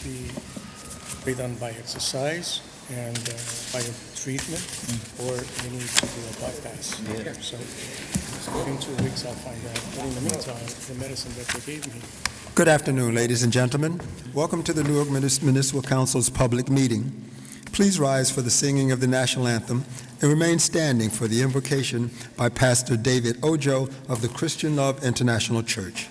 be done by exercise and by treatment, or they need to do a bypass. Yeah. So in 2 weeks I'll find out. But in the meantime, the medicine that they gave me. Good afternoon, ladies and gentlemen. Welcome to the Newark Municipal Council's public meeting. Please rise for the singing of the national anthem and remain standing for the invocation by Pastor David Ojo of the Christian Love International Church.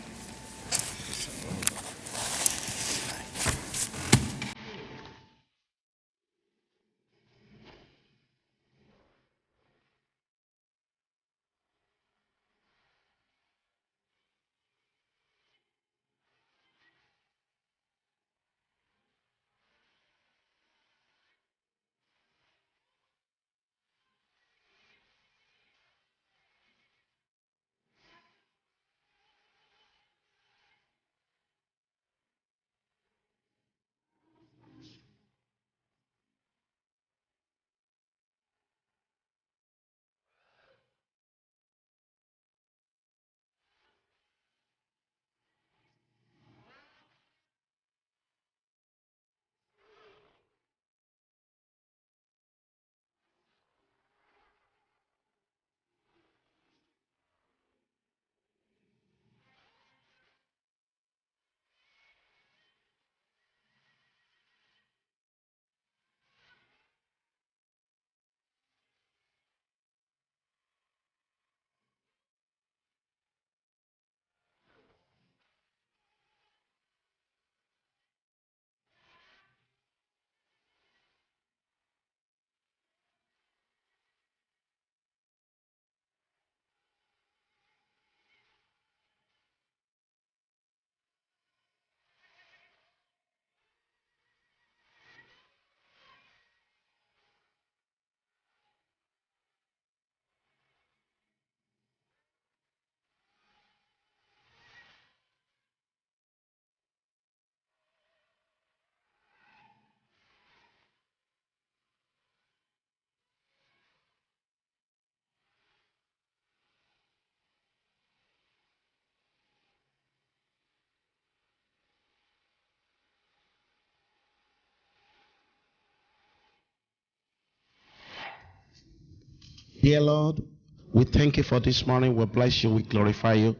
Dear Lord, we thank you for this morning. We bless you. We glorify you.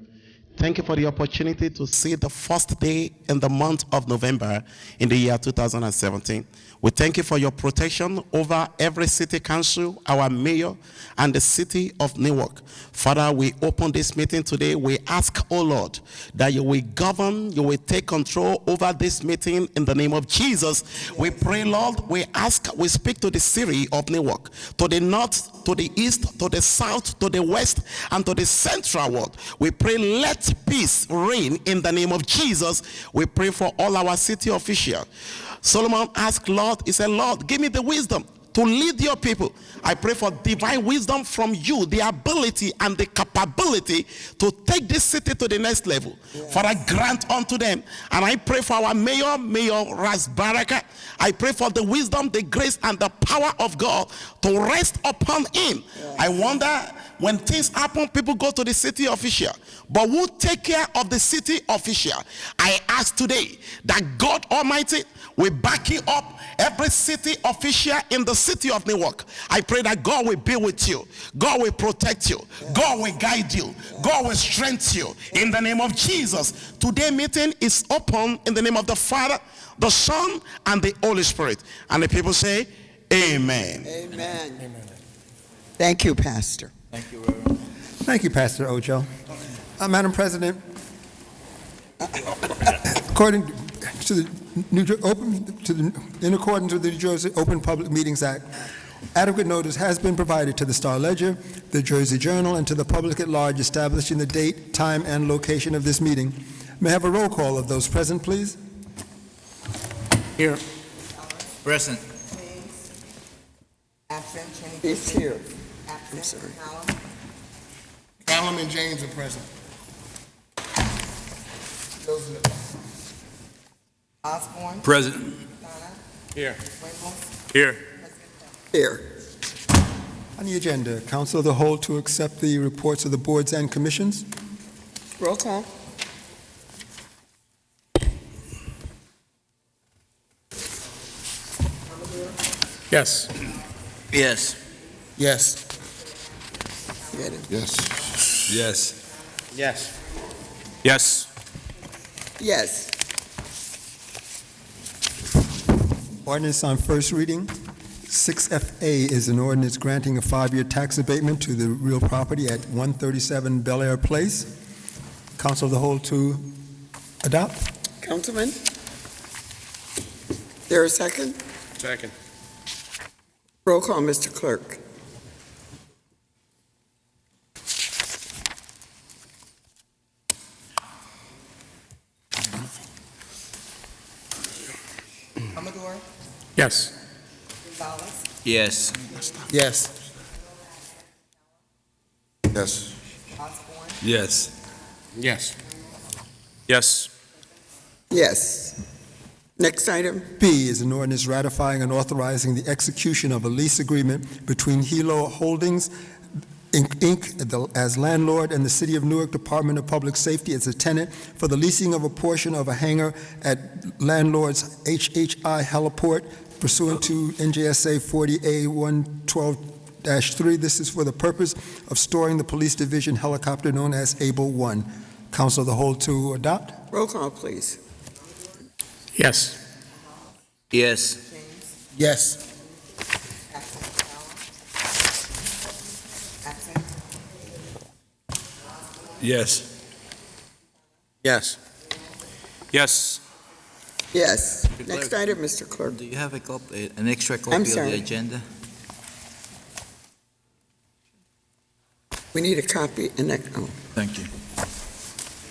Thank you for the opportunity to see the first day in the month of November in the year 2017. We thank you for your protection over every city council, our mayor, and the city of Newark. Father, we open this meeting today. We ask, oh Lord, that you will govern, you will take control over this meeting in the name of Jesus. We pray, Lord, we ask, we speak to the city of Newark, to the north, to the east, to the south, to the west, and to the central world. We pray, let peace reign in the name of Jesus. We pray for all our city officials. Solomon asked Lord, he said, Lord, give me the wisdom to lead your people. I pray for divine wisdom from you, the ability and the capability to take this city to the next level. Yes. Father, grant unto them. And I pray for our mayor, Mayor Ras Baraka. I pray for the wisdom, the grace, and the power of God to rest upon him. Yes. I wonder, when things happen, people go to the city official. But who take care of the city official? I ask today that God Almighty will back you up, every city official in the city of Newark. I pray that God will be with you. God will protect you. God will guide you. God will strengthen you. In the name of Jesus. Today's meeting is open in the name of the Father, the Son, and the Holy Spirit. And the people say, Amen. Amen. Amen. Thank you, Pastor. Thank you, Reverend. Thank you, Pastor Ojo. Madam President, according to the in accordance with the New Jersey Open Public Meetings Act, adequate notice has been provided to the Star Ledger, the Jersey Journal, and to the public at large establishing the date, time, and location of this meeting. May I have a roll call of those present, please? Here. Present. Absent. It's here. Absent. Callum and James are present. Those are the Osborne. Present. Here. Here. Here. On the agenda, Council of the Whole to accept the reports of the boards and commissions. Roll call. Yes. Yes. Yes. Get it? Yes. Yes. Yes. Yes. Yes. Ordinance on first reading. 6FA is an ordinance granting a 5-year tax abatement to the real property at 137 Bel Air Place. Council of the whole to adopt. Councilman? There a second? Second. Roll call, Mr. Clerk. Amador, Yes. Gonzalez, Yes. Yes. Yes. Osborne, Yes. Yes. Yes. Yes. Next item. B is an ordinance ratifying and authorizing the execution of a lease agreement between Hilo Holdings, Inc., as landlord, and the City of Newark Department of Public Safety as a tenant for the leasing of a portion of a hangar at landlord's HHI heliport pursuant to NJSA 40A112-3. This is for the purpose of storing the police division helicopter known as Able 1. Council of the whole to adopt. Roll call, please. Yes. Yes. James, Yes. absent Fowler, absent Yes. Yes. Yes. Yes. Next item, Mr. Clerk. Do you have an extra I'm copy of sorry. the agenda? We need a copy. Thank you.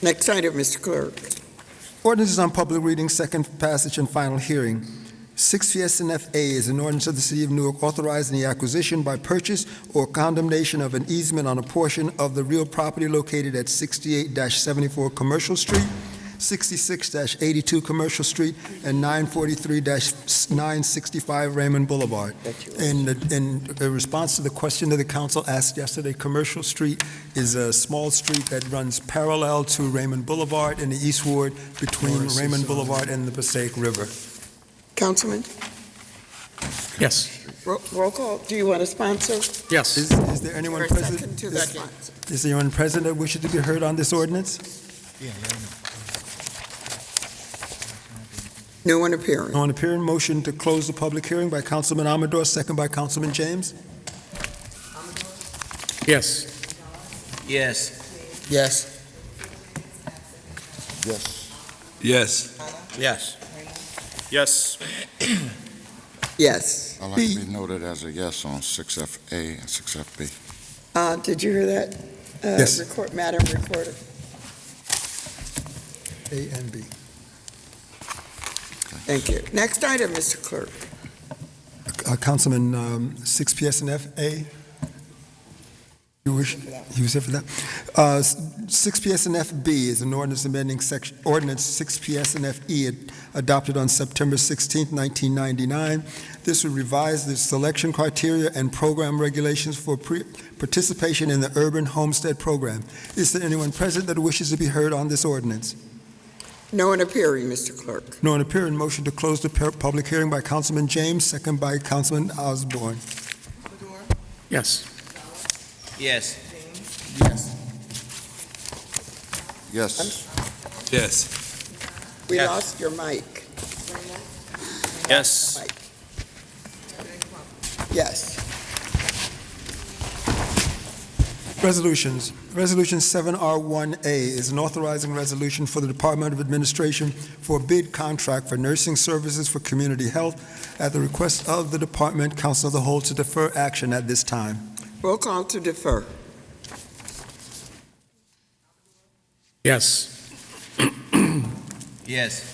Next item, Mr. Clerk. Ordinance is on public reading, second passage and final hearing. 6-FA is an ordinance of the City of Newark authorizing the acquisition by purchase or condemnation of an easement on a portion of the real property located at 68-74 Commercial Street, 66-82 Commercial Street, and 943-965 Raymond Boulevard. In response to the question that the council asked yesterday, Commercial Street is a small street that runs parallel to Raymond Boulevard in the East Ward between Raymond Boulevard and the Passaic River. Councilman? Yes. Roll call. Do you want to sponsor? Yes. Is there anyone Or a present? second to the sponsor? Is there anyone present that wishes to be heard on this ordinance? No one appearing. On appearing, motion to close the public hearing by Councilman Amador, second by Councilman James. Yes. Yes. Yes. Yes. Yes. Yes. Yes. Yes. I'd like to be noted as a yes on 6FA and 6FB. Did you hear that? Yes. Madam Recorder. A and B. Thank you. Next item, Mr. Clerk. Councilman 6PSNF-A. You wish, he was here for that. 6PSNF-B is an ordinance amending ordinance 6PSNF-E adopted on September 16, 1999. This would revise the selection criteria and program regulations for participation in the urban homestead program. Is there anyone present that wishes to be heard on this ordinance? No one appearing, Mr. Clerk. No one appearing. Motion to close the public hearing by Councilman James, second by Councilman Osborne. Amador, Yes. Yes. James, Yes. Yes. Yes. We Yes. lost your mic. Raymond, Yes. Mike. Yes. Resolutions. Resolution 7R1A is an authorizing resolution for the Department of Administration for a bid contract for nursing services for community health. At the request of the department, Council of the Whole to defer action at this time. Roll call to defer. Yes. Yes.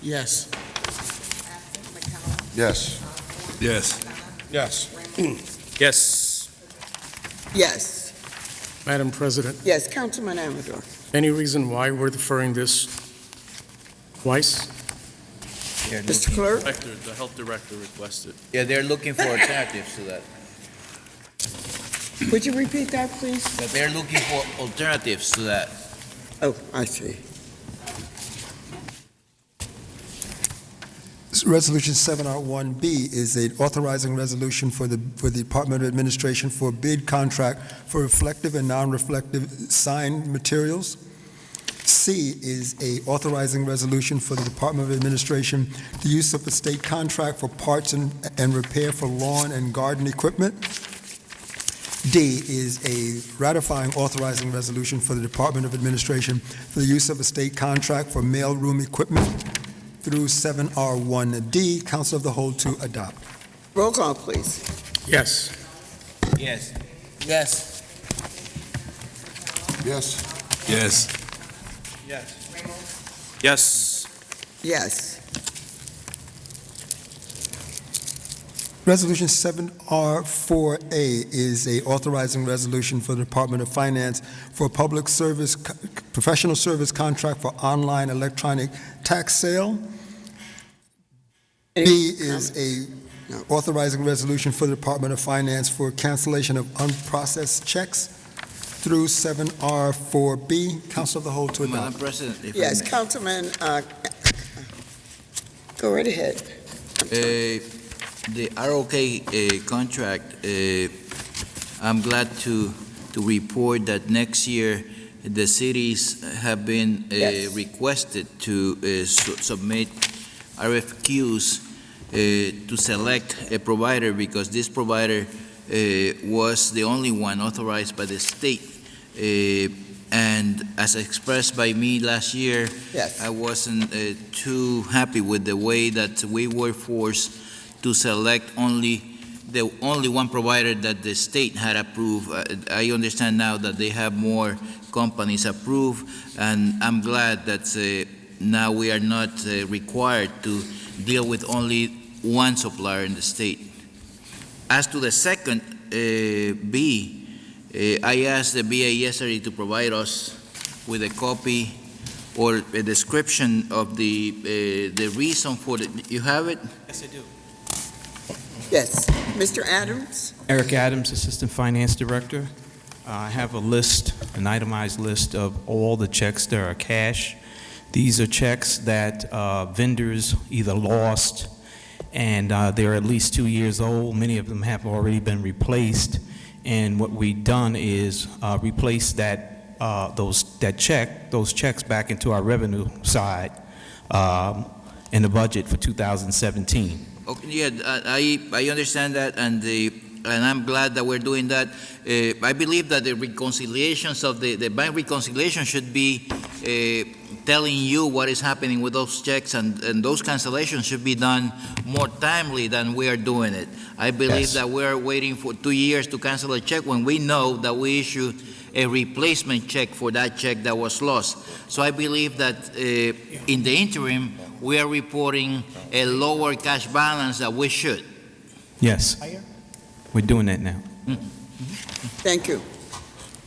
Yes. absent McCallum, Yes. Yes. Yes. Raymond, Yes. Yes. Madam President, Yes, Councilman Amador. any reason why we're deferring this twice? Mr. Clerk? The health director requested. Yeah, they're looking for alternatives to that. Would you repeat that, please? That they're looking for alternatives to that. Oh, I see. Resolution 7R1B is an authorizing resolution for the Department of Administration for a bid contract for reflective and non-reflective sign materials. C is a authorizing resolution for the Department of Administration the use of a state contract for parts and repair for lawn and garden equipment. D is a ratifying authorizing resolution for the Department of Administration for the use of a state contract for mailroom equipment through 7R1D. Council of the Whole to adopt. Roll call, please. Yes. Yes. Yes. Yes. Yes. Yes. Yes. Resolution 7R4A is a authorizing resolution for the Department of Finance for a public service, professional service contract for online electronic tax sale. B is a authorizing resolution for the Department of Finance for cancellation of unprocessed checks through 7R4B. Council of the Whole to Madam adopt. President, if I Yes, may. Councilman, go right ahead. The ROK contract, I'm glad to report that next year, the cities have been Yes. requested to submit RFQs to select a provider, because this provider was the only one authorized by the state. And as expressed by me last year, Yes. I wasn't too happy with the way that we were forced to select only one provider that the state had approved. I understand now that they have more companies approved, and I'm glad that now we are not required to deal with only one supplier in the state. As to the second, B, I asked the BA yesterday to provide us with a copy or a description of the reason for the, you have it? Yes, I do. Yes. Mr. Adams? Eric Adams, Assistant Finance Director. I have a list, an itemized list of all the checks that are cash. These are checks that vendors either lost, and they're at least 2 years old. Many of them have already been replaced. And what we've done is replace those checks back into our revenue side in the budget for 2017. Okay, yeah, I understand that, and I'm glad that we're doing that. I believe that the reconciliations of the bank reconciliation should be telling you what is happening with those checks, and those cancellations should be done more timely than we are doing it. I believe that we are waiting for 2 years to cancel a check when we know that we issued a replacement check for that check that was lost. So I believe that in the interim, we are reporting a lower cash balance that we should. Yes, we're doing that now. Thank you.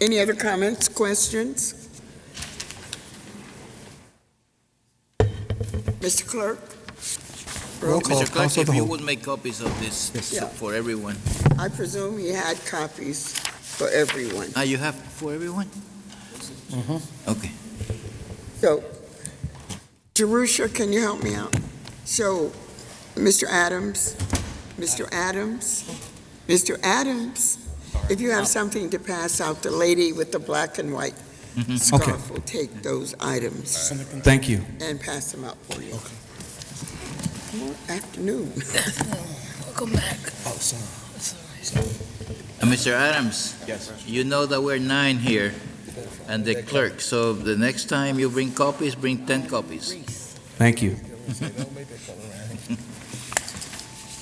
Any other comments, questions? Mr. Clerk? Roll call. Mr. Clerk, Council of the if you Whole. would make copies of this Yeah. for everyone. I presume he had copies for everyone. You have for everyone? Okay. So, Jerusha, can you help me out? So, Mr. Adams, if you have something to pass out, the lady with the black and white scarf will take those items Thank you. and pass them out for you. More afternoon. Welcome back. Mr. Adams? Yes. You know that we're 9 here, and the clerk, so the next time you bring copies, bring 10 copies. Thank you.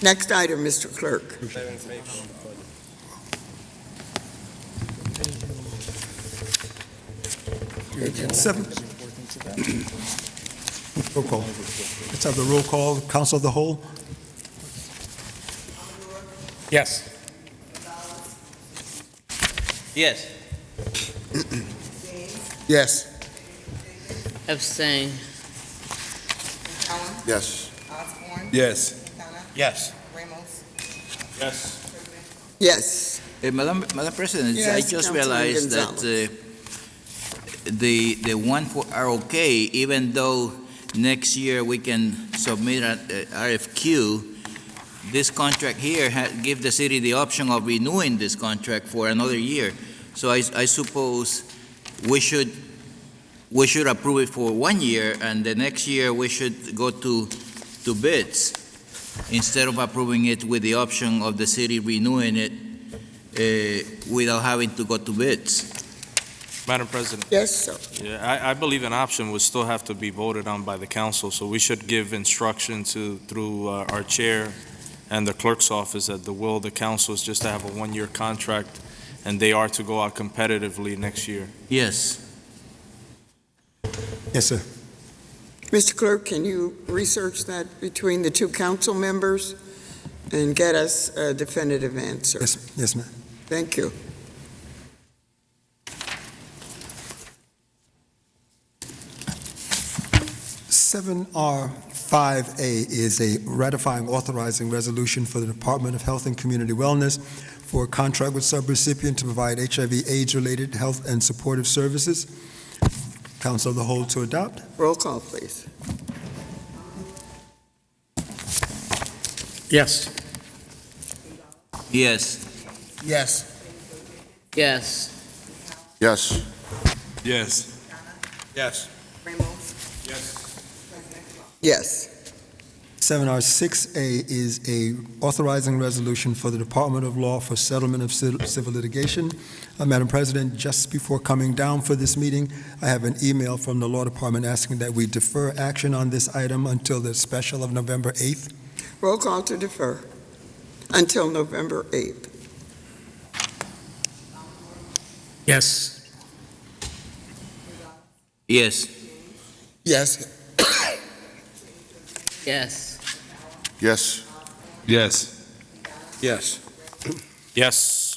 Next item, Mr. Clerk. Seven. Roll call. Let's have the roll call. Council of the Whole. Yes. Yes. Yes. Abstain. Yes. Osborne. Yes. Yes. Ramos. Yes. Yes. Madam President, I Yes, just Councilman realized that Gonzalez. the one for ROK, even though next year we can submit an RFQ. This contract here give the city the option of renewing this contract for another year. So I suppose we should approve it for 1 year, and the next year we should go to bids instead of approving it with the option of the city renewing it without having to go to bids. Madam President. Yes, sir. Yeah, I believe an option would still have to be voted on by the council, so we should give instruction through our chair and the clerk's office that the will of the council is just to have a 1-year contract, and they are to go out competitively next year. Yes. Yes, sir. Mr. Clerk, can you research that between the two council members and get us a definitive answer? Yes, ma'am. Thank you. Seven R5A is a ratifying authorizing resolution for the Department of Health and Community Wellness for a contract with subrecipient to provide HIV/AIDS-related health and supportive services. Council of the whole to adopt. Roll call, please. Yes. Yes. Yes. Yes. Yes. Yes. Yes. Yes. 7R6A is a authorizing resolution for the Department of Law for settlement of civil litigation. Madam President, just before coming down for this meeting, I have an email from the Law Department asking that we defer action on this item until the special of November 8th. Roll call to defer until November 8th. Yes. Yes. Yes. Yes. Yes. Yes. Yes. Yes.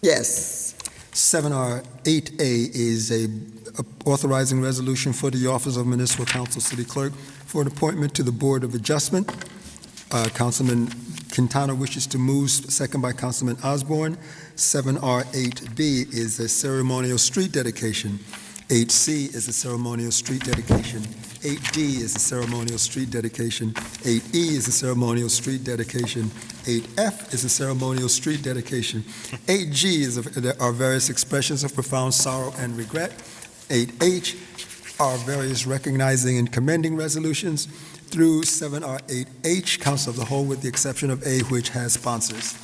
Yes. 7R8A is a authorizing resolution for the Office of Municipal Council City Clerk for an appointment to the Board of Adjustment. Councilman Quintana wishes to move, second by Councilman Osborne. 7R8B is a ceremonial street dedication. 8C is a ceremonial street dedication. 8D is a ceremonial street dedication. 8E is a ceremonial street dedication. 8F is a ceremonial street dedication. 8G are various expressions of profound sorrow and regret. 8H are various recognizing and commending resolutions. Through 7R8H, Council of the Whole, with the exception of A, which has sponsors.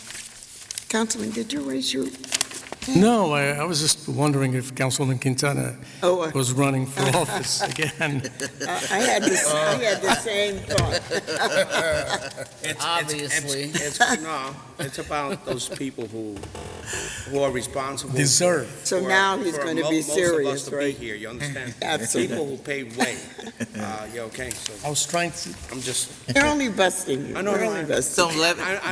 Councilman, did you raise your? No, I was just wondering if Councilman Quintana was running for office again. I had the same thought. Obviously. It's about those people who are responsible. Deserve. So now he's going to be serious, most of us to right? be here, you understand? Absolutely. People who paved way. You okay? So I was trying to. I'm just. They're only busting you. I know, They're I only know. busting.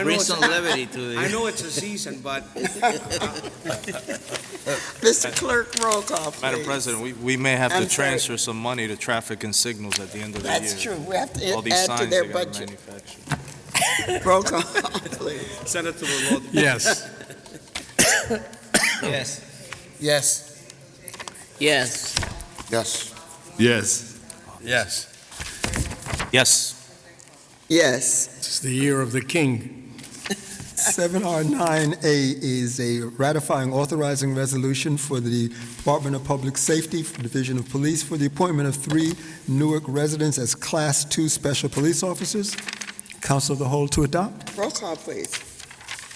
Bring some levity to I the. know it's a season, but Mr. Clerk, roll call, please. Madam President, we may have I'm to sorry. transfer some money to traffic and signals at the end of the year. That's true. We have to All these add to signs their they gotta budget. manufacture. Roll call, please. send it to the Lord. Yes. Yes. Yes. Yes. Yes. Yes. Yes. Yes. Yes. It's the year of the king. 7R9A is a ratifying authorizing resolution for the Department of Public Safety, Division of Police, for the appointment of 3 Newark residents as Class 2 Special Police Officers. Council of the Whole to adopt. Roll call, please.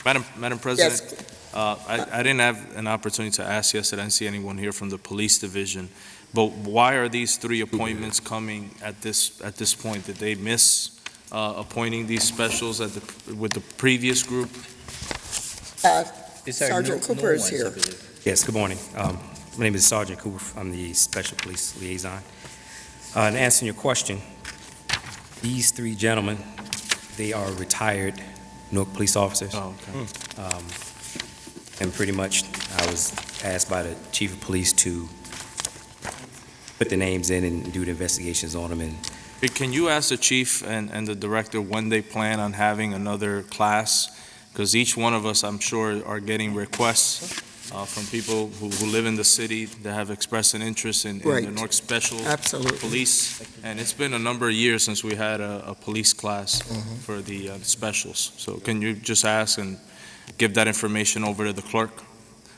Madam President, Yes. I didn't have an opportunity to ask yesterday. I didn't see anyone here from the police division. But why are these 3 appointments coming at this point? Did they miss appointing these specials with the previous group? Sergeant Cooper is here. Yes, good morning. My name is Sergeant Cooper. I'm the Special Police Liaison. In answering your question, these 3 gentlemen, they are retired Newark police officers. Oh, okay. And pretty much, I was asked by the Chief of Police to put the names in and do the investigations on them. And Hey, can you ask the chief and the director when they plan on having another class? Because each one of us, I'm sure, are getting requests from people who live in the city that have expressed an interest in the Right. Newark Special Absolutely. Police. And it's been a number of years since we had a police class for the specials. So can you just ask and give that information over to the clerk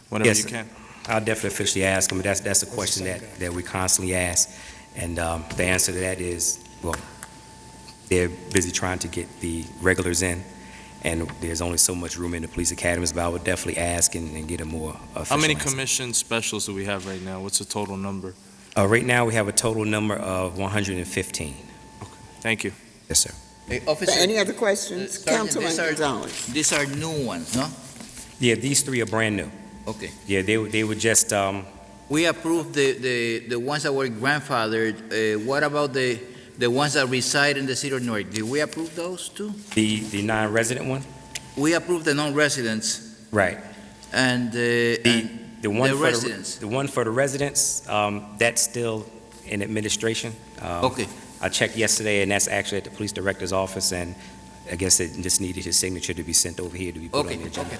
whenever Yes, you sir. can? I'll definitely officially ask them. That's a question that we constantly ask. And the answer to that is, well, they're busy trying to get the regulars in, and there's only so much room in the police academies, but I would definitely ask and get a more official How many answer. commissioned specials do we have right now? What's the total number? Right now, we have a total number of 115. Thank you. Yes, sir. Officer, Any other questions? Sergeant, Councilman Gonzalez. these are new ones, no? Yeah, these three are brand new. Okay. Yeah, they were just, We approved the ones that were grandfathered. What about the ones that reside in the city of Newark? Did we approve those too? the non-resident one? We approved the non-residents Right. and The one the for residents. the one for the residents, that's still in administration. Okay. I checked yesterday, and that's actually at the police director's office, and I guess it just needed his signature to be sent over here to be put Okay, on the agenda. okay.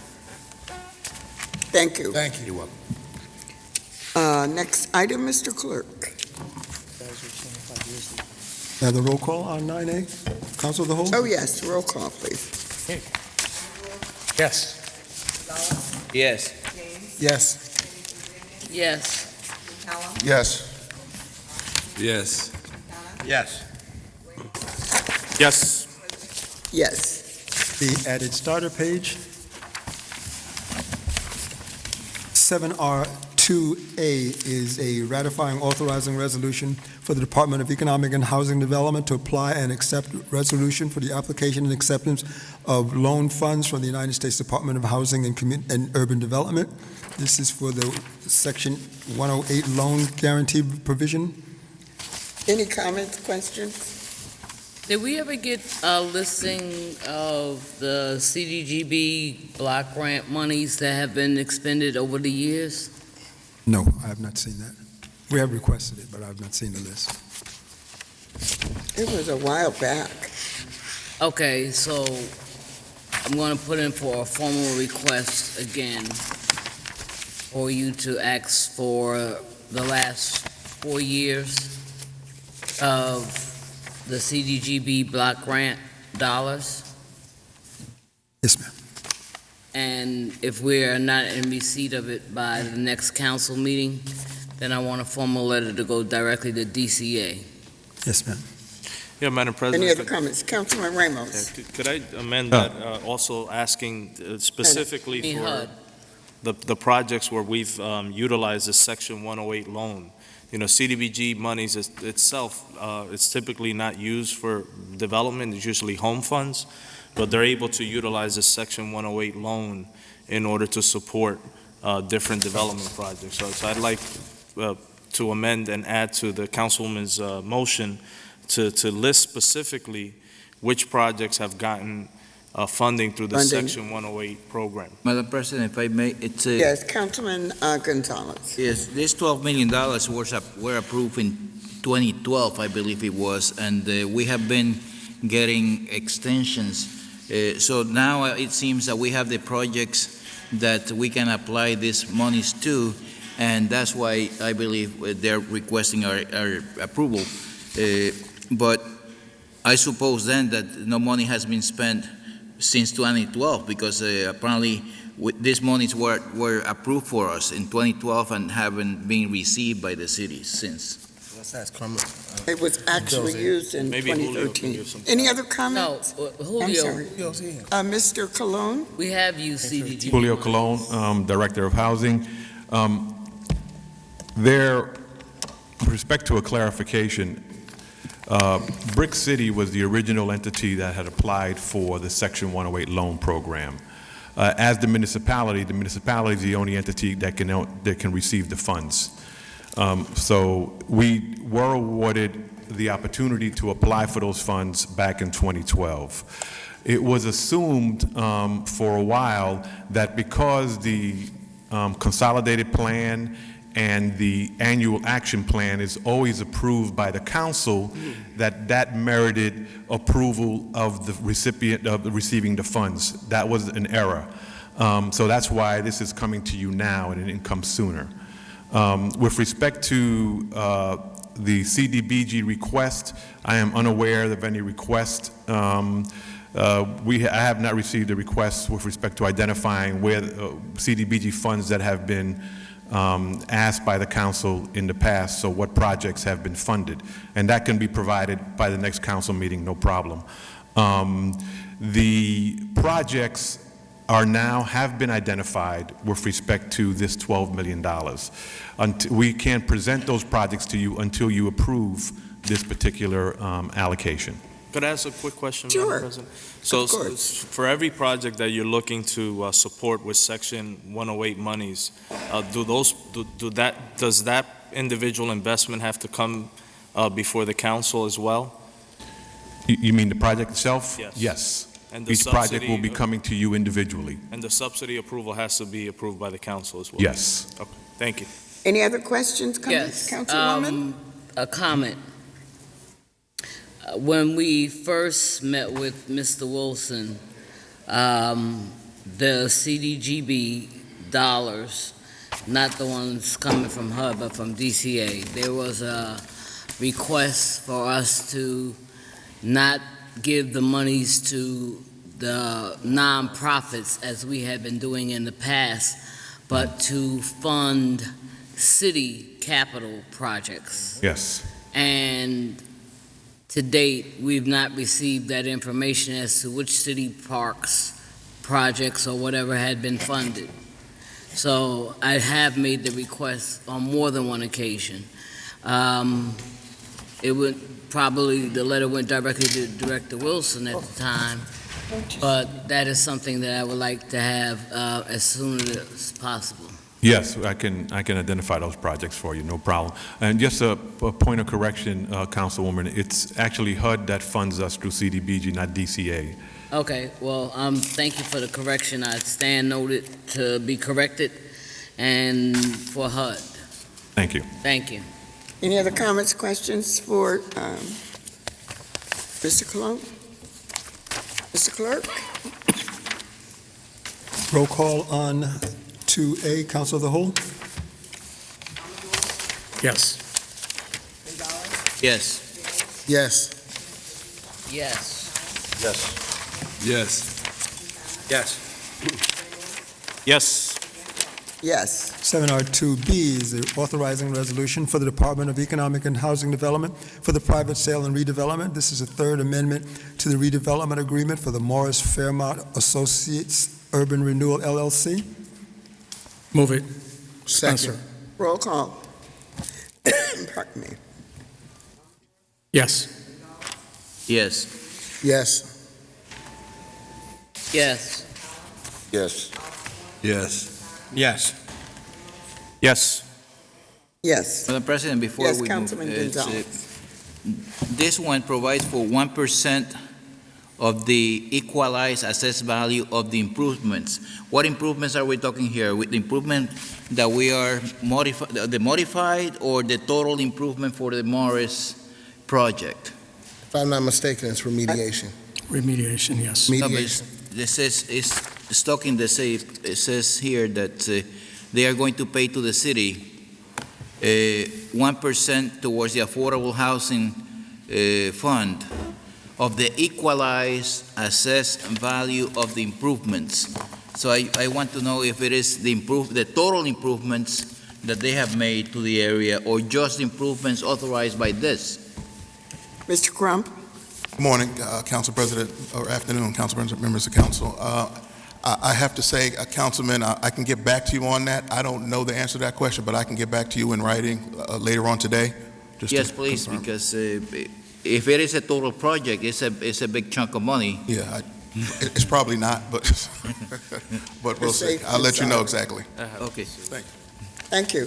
Thank you. Thank you. You're welcome. Next item, Mr. Clerk. Now the roll call on 9A, Council of the Whole? Oh, yes, roll call, please. Yes. Yes. Yes. Yes. Yes. Yes. Yes. Yes. Yes. The added starter page. 7R2A is a ratifying authorizing resolution for the Department of Economic and Housing Development to apply and accept resolution for the application and acceptance of loan funds from the United States Department of Housing and Urban Development. This is for the Section 108 loan guarantee provision. Any comments, questions? Did we ever get a listing of the CDGB block grant monies that have been expended over the years? No, I have not seen that. We have requested it, but I have not seen the list. It was a while back. Okay, so I'm going to put in for a formal request again for you to ask for the last 4 years of the CDGB block grant dollars. Yes, ma'am. And if we are not in receipt of it by the next council meeting, then I want a formal letter to go directly to DCA. Yes, ma'am. Yeah, Madam President. Any other comments? Councilman Ramos. Could I amend that, also asking specifically Me, for HUD. the projects where we've utilized the Section 108 loan? You know, CDBG monies itself, it's typically not used for development, it's usually home funds, but they're able to utilize the Section 108 loan in order to support different development projects. So I'd like to amend and add to the councilwoman's motion to list specifically which projects have gotten funding through the Section 108 program. Madam President, if I may, it's a... Yes, Councilman Gonzalez. Yes, this $12 million were approved in 2012, I believe it was, and we have been getting extensions. So now it seems that we have the projects that we can apply these monies to, and that's why I believe they're requesting our approval. But I suppose then that no money has been spent since 2012, because apparently these monies were approved for us in 2012 and haven't been received by the city since. Let's ask Carmen. It was actually used in Maybe Julio can 2013. give some Any other No, comments? I'm Julio, sorry. Mr. Cologne? we have used CDGB. Julio money. Colon, Director of Housing. With respect to a clarification, Brick City was the original entity that had applied for the Section 108 loan program. As the municipality is the only entity that can receive the funds. So we were awarded the opportunity to apply for those funds back in 2012. It was assumed for a while that because the consolidated plan and the annual action plan is always approved by the council, that merited approval of the recipient of receiving the funds. That was an error. So that's why this is coming to you now and it didn't come sooner. With respect to the CDBG request, I am unaware of any request. I have not received a request with respect to identifying where CDBG funds that have been asked by the council in the past, so what projects have been funded. And that can be provided by the next council meeting, no problem. The projects have been identified with respect to this $12 million. We can't present those projects to you until you approve this particular allocation. Could I ask a quick question, Sure. Madam President? So, Of course. for every project that you're looking to support with Section 108 monies, does that individual investment have to come before the council as well? You mean the project itself? Yes. Yes. And the Each project will be subsidy- coming to you individually. And the subsidy approval has to be approved by the council as well? Yes. Okay, thank you. Any other questions, comments, Yes. Councilwoman? A comment. When we first met with Mr. Wilson, the CDGB dollars, not the ones coming from HUD, but from DCA, there was a request for us to not give the monies to the nonprofits as we had been doing in the past, but to fund city capital projects. Yes. And to date, we've not received that information as to which city parks, projects, or whatever had been funded. So I have made the request on more than one occasion. The letter went directly to Director Wilson at the time, but that is something that I would like to have as soon as possible. Yes, I can identify those projects for you, no problem. And just a point of correction, Councilwoman, it's actually HUD that funds us through CDBG, not DCA. Okay, well, thank you for the correction. I stand noted to be corrected and for HUD. Thank you. Thank you. Any other comments, questions for Mr. Cologne? Mr. Clerk? Roll call on 2A, Council of the Whole. Yes. Yes. Yes. Yes. Yes. Yes. Yes. Yes. 7R2B is the authorizing resolution for the Department of Economic and Housing Development for the private sale and redevelopment. This is a third amendment to the redevelopment agreement for the Morris Fairmont Associates Urban Renewal LLC. Move it. Second. Roll call. Pardon me. Yes. Yes. Yes. Yes. Yes. Yes. Yes. Yes. Yes. Madam President, before Yes, we move, Councilman Gonzalez. this one provides for 1% of the equalized assessed value of the improvements. What improvements are we talking here? With the improvement that we are the modified or the total improvement for the Morris project? If I'm not mistaken, it's remediation. Remediation, yes. No, but Mediation. this says, it's talking the same, it says here that they are going to pay to the city 1% towards the affordable housing fund of the equalized assessed value of the improvements. So I want to know if it is the total improvements that they have made to the area or just improvements authorized by this. Mr. Crump? Good morning, Council President, or afternoon, Council President, members of Council. I have to say, Councilman, I can get back to you on that. I don't know the answer to that question, but I can get back to you in writing later on today. Yes, please, confirm. because if it is a total project, it's a big chunk of money. Yeah, it's probably not, but we'll see. safe I'll let you know inside. exactly. Okay. Thank you.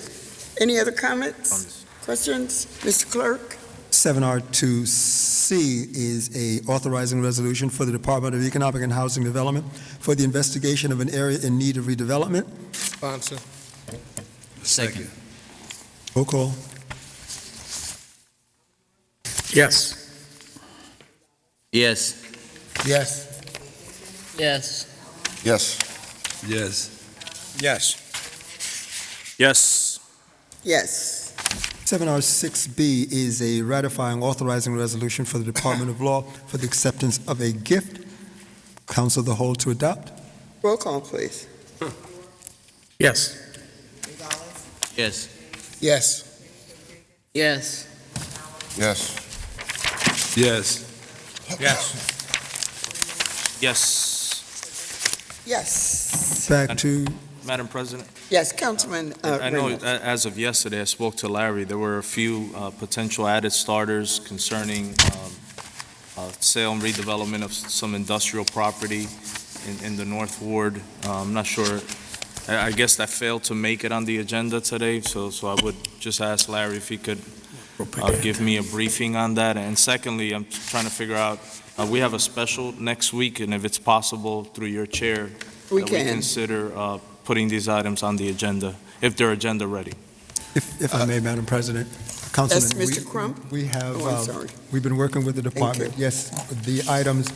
Any other comments, questions? Mr. Clerk? 7R2C is a authorizing resolution for the Department of Economic and Housing Development for the investigation of an area in need of redevelopment. Sponsor. Second. Roll call. Yes. Yes. Yes. Yes. Yes. Yes. Yes. Yes. Yes. 7R6B is a ratifying authorizing resolution for the Department of Law for the acceptance of a gift. Council of the whole to adopt. Roll call, please. Yes. Yes. Yes. Yes. Yes. Yes. Yes. Yes. Yes. Back to, Madam President? Yes, Councilman I know Reynolds. as of yesterday, I spoke to Larry, there were a few potential added starters concerning sale and redevelopment of some industrial property in the North Ward. I'm not sure, I guess that failed to make it on the agenda today, so I would just ask Larry if he could give me a briefing on that. And secondly, I'm trying to figure out, we have a special next week, and if it's possible through your chair, We that we can. consider putting these items on the agenda, if they're agenda ready. if I may, Madam President. Councilman, Yes, Mr. Crump? we have, Oh, I'm sorry. we've been working with the department. Yes, the items,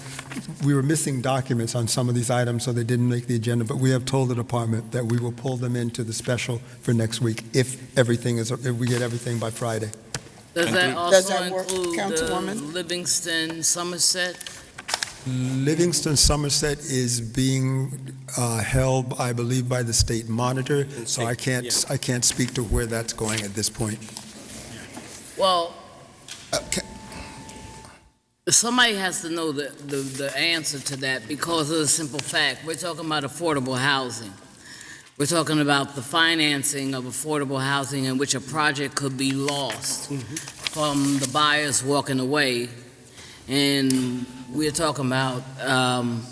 we were missing documents on some of these items, so they didn't make the agenda, but we have told the department that we will pull them into the special for next week if we get everything by Friday. Does that Does also that work, include the Councilwoman? Livingston, Somerset? Livingston, Somerset is being held, I believe, by the state monitor, so I can't speak to where that's going at this point. Well, somebody has to know the answer to that because of the simple fact, we're talking about affordable housing. We're talking about the financing of affordable housing in which a project could be lost from the buyers walking away. And we're talking about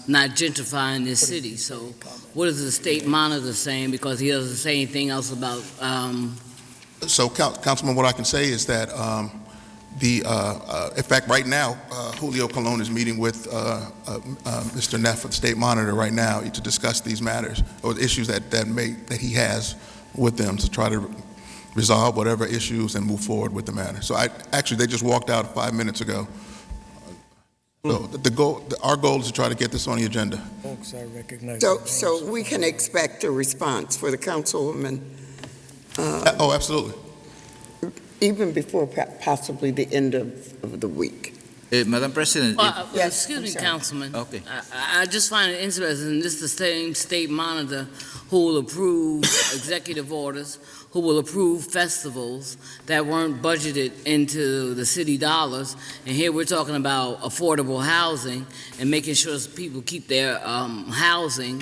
not gentrifying this city. So what is the state monitor saying? Because he doesn't say anything else about So, Councilman, what I can say is that in fact, right now, Julio Colon is meeting with Mr. Neff of the State Monitor right now to discuss these matters or the issues that he has with them to try to resolve whatever issues and move forward with the matter. So they just walked out 5 minutes ago. So our goal is to try to get this on the agenda. Folks, I recognize. So we can expect a response for the councilwoman Oh, absolutely. even before possibly the end of the week. Madam President, Yes, excuse I'm me, sorry. Councilman. Okay. I just find it interesting, this is the same state monitor who will approve executive orders, who will approve festivals that weren't budgeted into the city dollars, and here we're talking about affordable housing and making sure people keep their housing,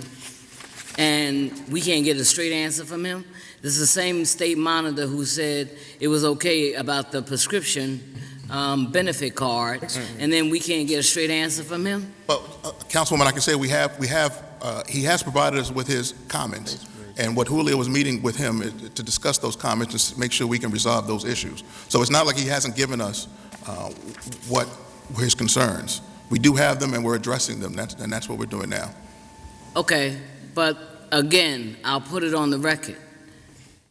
and we can't get a straight answer from him. This is the same state monitor who said it was okay about the prescription benefit card, and then we can't get a straight answer from him? Well, Councilwoman, I can say he has provided us with his comments. And what Julio was meeting with him is to discuss those comments and make sure we can resolve those issues. So it's not like he hasn't given us what were his concerns. We do have them and we're addressing them, and that's what we're doing now. Okay, but again, I'll put it on the record.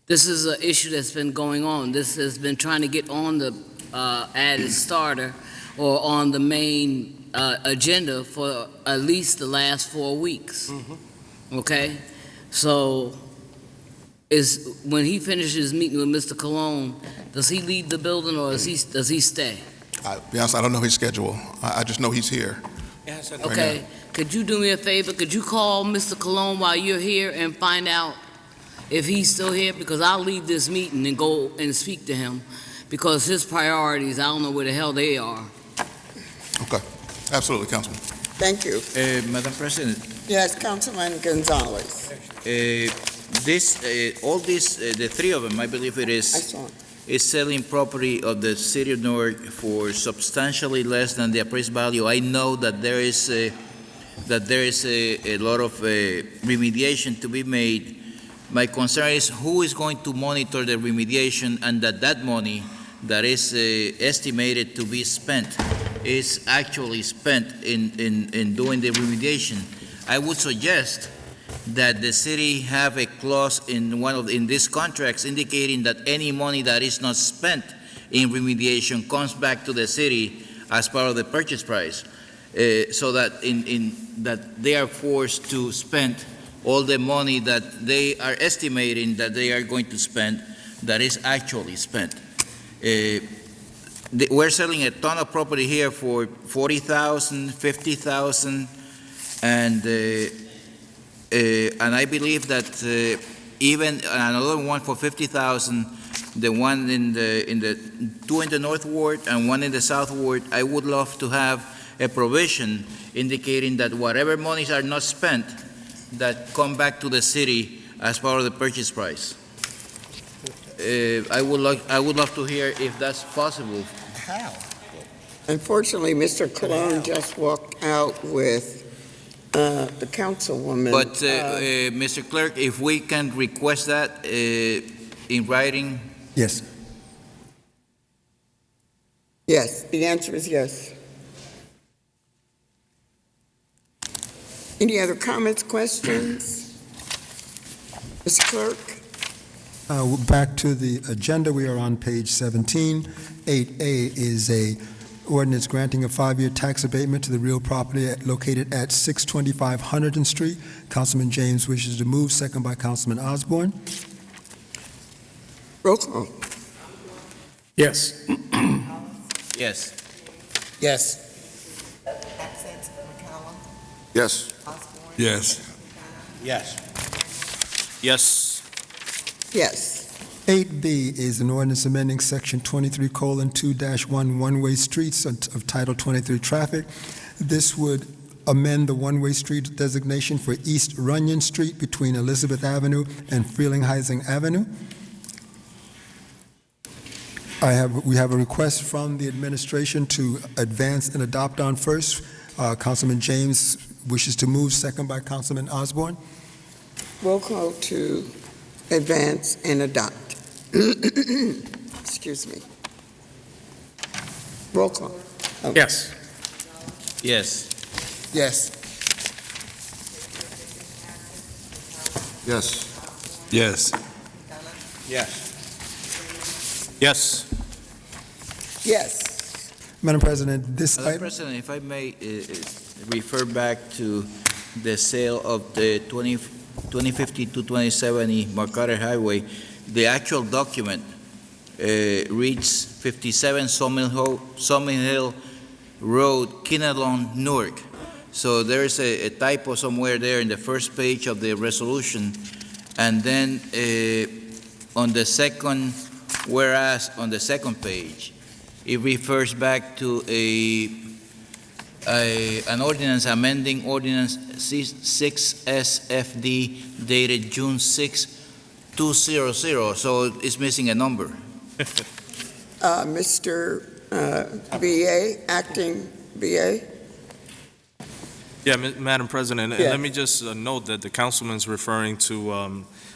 This is an issue that's been going on. This has been trying to get on the added starter or on the main agenda for at least the last 4 weeks. Okay? So when he finishes meeting with Mr. Colon, does he leave the building or does he stay? To be honest, I don't know his schedule. I just know he's here. Okay, could you do me a favor? Could you call Mr. Colon while you're here and find out if he's still here? Because I'll leave this meeting and go and speak to him because his priorities, I don't know where the hell they are. Okay, absolutely, Councilman. Thank you. Madam President, Yes, Councilman Gonzalez. the three of them, I believe it I is, saw it. is selling property of the city of Newark for substantially less than the appraised value. I know that there is a lot of remediation to be made. My concern is who is going to monitor the remediation and that money that is estimated to be spent is actually spent in doing the remediation. I would suggest that the city have a clause in these contracts indicating that any money that is not spent in remediation comes back to the city as part of the purchase price, so that that they are forced to spend all the money that they are estimating that they are going to spend that is actually spent. We're selling a ton of property here for $40,000, $50,000, and I believe that even another one for $50,000, the one in the two in the North Ward and one in the South Ward, I would love to have a provision indicating that whatever monies are not spent, that come back to the city as part of the purchase price. I would love to hear if that's possible. How? Unfortunately, Mr. Cologne just walked out with the councilwoman. But, Mr. Clerk, if we can request that in writing? Yes. Yes, the answer is yes. Any other comments, questions? Mr. Clerk? Back to the agenda, we are on page 17. 8A is a ordinance granting a 5-year tax abatement to the real property located at 625 Hunterdon Street. Councilman James wishes to move, second by Councilman Osborne. Roll call. Yes. Yes. Yes. Yes. Yes. Yes. Yes. Yes. 8B is an ordinance amending Section 23:2-1 one-way streets of Title 23 traffic. This would amend the one-way street designation for East Runyon Street between Elizabeth Avenue and Frelinghuysen Avenue. We have a request from the administration to advance and adopt on first. Councilman James wishes to move, second by Councilman Osborne. Roll call to advance and adopt. Excuse me. Roll call. Oh. Yes. Yes. Yes. Yes. Yes. Yes. Yes. Yes. Madam President, this Madam item... President, if I may refer back to the sale of the 2050 to 2070 McCarter Highway, the actual document reads 57 Sawmill Hill Road, Kinnelon, Newark. So there's a typo somewhere there in the first page of the resolution, and then on the second, whereas on the second page, it refers back to an ordinance amending Ordinance 6SFD dated June 6, 200, so it's missing a number. Mr. BA, acting BA? Yeah, Madam President, Yeah. let me just note that the councilman's referring to,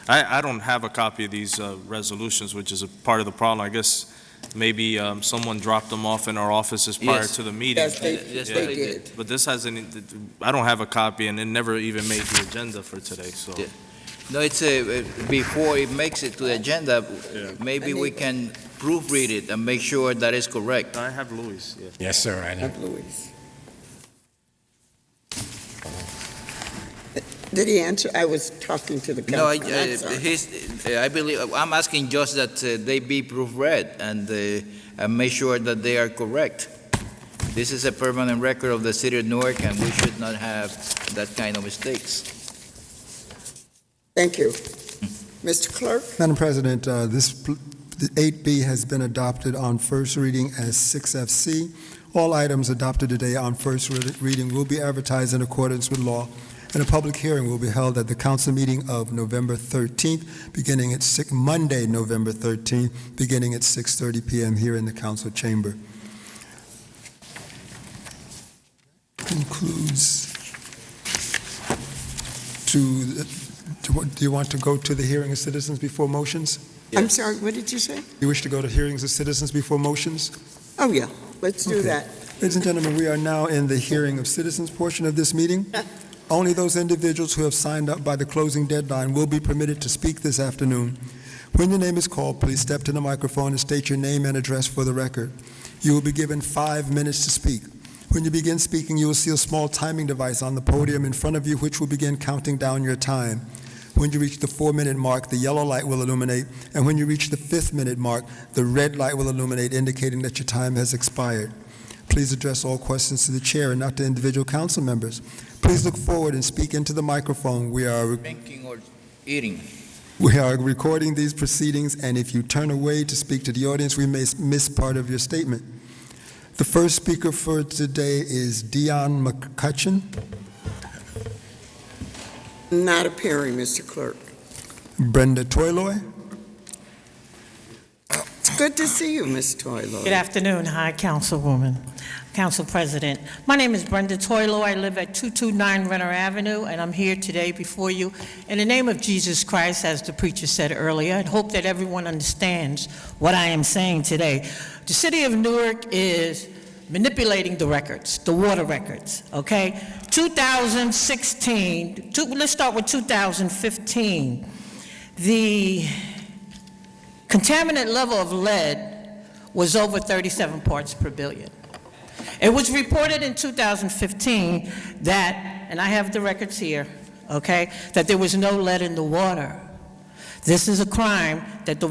I don't have a copy of these resolutions, which is a part of the problem. I guess maybe someone dropped them off in our offices prior Yes. to the meeting. Yes, they did. But this hasn't, I don't have a copy, and it never even made the agenda for today, so. Yeah. No, it's before it makes it to the agenda, maybe we can proofread it and make sure that it's correct. I have Louis, yeah. Yes, sir, I know. Louise. Did he answer? I was talking to the No, council. I believe, I'm asking just that they be proofread and make sure that they are correct. This is a permanent record of the city of Newark, and we should not have that kind of mistakes. Thank you. Mr. Clerk? Madam President, the 8B has been adopted on first reading as 6FC. All items adopted today on first reading will be advertised in accordance with law, and a public hearing will be held at the council meeting of November 13th, beginning at Monday, November 13th, beginning at 6:30 p.m. here in the council chamber. Concludes do you want to go to the hearing of citizens before motions? I'm sorry, what did you say? You wish to go to hearings of citizens before motions? Oh, yeah, let's do Okay. that. Ladies and gentlemen, we are now in the hearing of citizens portion of this meeting. Only those individuals who have signed up by the closing deadline will be permitted to speak this afternoon. When your name is called, please step to the microphone and state your name and address for the record. You will be given 5 minutes to speak. When you begin speaking, you will see a small timing device on the podium in front of you, which will begin counting down your time. When you reach the 4-minute mark, the yellow light will illuminate, and when you reach the 5th-minute mark, the red light will illuminate, indicating that your time has expired. Please address all questions to the chair and not to individual council members. Please look forward and speak into the microphone. We are Drinking or eating. recording these proceedings, and if you turn away to speak to the audience, we may miss part of your statement. The first speaker for today is Dion McCutcheon. Not appearing, Mr. Clerk. Brenda Toyloy. It's good to see you, Ms. Toylow. Good afternoon. Hi, Councilwoman, Council President. My name is Brenda Toylow. I live at 229 Renner Avenue, and I'm here today before you in the name of Jesus Christ, as the preacher said earlier, and hope that everyone understands what I am saying today. The city of Newark is manipulating the records, the water records, okay? 2016, let's start with 2015. The contaminant level of lead was over 37 parts per billion. It was reported in 2015 that, and I have the records here, okay, that there was no lead in the water. This is a crime that the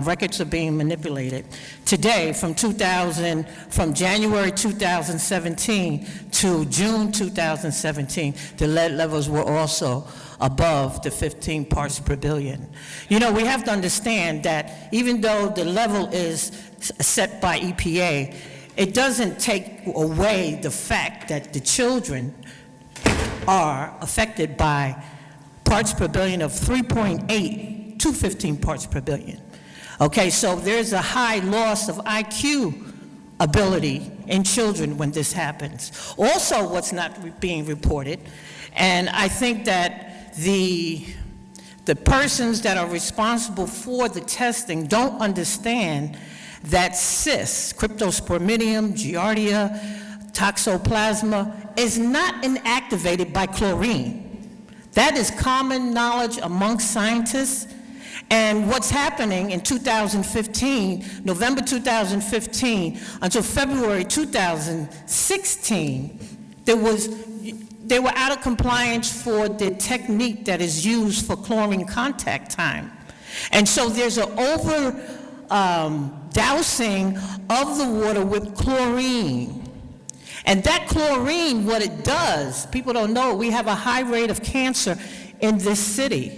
records are being manipulated. Today, from January 2017 to June 2017, the lead levels were also above the 15 parts per billion. You know, we have to understand that even though the level is set by EPA, it doesn't take away the fact that the children are affected by parts per billion of 3.8 to 15 parts per billion. Okay, so there's a high loss of IQ ability in children when this happens. Also, what's not being reported, and I think that the persons that are responsible for the testing don't understand that cysts, cryptosporidium, giardia, toxoplasma, is not inactivated by chlorine. That is common knowledge amongst scientists. And what's happening in 2015, November 2015, until February 2016, they were out of compliance for the technique that is used for chlorine contact time. And so there's an dousing of the water with chlorine. And that chlorine, what it does, people don't know, we have a high rate of cancer in this city,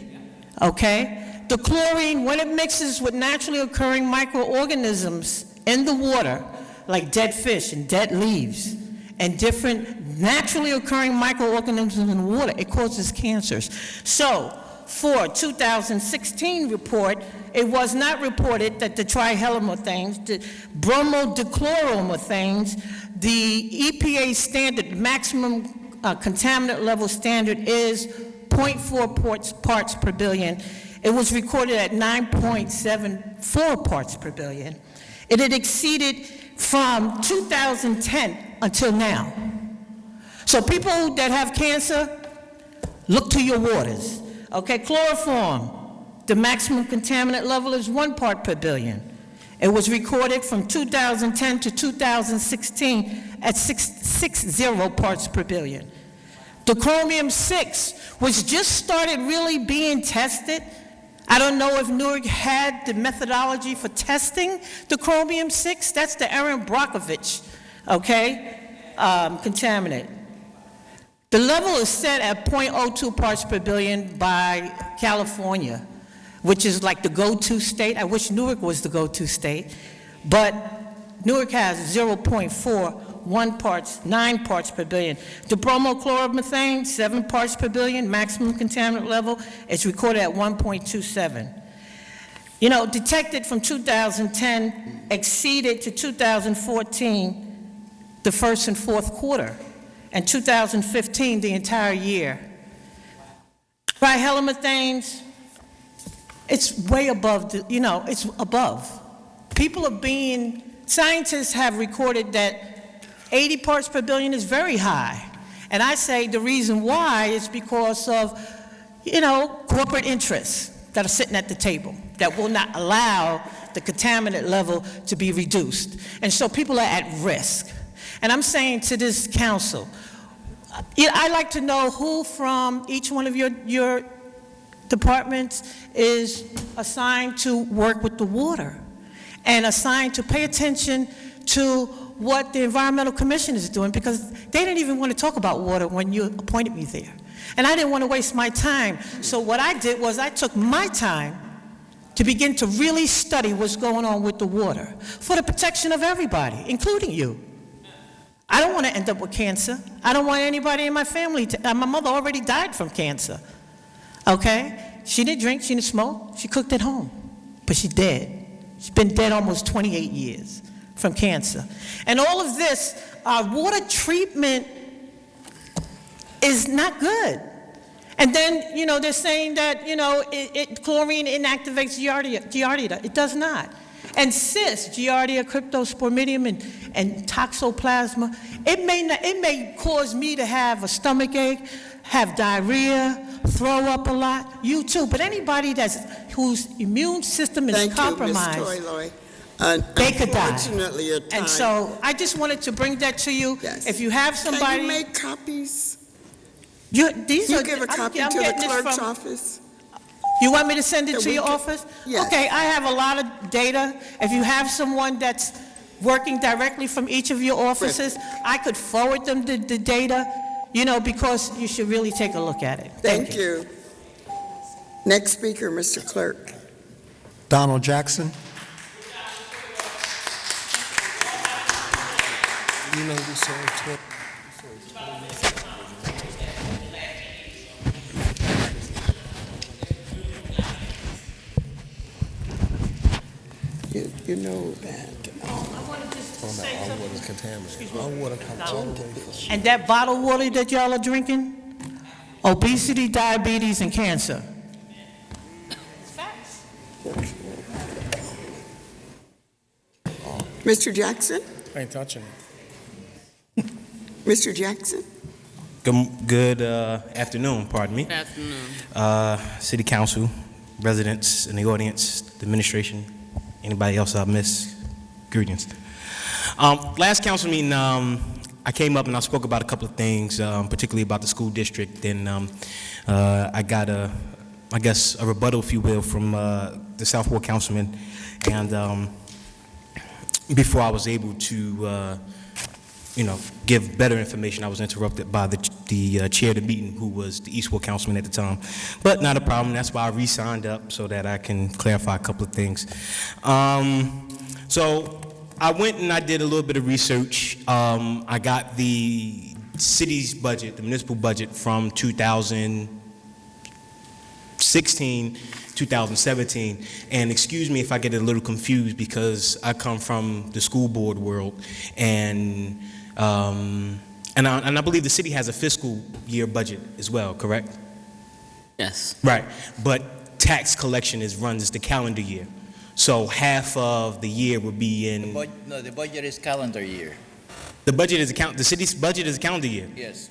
okay? The chlorine, when it mixes with naturally occurring microorganisms in the water, like dead fish and dead leaves, and different naturally occurring microorganisms in the water, it causes cancers. So, for 2016 report, it was not reported that the trihalomethane, the bromodichloromethanes, the EPA standard, maximum contaminant level standard is 0.4 parts per billion. It was recorded at 9.74 parts per billion. It had exceeded from 2010 until now. So people that have cancer, look to your waters. Okay, chloroform, the maximum contaminant level is 1 part per billion. It was recorded from 2010 to 2016 at 60 parts per billion. The chromium-6, which just started really being tested, I don't know if Newark had the methodology for testing the chromium-6. That's the Aaron Brockovich, okay, contaminant. The level is set at 0.02 parts per billion by California, which is like the go-to state. I wish Newark was the go-to state, but Newark has 0.41 parts, 9 parts per billion. The bromochloromethane, 7 parts per billion, maximum contaminant level, it's recorded at 1.27. You know, detected from 2010, exceeded to 2014, the first and fourth quarter, and 2015, the entire year. Trihalomethanes, it's way above, it's above. People are being, scientists have recorded that 80 parts per billion is very high. And I say the reason why is because of, corporate interests that are sitting at the table that will not allow the contaminant level to be reduced. And so people are at risk. And I'm saying to this council, I'd like to know who from each one of your departments is assigned to work with the water and assigned to pay attention to what the Environmental Commission is doing, because they didn't even want to talk about water when you appointed me there. And I didn't want to waste my time. So what I did was I took my time to begin to really study what's going on with the water for the protection of everybody, including you. I don't want to end up with cancer. I don't want anybody in my family to, my mother already died from cancer, okay? She didn't drink, she didn't smoke, she cooked at home, but she's dead. She's been dead almost 28 years from cancer. And all of this, water treatment is not good. And then, you know, they're saying that, you know, chlorine inactivates Giardia. It does not. And cysts, Giardia, cryptosporidium, and toxoplasma, it may cause me to have a stomach ache, have diarrhea, throw up a lot. You too. But anybody whose immune system is compromised, Thank you, Ms. Toy-Loy. they could die. Unfortunately, your time. And so I just wanted to bring that to you. Yes. If you have somebody... Can you make copies? You give a copy to the clerk's office? You want me to send it to your office? Yes. Okay, I have a lot of data. If you have someone that's working directly from each of your offices, I could forward them the data, you know, because you should really take a look at it. Thank you. Next speaker, Mr. Clerk. Donald Jackson. You know, we said You know that. I want to just say our something. water is contaminated. Our water comes all the way from... And that bottled water that y'all are drinking, obesity, diabetes, and cancer. Mr. Jackson? I ain't touching it. Mr. Jackson? Good afternoon, pardon me. Afternoon. City Council, residents in the audience, the administration, anybody else I miss, greetings. Last council meeting, I came up and I spoke about a couple of things, particularly about the school district, and I got I guess, a rebuttal, if you will, from the Southport councilman, and before I was able to give better information, I was interrupted by the chair of the meeting, who was the Eastwood councilman at the time. But not a problem. That's why I re-signed up, so that I can clarify a couple of things. So I went and I did a little bit of research. I got the city's budget, the municipal budget from 2016, 2017, and excuse me if I get a little confused, because I come from the school board world, and I believe the city has a fiscal year budget as well, correct? Yes. Right, but tax collection runs the calendar year, so half of the year would be in. No, the budget is calendar year. The budget is the city's budget is a calendar year. Yes.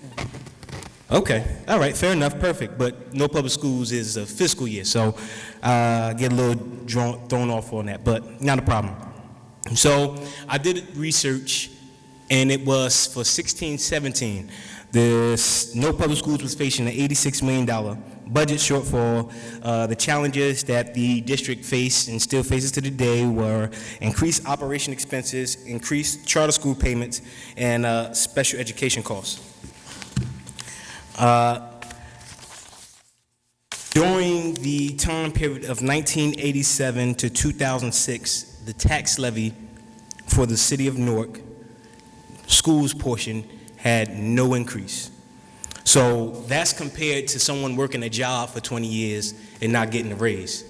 Okay, all right, fair enough, perfect. But no public schools is a fiscal year, so get a little thrown off on that, but not a problem. So I did research, and it was for 16-17. No public schools was facing an $86 million budget shortfall. The challenges that the district faced and still faces to today were increased operation expenses, increased charter school payments, and special education costs. During the time period of 1987 to 2006, the tax levy for the city of Newark, schools portion, had no increase. So that's compared to someone working a job for 20 years and not getting a raise.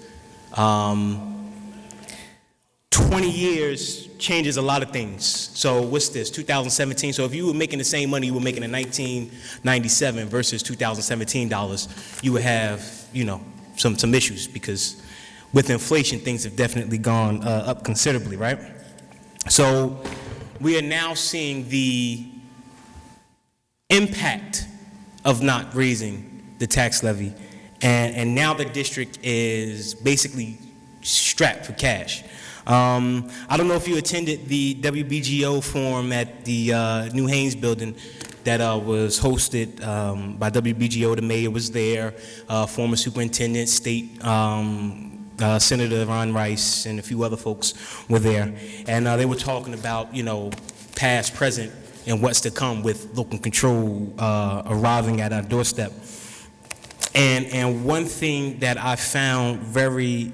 20 years changes a lot of things. So what's this, 2017? So if you were making the same money you were making in 1997 versus 2017 dollars, you would have, some issues, because with inflation, things have definitely gone up considerably, right? So we are now seeing the impact of not raising the tax levy, and now the district is basically strapped for cash. I don't know if you attended the WBGO forum at the New Haynes building that was hosted by WBGO. The mayor was there, former superintendent, state Senator Ron Rice, and a few other folks were there. And they were talking about, past, present, and what's to come with local control arriving at our doorstep. And one thing that I found very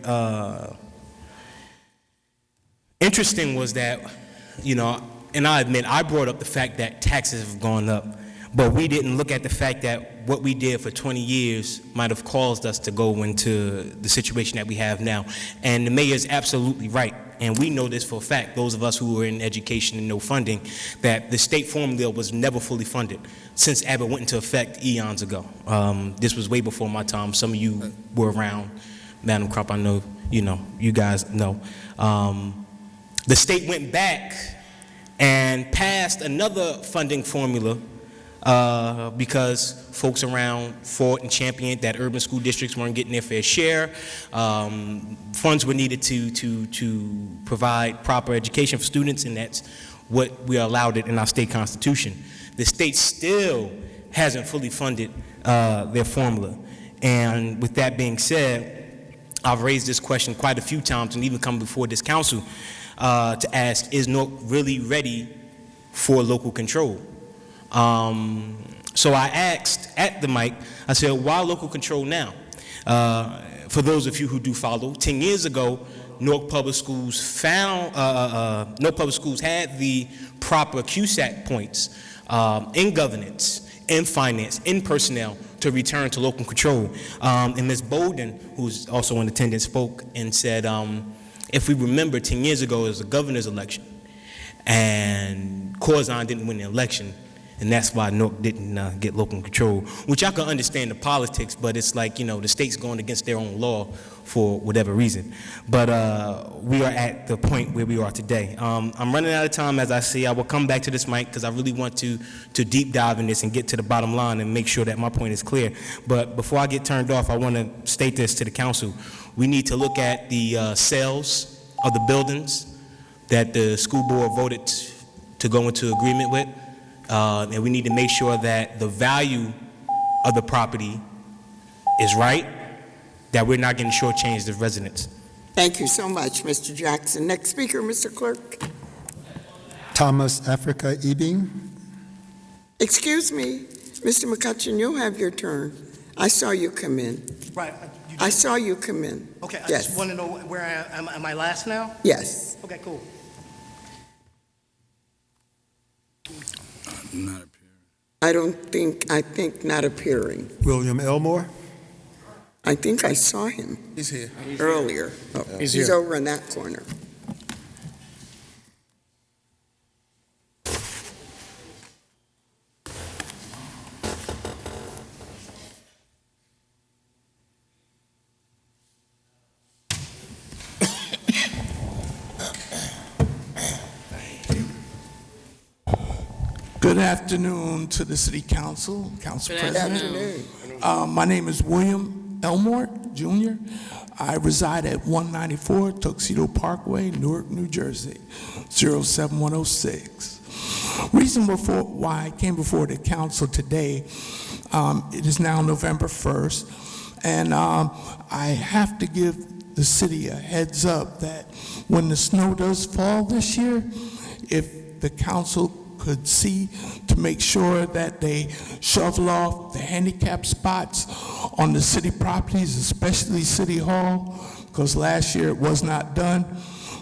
interesting was that, and I admit, I brought up the fact that taxes have gone up, but we didn't look at the fact that what we did for 20 years might have caused us to go into the situation that we have now. And the mayor is absolutely right. And we know this for a fact, those of us who were in education and no funding, that the state formula was never fully funded since Abbott went into effect eons ago. This was way before my time. Some of you were around. Madam Crop, I know, you guys know. The state went back and passed another funding formula because folks around Fort and Champion, that urban school districts weren't getting their fair share. Funds were needed to provide proper education for students, and that's what we are allowed it in our state constitution. The state still hasn't fully funded their formula. And with that being said, I've raised this question quite a few times and even come before this council to ask, is Newark really ready for local control? So I asked at the mic, I said, why local control now? For those of you who do follow, 10 years ago, Newark Public Schools Newark Public Schools had the proper CUSAC points in governance, in finance, in personnel to return to local control. And Ms. Bolden, who's also in attendance, spoke and said, if we remember 10 years ago, it was a governor's election, and Corzine didn't win the election, and that's why Newark didn't get local control, which I can understand the politics, but it's like, the state's going against their own law for whatever reason. But we are at the point where we are today. I'm running out of time, as I say. I will come back to this mic because I really want to deep dive in this and get to the bottom line and make sure that my point is clear. But before I get turned off, I want to state this to the council. We need to look at the sales of the buildings that the school board voted to go into agreement with. And we need to make sure that the value of the property is right, that we're not getting shortchanged as residents. Thank you so much, Mr. Jackson. Next speaker, Mr. Clerk. Thomas Africa Ebing. Excuse me, Mr. McCutcheon, you'll have your turn. I saw you come in. Right. I saw you come in. Okay, I Yes. just want to know where I am. Am I last now? Yes. Okay, cool. Not I think not appearing. William Elmore. I think I saw him He's here. earlier. Oh, He's he's here. over in that corner. Good afternoon to the City Council, Council Good President. afternoon. My name is William Elmore, Jr. I reside at 194 Tuxedo Parkway, Newark, New Jersey, 07106. Reason why I came before the council today, it is now November 1st, and I have to give the city a heads up that when the snow does fall this year, if the council could see to make sure that they shovel off the handicap spots on the city properties, especially City Hall, because last year it was not done.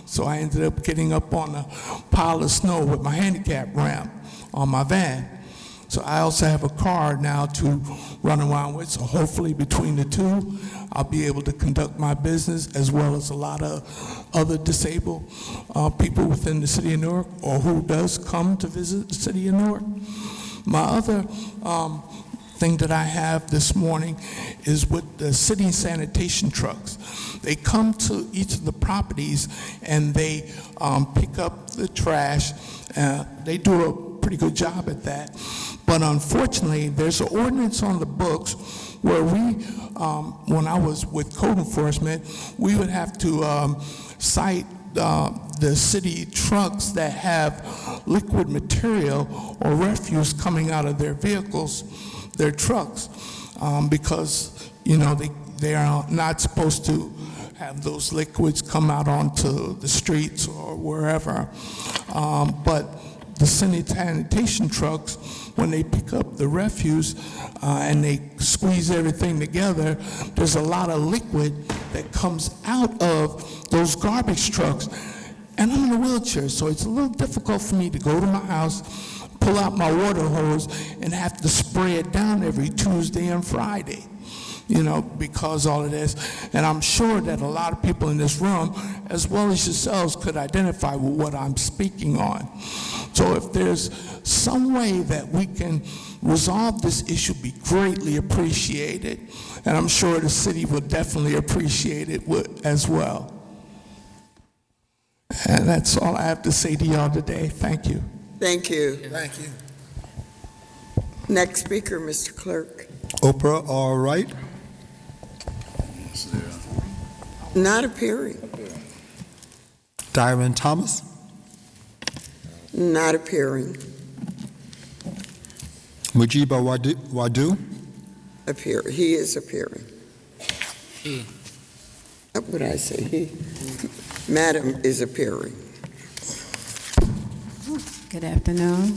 So I ended up getting up on a pile of snow with my handicap ramp on my van. So I also have a car now to run around with, so hopefully between the two, I'll be able to conduct my business as well as a lot of other disabled people within the city of Newark, or who does come to visit the city of Newark. My other thing that I have this morning is with the city sanitation trucks. They come to each of the properties and they pick up the trash. They do a pretty good job at that. But unfortunately, there's an ordinance on the books where we, when I was with code enforcement, we would have to cite the city trucks that have liquid material or refuse coming out of their vehicles, their trucks, because, they are not supposed to have those liquids come out onto the streets or wherever. But the sanitation trucks, when they pick up the refuse and they squeeze everything together, there's a lot of liquid that comes out of those garbage trucks. And I'm in a wheelchair, so it's a little difficult for me to go to my house, pull out my water hose, and have to spray it down every Tuesday and Friday, because all of this. And I'm sure that a lot of people in this room, as well as yourselves, could identify with what I'm speaking on. So if there's some way that we can resolve this issue, be greatly appreciated. And I'm sure the city will definitely appreciate it as well. And that's all I have to say to y'all today. Thank you. Thank you. Thank you. Next speaker, Mr. Clerk. Oprah, all right. Not appearing. Dyron Thomas. Not appearing. Mujiba Wadu. He is appearing. He. What would I say? He. Madam is appearing. Good afternoon.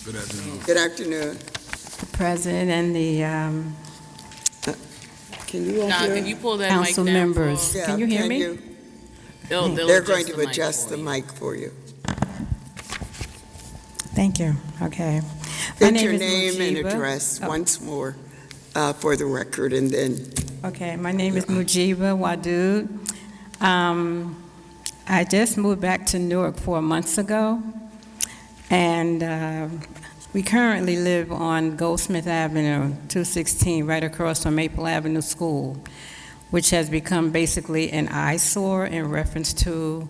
Good afternoon. Good afternoon. The President and the Can you all Now, hear? can you pull that council mic down members. Yeah, Can you hear me? They'll They're going adjust to the mic adjust for the you. mic for you. Thank you. Okay. State your name and Mujiba. address Oh, once more for the record, and then Okay, my name is Mujiba Wadud. I just moved back to Newark 4 months ago, and we currently live on Goldsmith Avenue, 216, right across from Maple Avenue School, which has become basically an eyesore in reference to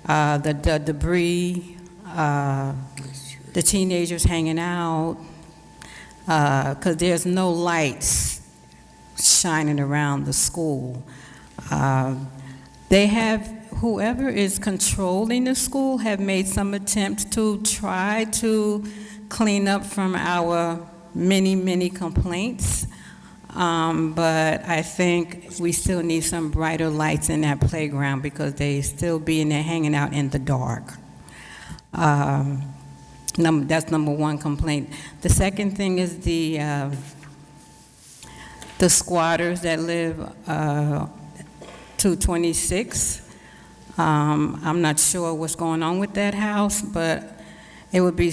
the debris, the teenagers hanging out, because there's no lights shining around the school. They have, whoever is controlling the school have made some attempts to try to clean up from our many, many complaints. But I think we still need some brighter lights in that playground because they still be in there hanging out in the dark. That's number one complaint. The second thing is the squatters that live 226. I'm not sure what's going on with that house, but it would be,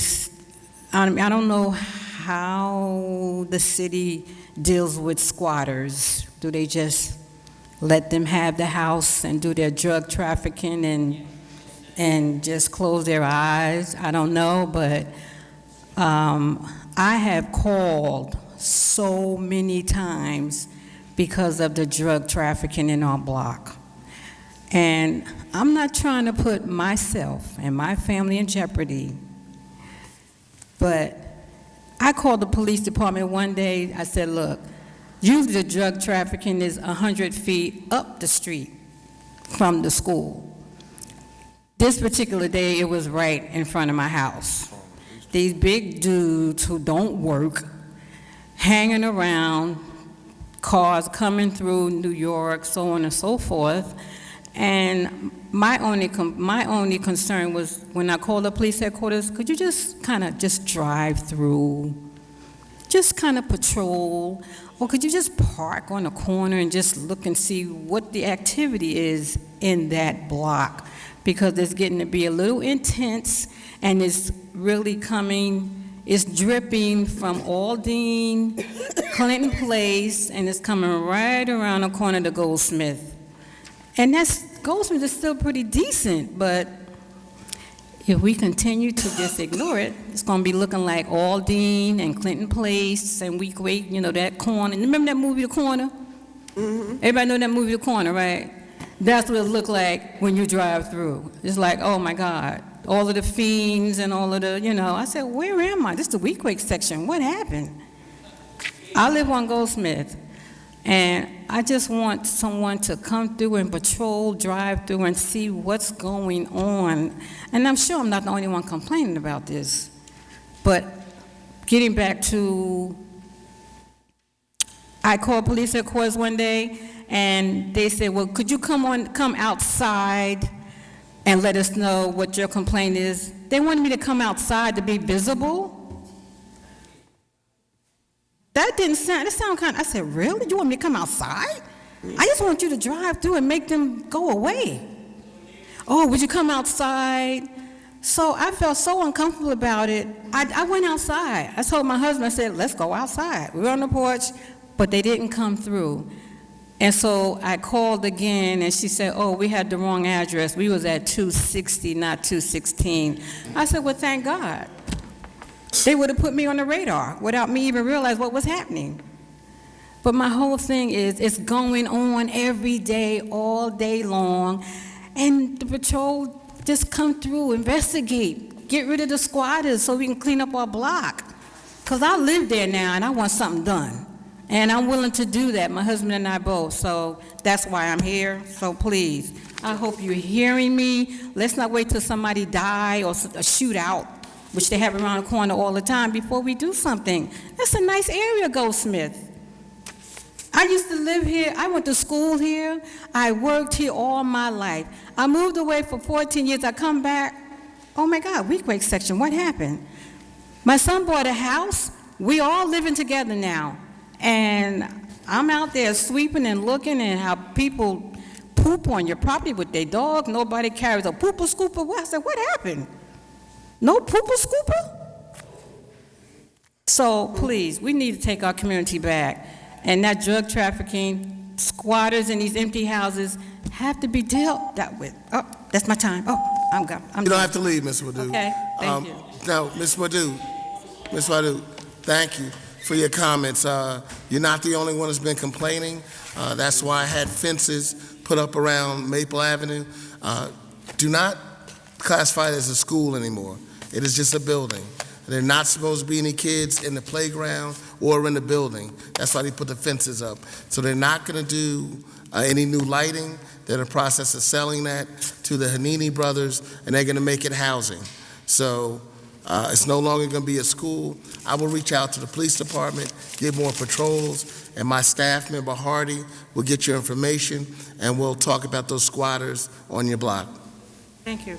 I don't know how the city deals with squatters. Do they just let them have the house and do their drug trafficking and just close their eyes? I don't know, but I have called so many times because of the drug trafficking in our block. And I'm not trying to put myself and my family in jeopardy, but I called the police department one day. I said, look, usually the drug trafficking is 100 feet up the street from the school. This particular day, it was right in front of my house. These big dudes who don't work, hanging around, cars coming through New York, so on and so forth. And my only concern was when I called the police headquarters, could you just kind of just drive through, just kind of patrol, or could you just park on a corner and just look and see what the activity is in that block? Because it's getting to be a little intense, and it's really it's dripping from Aldine, Clinton Place, and it's coming right around the corner to Goldsmith. And Goldsmith is still pretty decent, but if we continue to just ignore it, it's going to be looking like Aldine and Clinton Place, and we wait, that corner. Remember that movie, The Corner? Mm-hmm. Everybody know that movie, The Corner, right? That's what it looked like when you drive through. It's like, oh my God, all of the fiends and all of the, I said, where am I? This is the Weequahic section. What happened? I live on Goldsmith. And I just want someone to come through and patrol, drive through and see what's going on. And I'm sure I'm not the only one complaining about this. But getting back to, I called police headquarters one day, and they said, well, could you come outside and let us know what your complaint is? They wanted me to come outside to be visible. That sounded kind of, I said, really? You want me to come outside? I just want you to drive through and make them go away. Oh, would you come outside? So I felt so uncomfortable about it. I went outside. I told my husband, I said, let's go outside. We were on the porch, but they didn't come through. And so I called again, and she said, oh, we had the wrong address. We was at 260, not 216. I said, well, thank God. They would have put me on the radar without me even realizing what was happening. But my whole thing is, it's going on every day, all day long, and the patrol just come through, investigate, get rid of the squatters so we can clean up our block. Because I live there now, and I want something done. And I'm willing to do that, my husband and I both, so that's why I'm here. So please, I hope you're hearing me. Let's not wait till somebody die or a shootout, which they have around the corner all the time, before we do something. That's a nice area, Goldsmith. I used to live here. I went to school here. I worked here all my life. I moved away for 14 years. I come back. Oh, my God, weak section. What happened? My son bought a house. We all living together now. And I'm out there sweeping and looking at how people poop on your property with their dog. Nobody carries a pooper scooper. I said, what happened? No pooper scooper? So please, we need to take our community back. And that drug trafficking, squatters in these empty houses have to be dealt with. Oh, that's my time. Oh, I'm gone. You don't have to leave, Ms. Wadu. Okay, thank you. No, Ms. Wadu, thank you for your comments. You're not the only one that's been complaining. That's why I had fences put up around Maple Avenue. Do not classify it as a school anymore. It is just a building. There are not supposed to be any kids in the playground or in the building. That's why they put the fences up. So they're not going to do any new lighting. They're in the process of selling that to the Hanini brothers, and they're going to make it housing. So it's no longer going to be a school. I will reach out to the police department, get more patrols, and my staff member, Hardy, will get your information, and we'll talk about those squatters on your block. Thank you.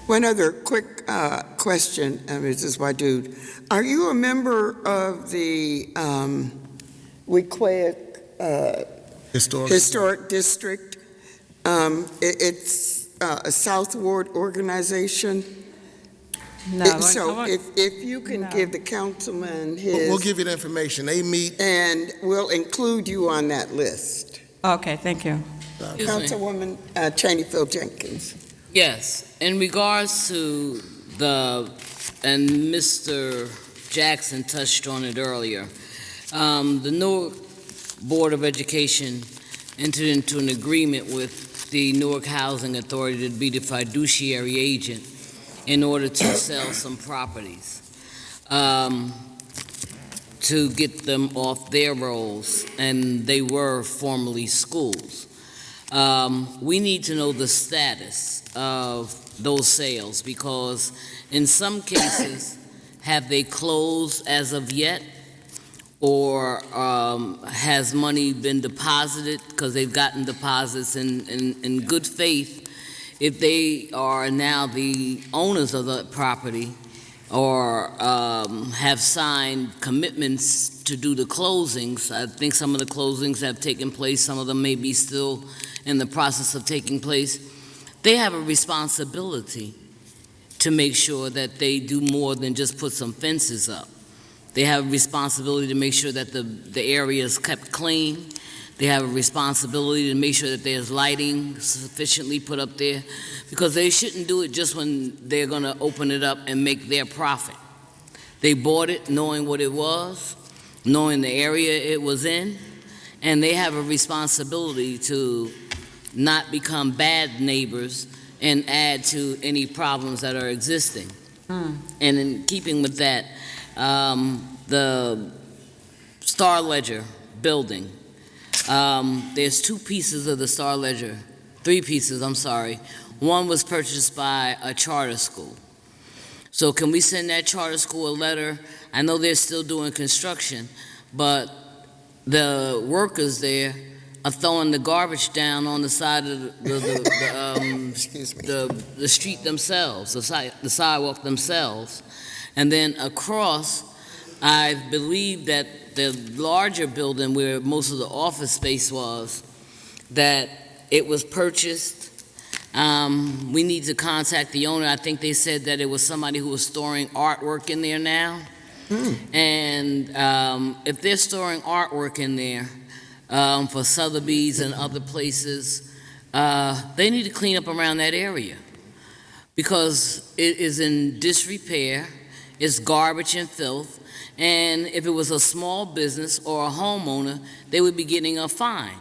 One other quick question, Mrs. Wadud. Are you a member of the Wequahic Historic District? It's a Southward organization. No. So if you can give the councilman his... We'll give you the information. They meet... And we'll include you on that list. Okay, thank you. Councilwoman Cheney-Phil Jenkins. Yes, in regards to and Mr. Jackson touched on it earlier, the Newark Board of Education entered into an agreement with the Newark Housing Authority to be the fiduciary agent in order to sell some properties, to get them off their rolls, and they were formerly schools. We need to know the status of those sales, because in some cases, have they closed as of yet, or has money been deposited because they've gotten deposits in good faith? If they are now the owners of the property, or have signed commitments to do the closings. I think some of the closings have taken place, some of them may be still in the process of taking place. They have a responsibility to make sure that they do more than just put some fences up. They have a responsibility to make sure that the area is kept clean. They have a responsibility to make sure that there's lighting sufficiently put up there, because they shouldn't do it just when they're going to open it up and make their profit. They bought it knowing what it was, knowing the area it was in, and they have a responsibility to not become bad neighbors and add to any problems that are existing. And in keeping with that, the Star Ledger building, There's two pieces of the Star Ledger, three pieces, I'm sorry. One was purchased by a charter school. So can we send that charter school a letter? I know they're still doing construction, but the workers there are throwing the garbage down on the side of the street themselves, the sidewalk themselves. And then across, I believe that the larger building where most of the office space was, that it was purchased. We need to contact the owner. I think they said that it was somebody who was storing artwork in there now. And if they're storing artwork in there for Sotheby's and other places, they need to clean up around that area because it is in disrepair, it's garbage and filth, and if it was a small business or a homeowner, they would be getting a fine.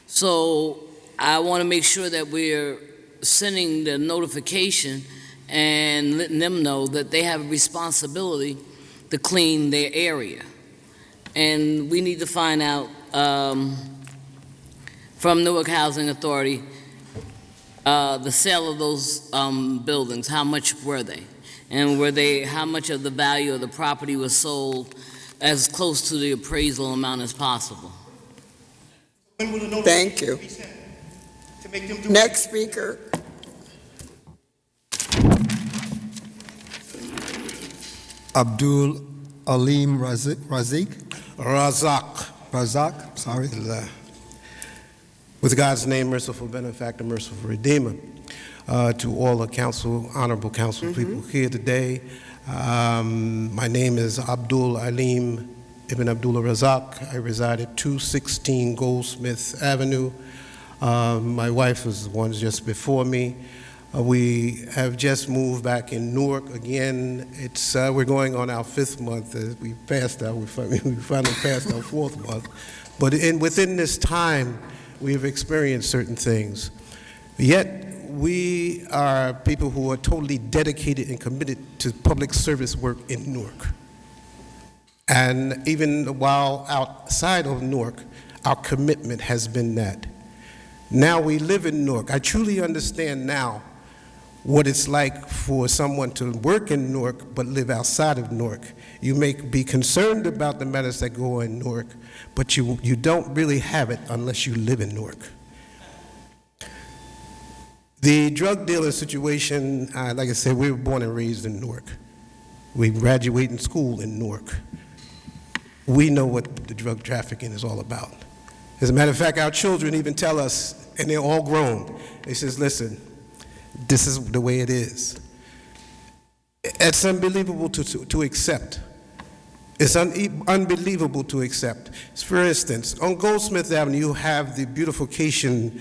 So I want to make sure that we're sending the notification and letting them know that they have a responsibility to clean their area. And we need to find out from Newark Housing Authority the sale of those buildings, how much were they? And how much of the value of the property was sold as close to the appraisal amount as possible. Thank you. Next speaker. Abdul Alim Razak, sorry. With God's name, merciful benefactor, merciful redeemer, to all the council, honorable council people here today, my name is Abdul Alim Ibn Abdullah Razak. I reside at 216 Goldsmith Avenue. My wife was the one just before me. We have just moved back in Newark again. It's we're going on our 5th month. We finally passed our 4th month. But within this time, we've experienced certain things. Yet we are people who are totally dedicated and committed to public service work in Newark. And even while outside of Newark, our commitment has been that. Now we live in Newark. I truly understand now what it's like for someone to work in Newark but live outside of Newark. You may be concerned about the matters that go on in Newark, but you don't really have it unless you live in Newark. The drug dealer situation, like I said, we were born and raised in Newark. We graduated school in Newark. We know what the drug trafficking is all about. As a matter of fact, our children even tell us, and they're all grown, they says, listen, this is the way it is. It's unbelievable to accept. It's unbelievable to accept. For instance, on Goldsmith Avenue, you have the beautification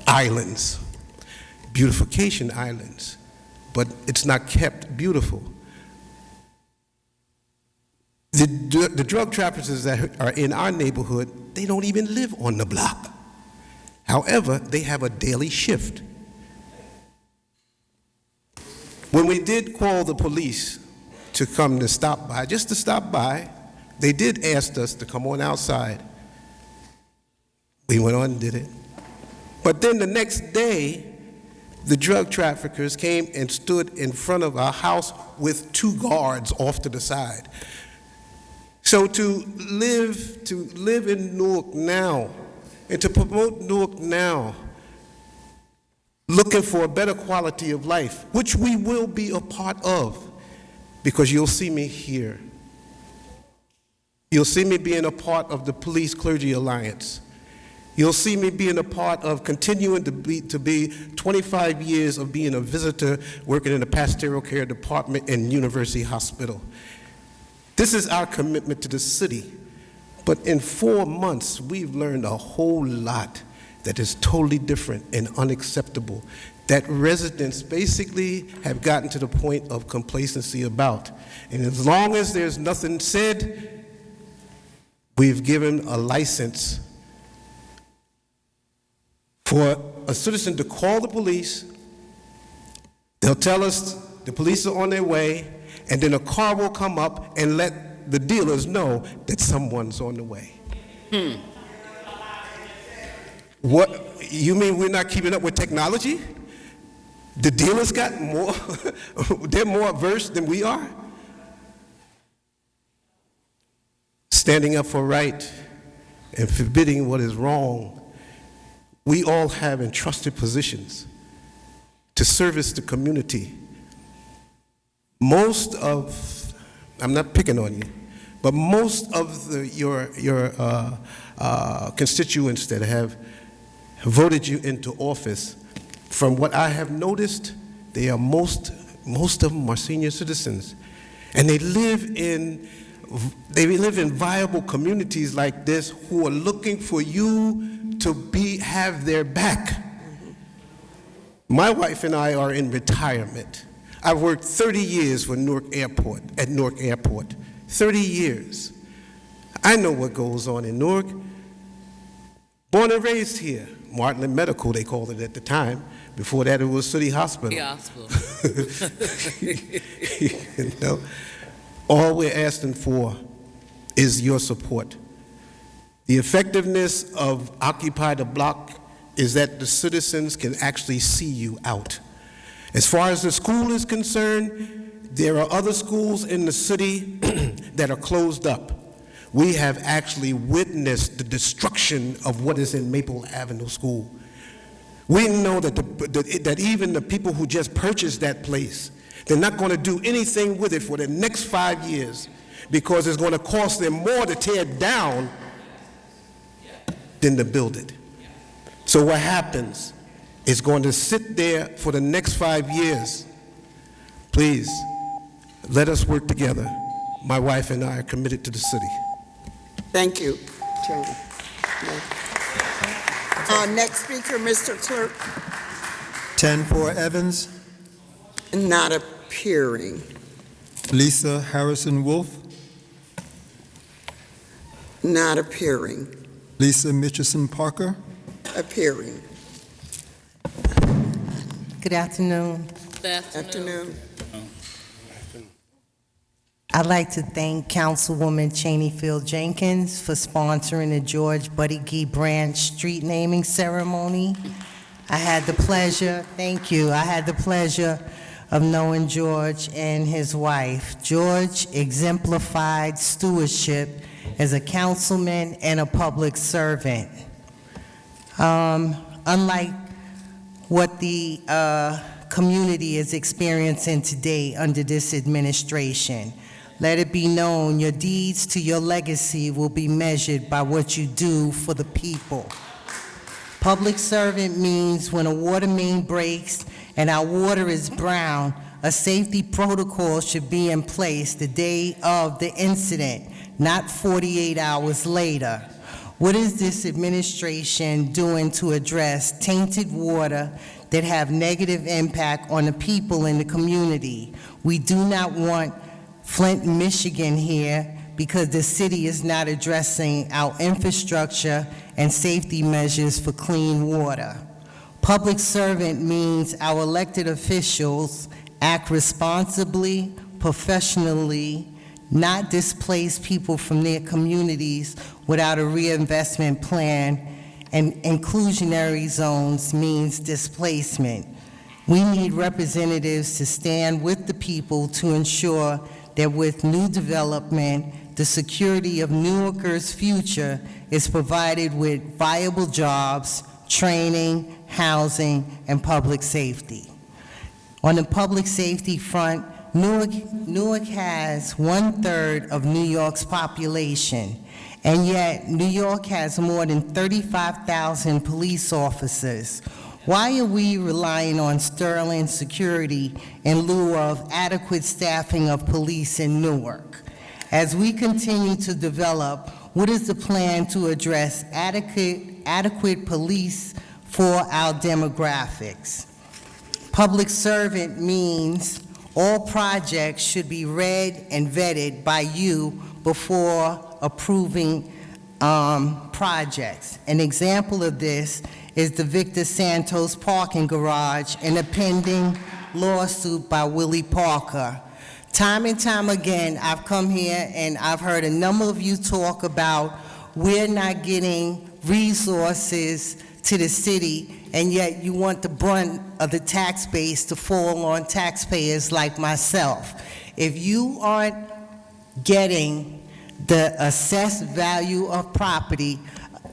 islands. Beautification islands. But it's not kept beautiful. The drug traffickers that are in our neighborhood, they don't even live on the block. However, they have a daily shift. When we did call the police to come to stop by, just to stop by, they did ask us to come on outside. We went on and did it. But then the next day, the drug traffickers came and stood in front of our house with 2 guards off to the side. So to live in Newark now, and to promote Newark now, looking for a better quality of life, which we will be a part of, because you'll see me here. You'll see me being a part of the Police Clergy Alliance. You'll see me being a part of continuing to be 25 years of being a visitor working in the pastoral care department in University Hospital. This is our commitment to the city. But in 4 months, we've learned a whole lot that is totally different and unacceptable, that residents basically have gotten to the point of complacency about. And as long as there's nothing said, we've given a license for a citizen to call the police. They'll tell us the police are on their way, and then a car will come up and let the dealers know that someone's on the way. What, you mean we're not keeping up with technology? The dealers got more, they're more versed than we are? Standing up for right and forbidding what is wrong. We all have entrusted positions to service the community. Most of, I'm not picking on you, but most of your constituents that have voted you into office, from what I have noticed, they are most of them are senior citizens, and they live in viable communities like this who are looking for you to have their back. My wife and I are in retirement. I've worked 30 years for Newark Airport, at Newark Airport. 30 years. I know what goes on in Newark. Born and raised here. Martland Medical, they called it at the time. Before that, it was City Hospital. The hospital. You know, all we're asking for is your support. The effectiveness of Occupy the Block is that the citizens can actually see you out. As far as the school is concerned, there are other schools in the city that are closed up. We have actually witnessed the destruction of what is in Maple Avenue School. We know that, that even the people who just purchased that place, they're not going to do anything with it for the next 5 years because it's going to cost them more to tear it down than to build it. So what happens? It's going to sit there for the next 5 years. Please, let us work together. My wife and I are committed to the city. Thank you, Chairman. Next speaker, Mr. Clerk. 10-4 Evans. Not appearing. Lisa Harrison Wolf. Not appearing. Lisa Mitchison Parker. Appearing. Good afternoon. Good afternoon. I'd like to thank Councilwoman Cheney Field Jenkins for sponsoring the George Buddy Gee Branch street naming ceremony. I had the pleasure, thank you, I had the pleasure of knowing George and his wife. George exemplified stewardship as a councilman and a public servant. Unlike what the community is experiencing today under this administration, let it be known your deeds to your legacy will be measured by what you do for the people. Public servant means when a water main breaks and our water is brown, a safety protocol should be in place the day of the incident, not 48 hours later. What is this administration doing to address tainted water that have negative impact on the people in the community? We do not want Flint, Michigan here because the city is not addressing our infrastructure and safety measures for clean water. Public servant means our elected officials act responsibly, professionally, not displace people from their communities without a reinvestment plan, and inclusionary zones means displacement. We need representatives to stand with the people to ensure that with new development, the security of Newarkers' future is provided with viable jobs, training, housing, and public safety. On the public safety front, Newark has 1/3 of New York's population, and yet New York has more than 35,000 police officers. Why are we relying on sterling security in lieu of adequate staffing of police in Newark? As we continue to develop, what is the plan to address adequate police for our demographics? Public servant means all projects should be read and vetted by you before approving projects. An example of this is the Victor Santos parking garage and a pending lawsuit by Willie Parker. Time and time again, I've come here and I've heard a number of you talk about we're not getting resources to the city, and yet you want the brunt of the tax base to fall on taxpayers like myself. If you aren't getting the assessed value of property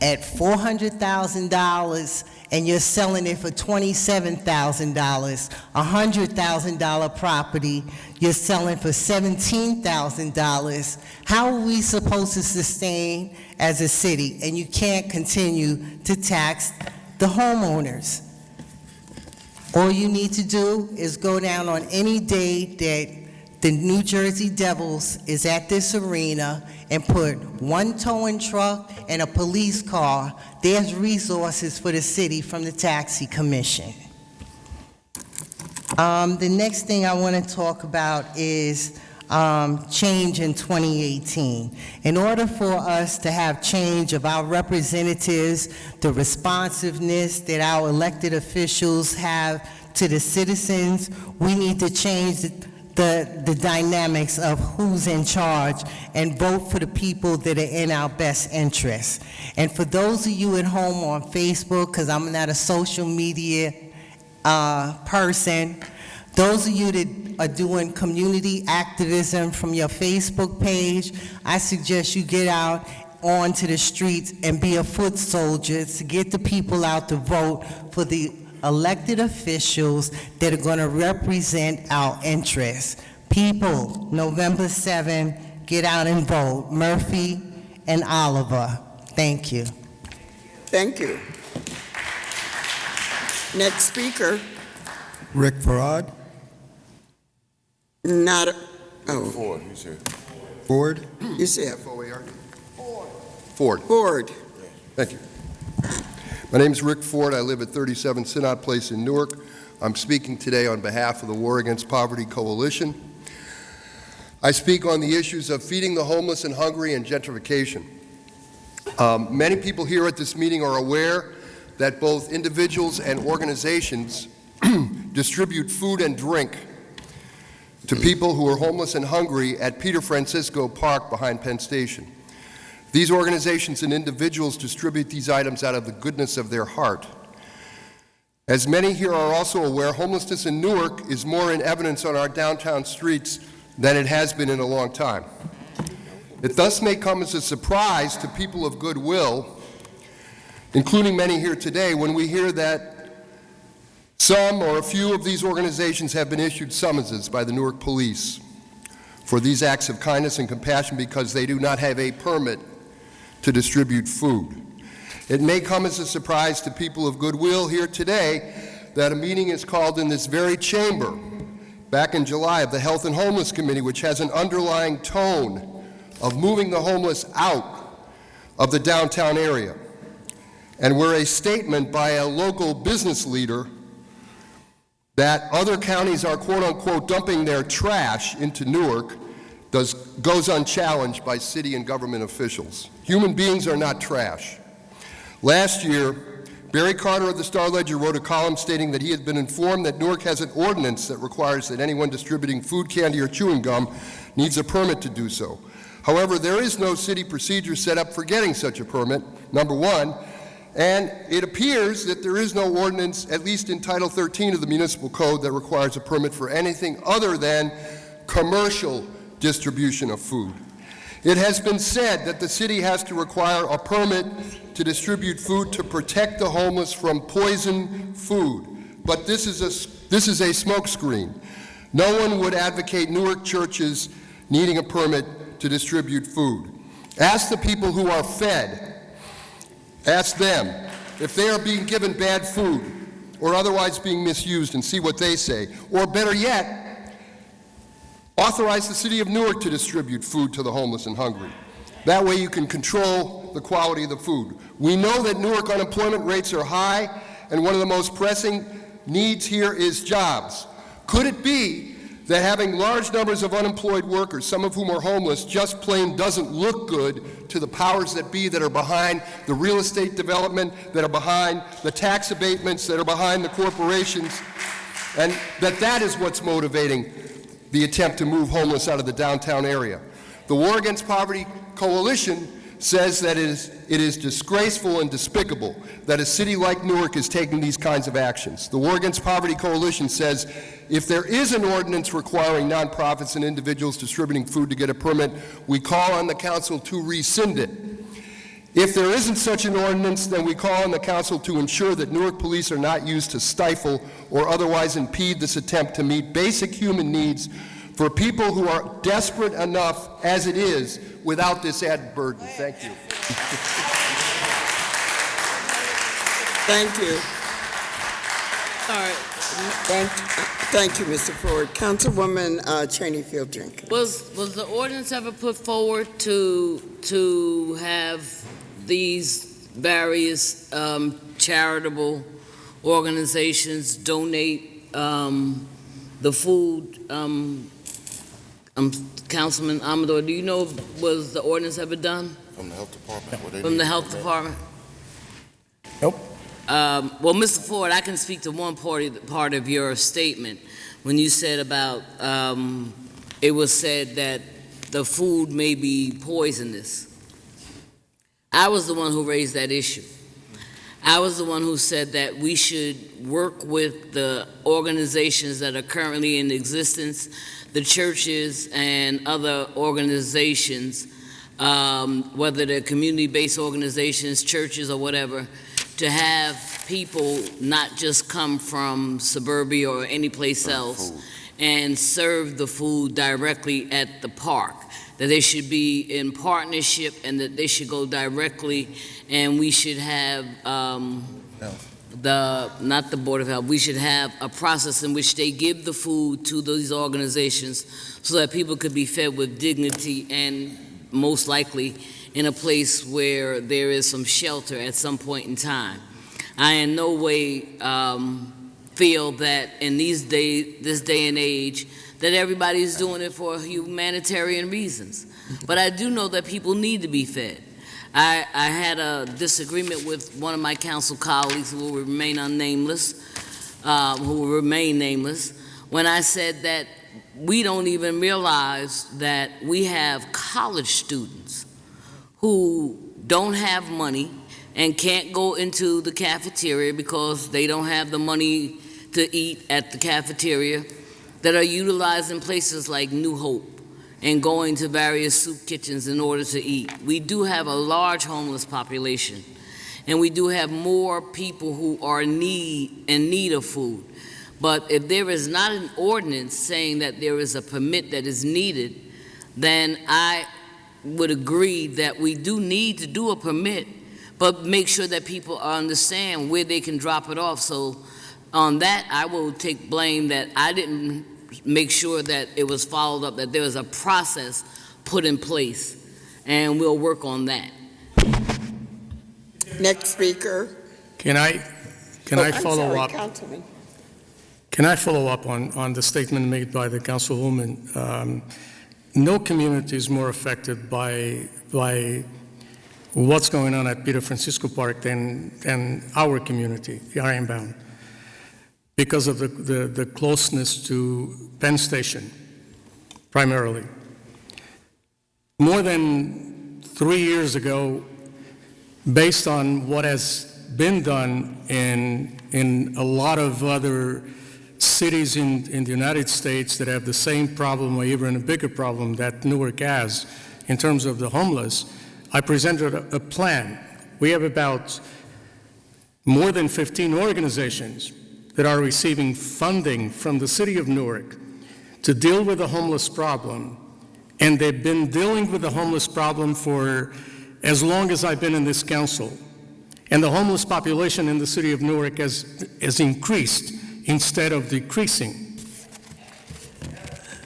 at $400,000 and you're selling it for $27,000, $100,000 property, you're selling for $17,000, how are we supposed to sustain as a city? And you can't continue to tax the homeowners. All you need to do is go down on any day that the New Jersey Devils is at this arena and put one towing truck and a police car. There's resources for the city from the Taxi Commission. The next thing I want to talk about is change in 2018. In order for us to have change of our representatives, the responsiveness that our elected officials have to the citizens, we need to change the dynamics of who's in charge and vote for the people that are in our best interest. And for those of you at home on Facebook, because I'm not a social media person, those of you that are doing community activism from your Facebook page, I suggest you get out onto the streets and be a foot soldier to get the people out to vote for the elected officials that are going to represent our interests. People, November 7, get out and vote. Murphy and Oliver. Thank you. Thank you. Next speaker. Rick Farad. Not, Ford, he's here. Ford. You said Ford. Ford. Thank you. My name is Rick Ford. I live at 37 Synod Place in Newark. I'm speaking today on behalf of the War Against Poverty Coalition. I speak on the issues of feeding the homeless and hungry and gentrification. Many people here at this meeting are aware that both individuals and organizations distribute food and drink to people who are homeless and hungry at Peter Francisco Park behind Penn Station. These organizations and individuals distribute these items out of the goodness of their heart. As many here are also aware, homelessness in Newark is more in evidence on our downtown streets than it has been in a long time. It thus may come as a surprise to people of goodwill, including many here today, when we hear that some or a few of these organizations have been issued summonses by the Newark Police for these acts of kindness and compassion because they do not have a permit to distribute food. It may come as a surprise to people of goodwill here today that a meeting is called in this very chamber back in July of the Health and Homeless Committee, which has an underlying tone of moving the homeless out of the downtown area, and where a statement by a local business leader that other counties are quote-unquote dumping their trash into Newark goes unchallenged by city and government officials. Human beings are not trash. Last year, Barry Carter of the Star-Ledger wrote a column stating that he had been informed that Newark has an ordinance that requires that anyone distributing food, candy, or chewing gum needs a permit to do so. However, there is no city procedure set up for getting such a permit, number one, and it appears that there is no ordinance, at least in Title 13 of the Municipal Code, that requires a permit for anything other than commercial distribution of food. It has been said that the city has to require a permit to distribute food to protect the homeless from poison food, but this is a smokescreen. No one would advocate Newark churches needing a permit to distribute food. Ask the people who are fed. Ask them if they are being given bad food or otherwise being misused and see what they say. Or better yet, authorize the city of Newark to distribute food to the homeless and hungry. That way you can control the quality of the food. We know that Newark unemployment rates are high, and one of the most pressing needs here is jobs. Could it be that having large numbers of unemployed workers, some of whom are homeless, just plain doesn't look good to the powers that be that are behind the real estate development, that are behind the tax abatements, that are behind the corporations, and that is what's motivating the attempt to move homeless out of the downtown area? The War Against Poverty Coalition says that it is disgraceful and despicable that a city like Newark is taking these kinds of actions. The War Against Poverty Coalition says if there is an ordinance requiring nonprofits and individuals distributing food to get a permit, we call on the council to rescind it. If there isn't such an ordinance, then we call on the council to ensure that Newark police are not used to stifle or otherwise impede this attempt to meet basic human needs for people who are desperate enough as it is without this added burden. Thank you. Thank you. All right. Thank you, Mr. Ford. Councilwoman Cheney Field-Jenkins. Was the ordinance ever put forward to have these various charitable organizations donate the food? Councilman Amador, do you know, was the ordinance ever done? From the health department? From the health department? Nope. Well, Mr. Ford, I can speak to one part of your statement when you said about it was said that the food may be poisonous. I was the one who raised that issue. I was the one who said that we should work with the organizations that are currently in existence, the churches and other organizations, whether they're community-based organizations, churches, or whatever, to have people not just come from suburbia or any place else and serve the food directly at the park. That they should be in partnership and that they should go directly, and we should have not the Board of Health, we should have a process in which they give the food to these organizations so that people could be fed with dignity and most likely in a place where there is some shelter at some point in time. I in no way feel that in this day and age that everybody's doing it for humanitarian reasons. But I do know that people need to be fed. I had a disagreement with one of my council colleagues who will remain nameless, when I said that we don't even realize that we have college students who don't have money and can't go into the cafeteria because they don't have the money to eat at the cafeteria, that are utilized in places like New Hope and going to various soup kitchens in order to eat. We do have a large homeless population, and we do have more people who are in need of food. But if there is not an ordinance saying that there is a permit that is needed, then I would agree that we do need to do a permit, but make sure that people understand where they can drop it off. So on that, I will take blame that I didn't make sure that it was followed up, that there was a process put in place, and we'll work on that. Next speaker. Can I follow up? Councilman. Can I follow up on the statement made by the councilwoman? No community is more affected by what's going on at Peter Francisco Park than our community, the Ironbound, because of the closeness to Penn Station, primarily. More than 3 years ago, based on what has been done in a lot of other cities in the United States that have the same problem or even a bigger problem that Newark has in terms of the homeless, I presented a plan. We have about more than 15 organizations that are receiving funding from the city of Newark to deal with the homeless problem, and they've been dealing with the homeless problem for as long as I've been in this council. And the homeless population in the city of Newark has increased instead of decreasing.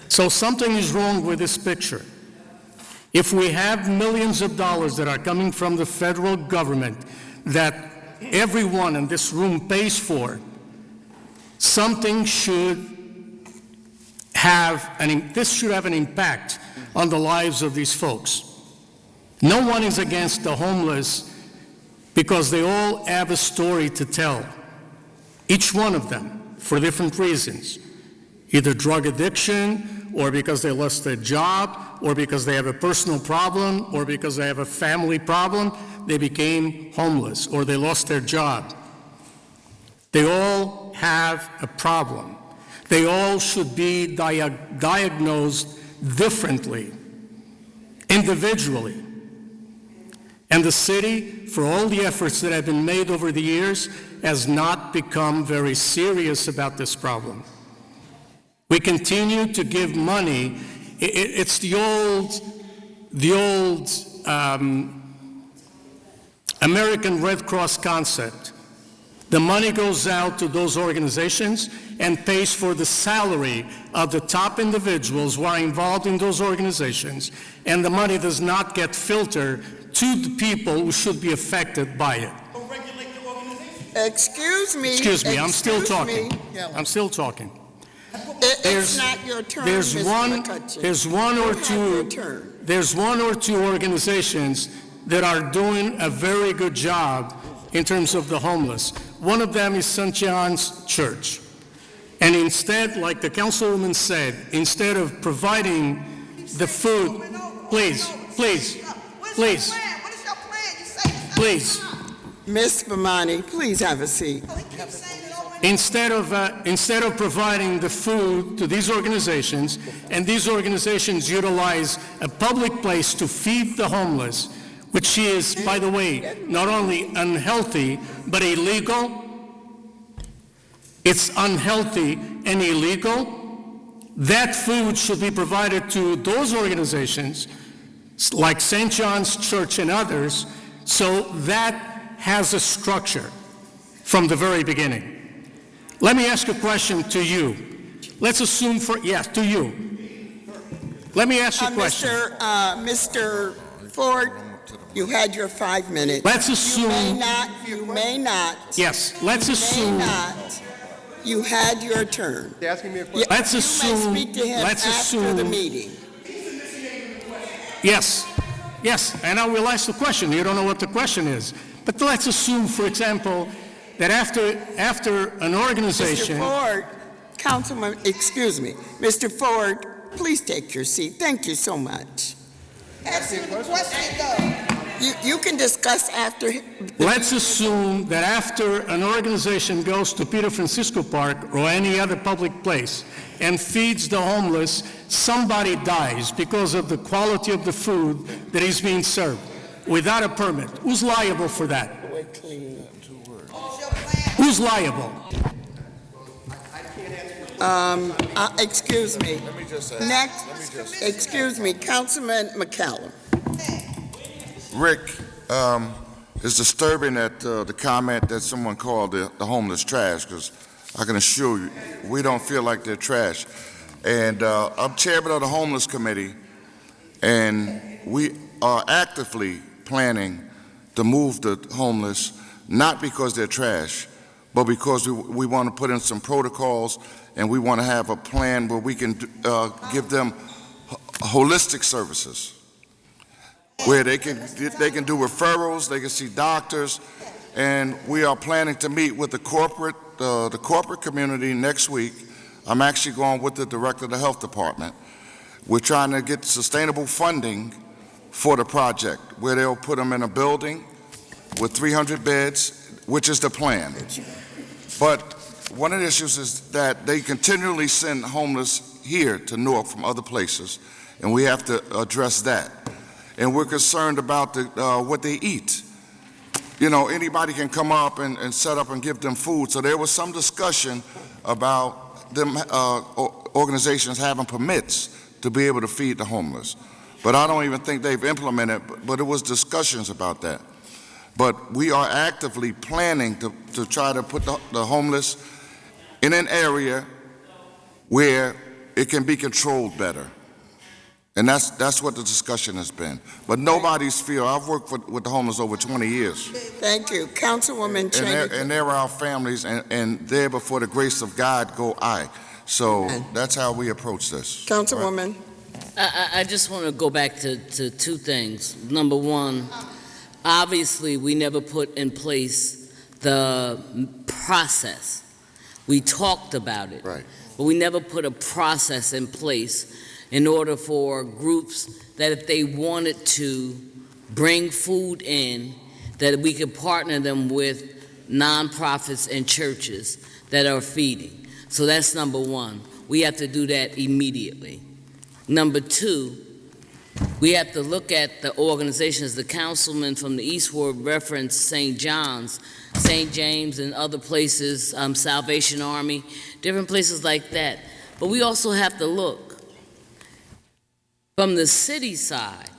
So something is wrong with this picture. If we have millions of dollars that are coming from the federal government that everyone in this room pays for, something should have this should have an impact on the lives of these folks. No one is against the homeless because they all have a story to tell, each one of them, for different reasons, either drug addiction or because they lost their job, or because they have a personal problem, or because they have a family problem, they became homeless, or they lost their job. They all have a problem. They all should be diagnosed differently, individually. And the city, for all the efforts that have been made over the years, has not become very serious about this problem. We continue to give money. It's the old American Red Cross concept. The money goes out to those organizations and pays for the salary of the top individuals who are involved in those organizations, and the money does not get filtered to the people who should be affected by it. Excuse me. Excuse me, I'm still excuse talking. me. I'm still talking. It's not your turn, There's Mr. one, McCutcheon. there's one or It's not your two, turn. there's one or two organizations that are doing a very good job in terms of the homeless. One of them is St. John's Church. And instead, like the councilwoman said, instead of providing the food, please, Ms. Bomani, please have a seat. instead of providing the food to these organizations, and these organizations utilize a public place to feed the homeless, which is, by the way, not only unhealthy, but illegal. It's unhealthy and illegal. That food should be provided to those organizations, like St. John's Church and others, so that has a structure from the very beginning. Let me ask a question to you. Let's assume to you. Let me ask you a question. Mr. Ford, you had your 5 minutes. Let's assume. You may not. Yes, let's assume. You may not. You had your turn. They're asking me a question. Let's assume. You may speak to him after the meeting. Yes, and I will ask the question. You don't know what the question is. But let's assume, for example, that after an organization... Mr. Ford, Councilman, excuse me. Mr. Ford, please take your seat. Thank you so much. You can discuss after... Let's assume that after an organization goes to Peter Francisco Park or any other public place and feeds the homeless, somebody dies because of the quality of the food that is being served without a permit. Who's liable for that? Who's liable? Excuse me. Next, excuse me, Councilman McCallum. Rick, it's disturbing that the comment that someone called the homeless trash, because I can assure you, we don't feel like they're trash. And I'm chairman of the homeless committee, and we are actively planning to move the homeless, not because they're trash, but because we want to put in some protocols, and we want to have a plan where we can give them holistic services, where they can do referrals, they can see doctors, and we are planning to meet with the corporate community next week. I'm actually going with the director of the health department. We're trying to get sustainable funding for the project, where they'll put them in a building with 300 beds, which is the plan. But one of the issues is that they continually send homeless here to Newark from other places, and we have to address that. And we're concerned about what they eat. You know, anybody can come up and set up and give them food. So there was some discussion about them organizations having permits to be able to feed the homeless. But I don't even think they've implemented, but it was discussions about that. But we are actively planning to try to put the homeless in an area where it can be controlled better. And that's what the discussion has been. But nobody's fear. I've worked with the homeless over 20 years. Thank you. Councilwoman Cheney. And they're our families, and there before the grace of God go I. So that's how we approach this. Councilwoman. I just want to go back to two things. Number one, obviously we never put in place the process. We talked about it. Right. but we never put a process in place in order for groups that if they wanted to bring food in, that we could partner them with nonprofits and churches that are feeding. So that's number one. We have to do that immediately. Number two, we have to look at the organizations. The councilman from the East Ward referenced St. John's, St. James, and other places, Salvation Army, different places like that. But we also have to look from the city side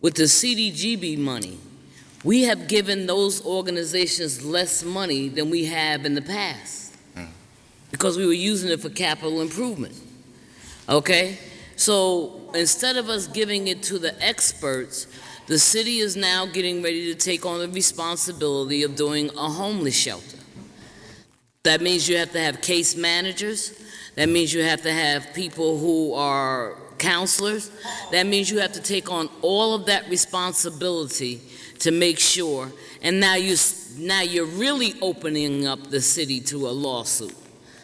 with the CDGB money. We have given those organizations less money than we have in the past because we were using it for capital improvement. Okay? So instead of us giving it to the experts, the city is now getting ready to take on the responsibility of doing a homeless shelter. That means you have to have case managers. That means you have to have people who are counselors. That means you have to take on all of that responsibility to make sure. And now you're really opening up the city to a lawsuit.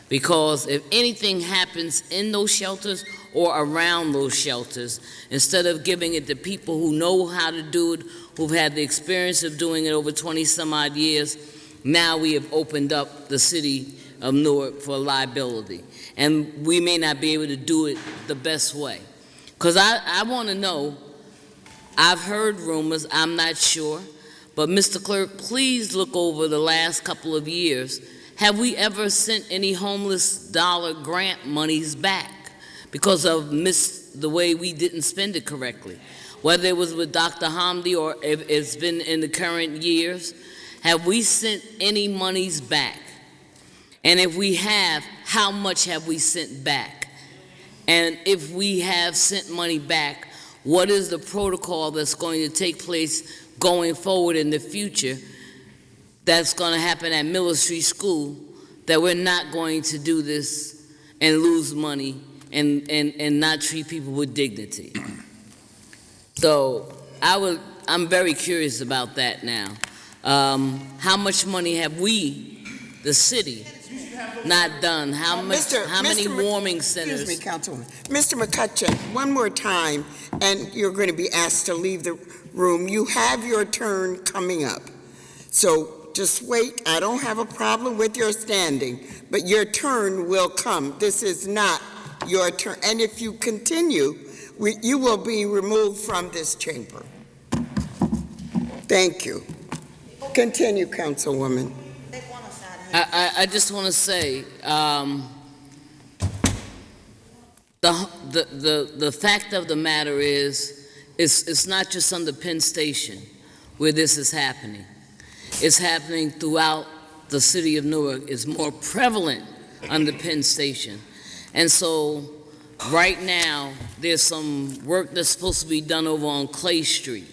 Because if anything happens in those shelters or around those shelters, instead of giving it to people who know how to do it, who've had the experience of doing it over 20 some odd years, now we have opened up the city of Newark for liability. And we may not be able to do it the best way. Because I want to know, I've heard rumors, I'm not sure, but Mr. Clerk, please look over the last couple of years. Have we ever sent any homeless dollar grant monies back because of the way we didn't spend it correctly? Whether it was with Dr. Hamdi or if it's been in the current years, have we sent any monies back? And if we have, how much have we sent back? And if we have sent money back, what is the protocol that's going to take place going forward in the future that's going to happen at Miller Street School, that we're not going to do this and lose money and not treat people with dignity? So I'm very curious about that now. How much money have we, the city, not done? How many warming centers? Excuse me, Councilwoman. Mr. McCutcheon, one more time, and you're going to be asked to leave the room. You have your turn coming up. So just wait. I don't have a problem with your standing, but your turn will come. This is not your turn. And if you continue, you will be removed from this chamber. Thank you. Continue, Councilwoman. I just want to say, the fact of the matter is, it's not just on the Penn Station where this is happening. It's happening throughout the city of Newark. It's more prevalent on the Penn Station. And so right now, there's some work that's supposed to be done over on Clay Street.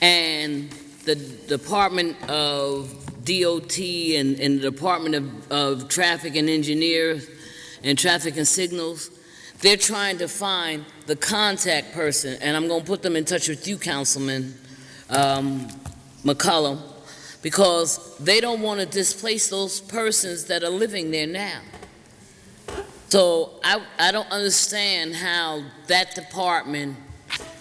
And the Department of DOT and the Department of Traffic and Engineers and Traffic and Signals, they're trying to find the contact person, and I'm going to put them in touch with you, Councilman McCollum, because they don't want to displace those persons that are living there now. So I don't understand how that department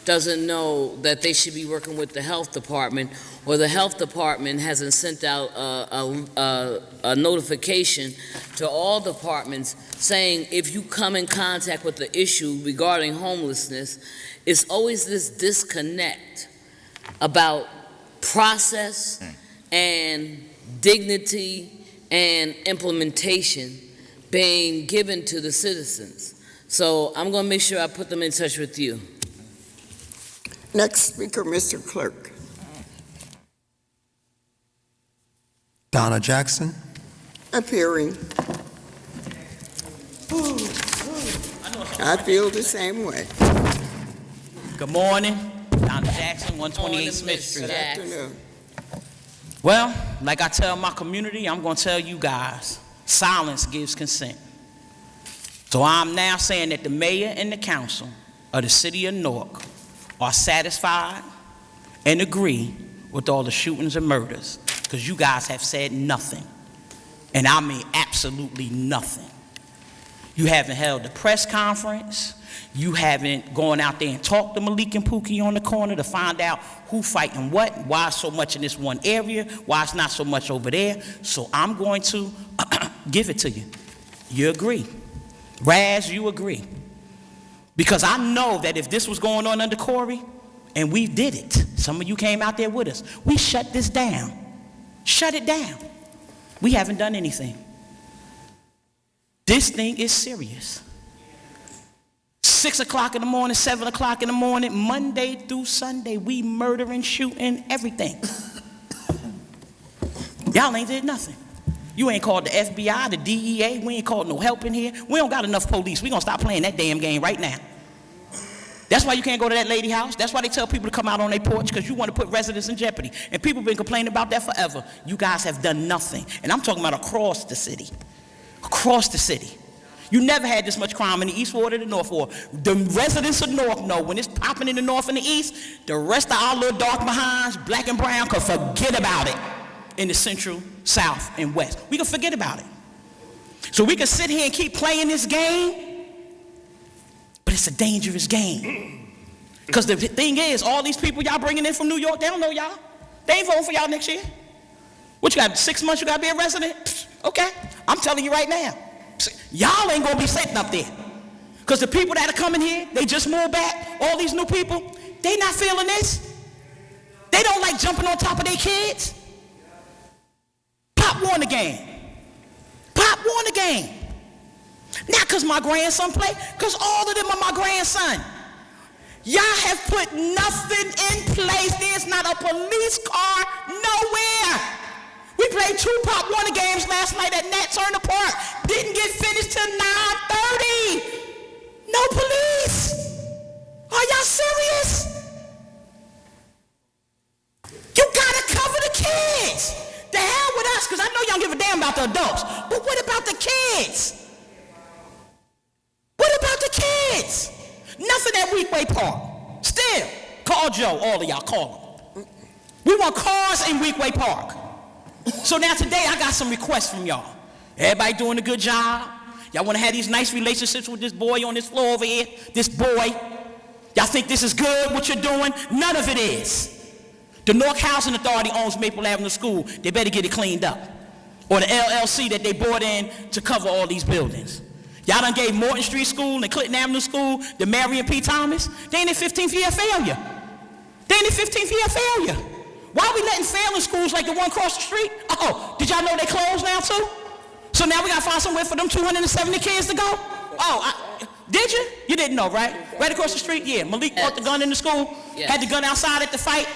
doesn't know that they should be working with the health department, or the health department hasn't sent out a notification to all departments saying if you come in contact with the issue regarding homelessness, it's always this disconnect about process and dignity and implementation being given to the citizens. So I'm going to make sure I put them in touch with you. Next speaker, Mr. Clerk. Donna Jackson. Appearing. I feel the same way. Good morning. Donna Jackson, 128 Smith Street. Good afternoon. Well, like I tell my community, I'm going to tell you guys, silence gives consent. So I'm now saying that the mayor and the council of the city of Newark are satisfied and agree with all the shootings and murders, because you guys have said nothing. And I mean absolutely nothing. You haven't held a press conference. You haven't gone out there and talked to Malik and Pookie on the corner to find out who fighting what, why so much in this one area, why it's not so much over there. So I'm going to give it to you. You agree. Raz, you agree. Because I know that if this was going on under Corey, and we did it, some of you came out there with us, we shut this down. Shut it down. We haven't done anything. This thing is serious. 6 o'clock in the morning, 7 o'clock in the morning, Monday through Sunday, we murdering, shooting, everything. Y'all ain't did nothing. You ain't called the FBI, the DEA, we ain't called no help in here. We don't got enough police. We gonna stop playing that damn game right now. That's why you can't go to that lady house. That's why they tell people to come out on their porch, because you want to put residents in jeopardy. And people been complaining about that forever. You guys have done nothing. And I'm talking about across the city. Across the city. You never had this much crime in the East Ward or the North Ward. The residents of Newark know when it's popping in the North and the East, the rest of our little dark behinds, black and brown, can forget about it in the Central, South, and West. We can forget about it. So we can sit here and keep playing this game, but it's a dangerous game. Because the thing is, all these people y'all bringing in from New York, they don't know y'all. They ain't voting for y'all next year. What, you got 6 months you got to be a resident? Okay, I'm telling you right now. Y'all ain't gonna be sitting up there. Because the people that are coming here, they just moved back, all these new people, they not feeling this. They don't like jumping on top of their kids. Pop won the game. Pop won the game. Not because my grandson played, because all of them are my grandson. Y'all have put nothing in place. There's not a police car nowhere. We played 2 Pop Warner games last night at Nat Turner Park. Didn't get finished till 9:30. No police. Are y'all serious? You gotta cover the kids. The hell with us, because I know y'all give a damn about the adults. But what about the kids? What about the kids? Nothing at Weekway Park. Still, call Joe, all of y'all, call him. We want cars in Weekway Park. So now today I got some requests from y'all. Everybody doing a good job. Y'all want to have these nice relationships with this boy on this floor over here, this boy. Y'all think this is good, what you're doing? None of it is. The Newark Housing Authority owns Maple Avenue School. They better get it cleaned up. Or the LLC that they bought in to cover all these buildings. Y'all done gave Morton Street School and Clinton Avenue School to Marion P. Thomas. They in their 15th year of failure. They in their 15th year of failure. Why are we letting failing schools like the one across the street? Oh, did y'all know they closed now too? So now we gotta find somewhere for them 270 kids to go? Oh, did you? You didn't know, right? Right across the street? Yeah, Malik brought the gun in the school, had the gun outside at the fight.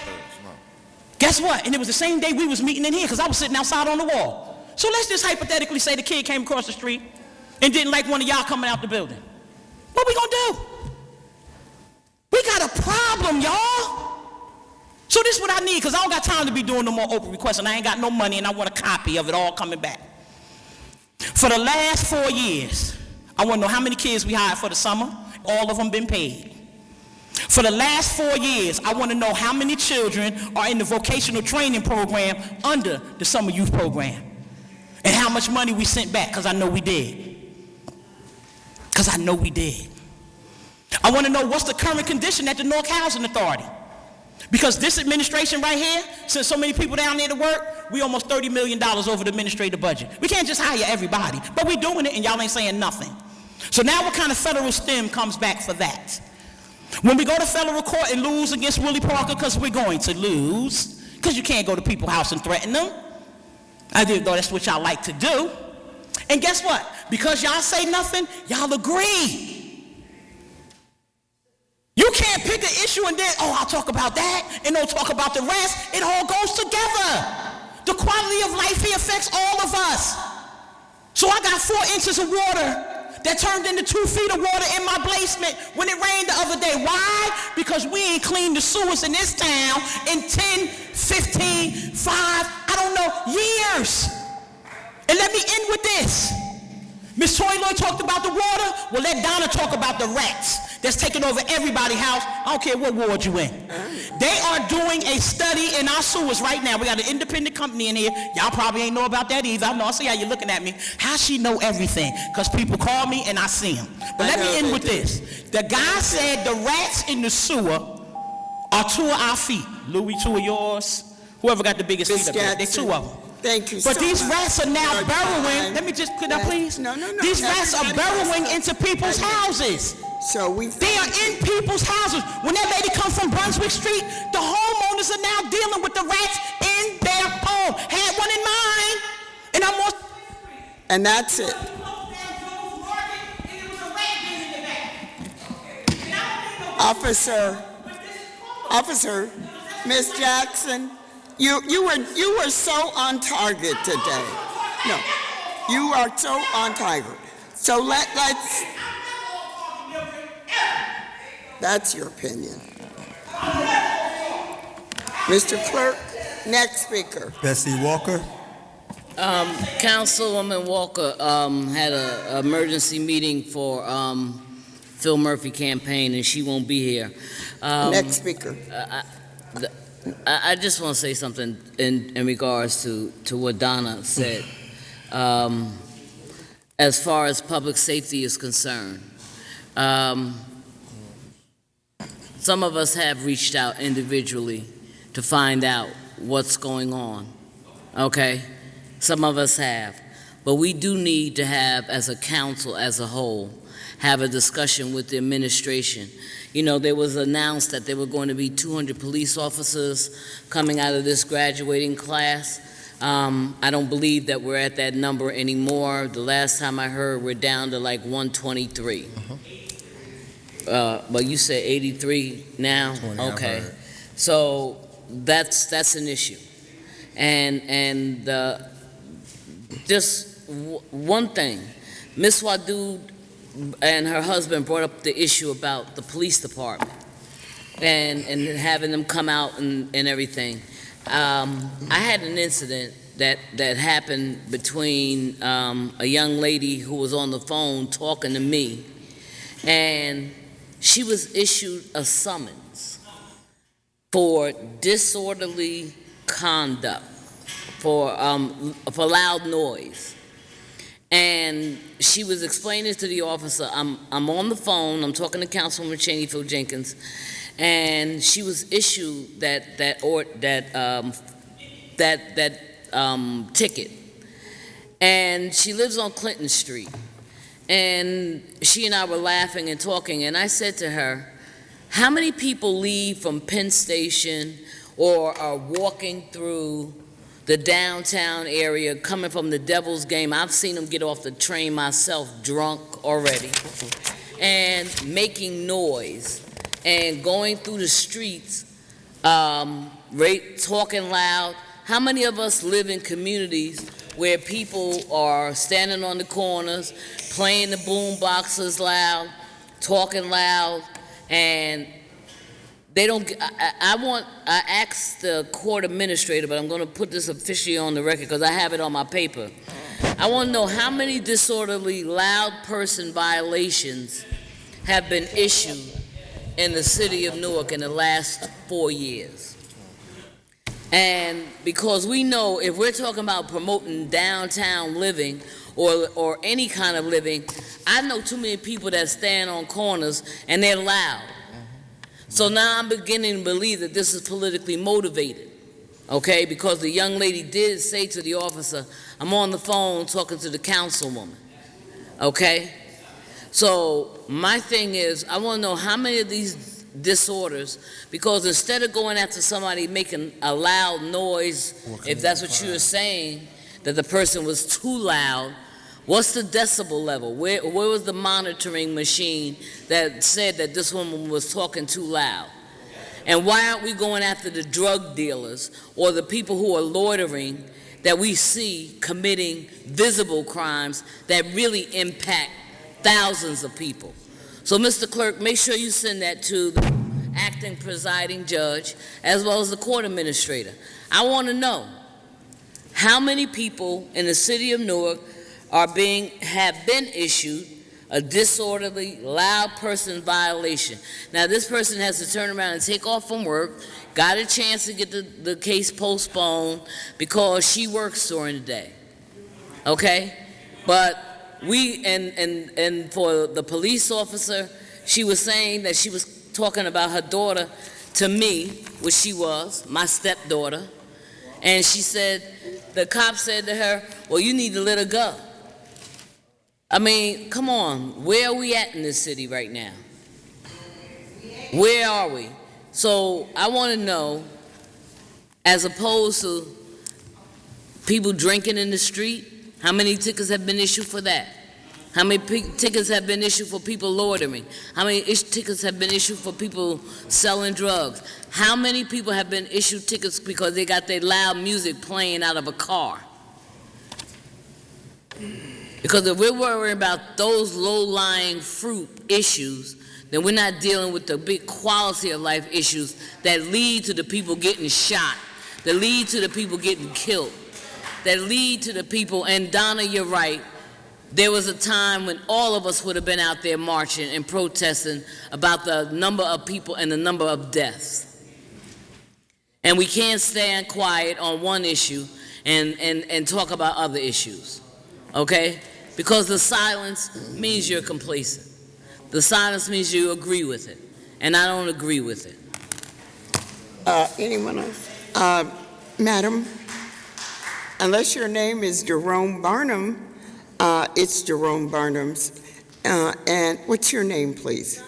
Guess what? And it was the same day we was meeting in here because I was sitting outside on the wall. So let's just hypothetically say the kid came across the street and didn't like one of y'all coming out the building. What we gonna do? We got a problem, y'all. So this is what I need, because I don't got time to be doing no more open requests, and I ain't got no money, and I want a copy of it all coming back. For the last 4 years, I want to know how many kids we hired for the summer. All of them been paid. For the last 4 years, I want to know how many children are in the vocational training program under the summer youth program, and how much money we sent back, because I know we did. Because I know we did. I want to know what's the current condition at the Newark Housing Authority. Because this administration right here, since so many people down there to work, we almost $30 million over the administrative budget. We can't just hire everybody, but we doing it and y'all ain't saying nothing. So now what kind of federal stem comes back for that? When we go to federal court and lose against Willie Parker, because we're going to lose, because you can't go to people's house and threaten them. I didn't know that's what y'all like to do. And guess what? Because y'all say nothing, y'all agree. You can't pick an issue and then, oh, I'll talk about that, and don't talk about the rest. It all goes together. The quality of life here affects all of us. So I got 4 inches of water that turned into 2 feet of water in my basement when it rained the other day. Why? Because we ain't cleaned the sewers in this town in 10, 15, 5, I don't know, years. And let me end with this. Miss Toy Lloyd talked about the water. Well, let Donna talk about the rats that's taking over everybody's house. I don't care what ward you in. They are doing a study in our sewers right now. We got an independent company in here. Y'all probably ain't know about that either. I know. I see how you're looking at me. How she know everything? Because people call me and I see them. But let me end with this. The guy said the rats in the sewer are 2 of our feet. Louis, 2 of yours. Whoever got the biggest feet up there. They're 2 of them. Thank you But so these much. rats are now burrowing. Let me just, could I please? No. These rats are burrowing into people's houses. They are in people's houses. When that lady comes from Brunswick Street, the homeowners are now dealing with the rats in their home. Had one in mine, and I'm on. And that's it. Officer, Miss Jackson, you were so on target today. No, you are so on target. So let's. That's your opinion. Mr. Clerk, next speaker. Bessie Walker. Councilwoman Walker had an emergency meeting for Phil Murphy campaign, and she won't be here. Next speaker. I just want to say something in regards to what Donna said. As far as public safety is concerned, some of us have reached out individually to find out what's going on, okay? Some of us have. But we do need to have, as a council as a whole, have a discussion with the administration. You know, there was announced that there were going to be 200 police officers coming out of this graduating class. I don't believe that we're at that number anymore. The last time I heard, we're down to like 123. But you said 83 now? Okay. So that's an issue. And just one thing, Ms. Wadud and her husband brought up the issue about the police department and having them come out and everything. I had an incident that happened between a young lady who was on the phone talking to me, and she was issued a summons for disorderly conduct, for loud noise. And she was explaining to the officer, I'm on the phone, I'm talking to Councilwoman Cheney Phil Jenkins, and she was issued that ticket. And she lives on Clinton Street. And she and I were laughing and talking, and I said to her, how many people leave from Penn Station or are walking through the downtown area coming from the Devil's Game? I've seen them get off the train myself drunk already and making noise and going through the streets, talking loud. How many of us live in communities where people are standing on the corners, playing the boom boxes loud, talking loud, and they don't, I asked the court administrator, but I'm going to put this officially on the record because I have it on my paper. I want to know how many disorderly loud person violations have been issued in the city of Newark in the last 4 years. And because we know if we're talking about promoting downtown living or any kind of living, I know too many people that stand on corners and they're loud. So now I'm beginning to believe that this is politically motivated, okay? Because the young lady did say to the officer, I'm on the phone talking to the councilwoman, okay? So my thing is, I want to know how many of these disorders, because instead of going after somebody making a loud noise, if that's what you were saying, that the person was too loud, what's the decibel level? Where was the monitoring machine that said that this woman was talking too loud? And why aren't we going after the drug dealers or the people who are loitering that we see committing visible crimes that really impact thousands of people? So, Mr. Clerk, make sure you send that to the acting presiding judge as well as the court administrator. I want to know how many people in the city of Newark have been issued a disorderly, loud person violation. Now, this person has to turn around and take off from work, got a chance to get the case postponed because she works during the day. Okay? But and for the police officer, she was saying that she was talking about her daughter to me, which she was, my stepdaughter, and she said, the cop said to her, well, you need to let her go. I mean, come on, where are we at in this city right now? Where are we? So I want to know, as opposed to people drinking in the street, how many tickets have been issued for that? How many tickets have been issued for people loitering? How many tickets have been issued for people selling drugs? How many people have been issued tickets because they got their loud music playing out of a car? Because if we're worrying about those low-lying fruit issues, then we're not dealing with the big quality of life issues that lead to the people getting shot, that lead to the people getting killed, that lead to the people, and Donna, you're right, there was a time when all of us would have been out there marching and protesting about the number of people and the number of deaths. And we can't stand quiet on one issue and talk about other issues, okay? Because the silence means you're complacent. The silence means you agree with it, and I don't agree with it. Anyone else? Madam, unless your name is Jerome Barnum, it's Jerome Barnum's. And what's your name, please?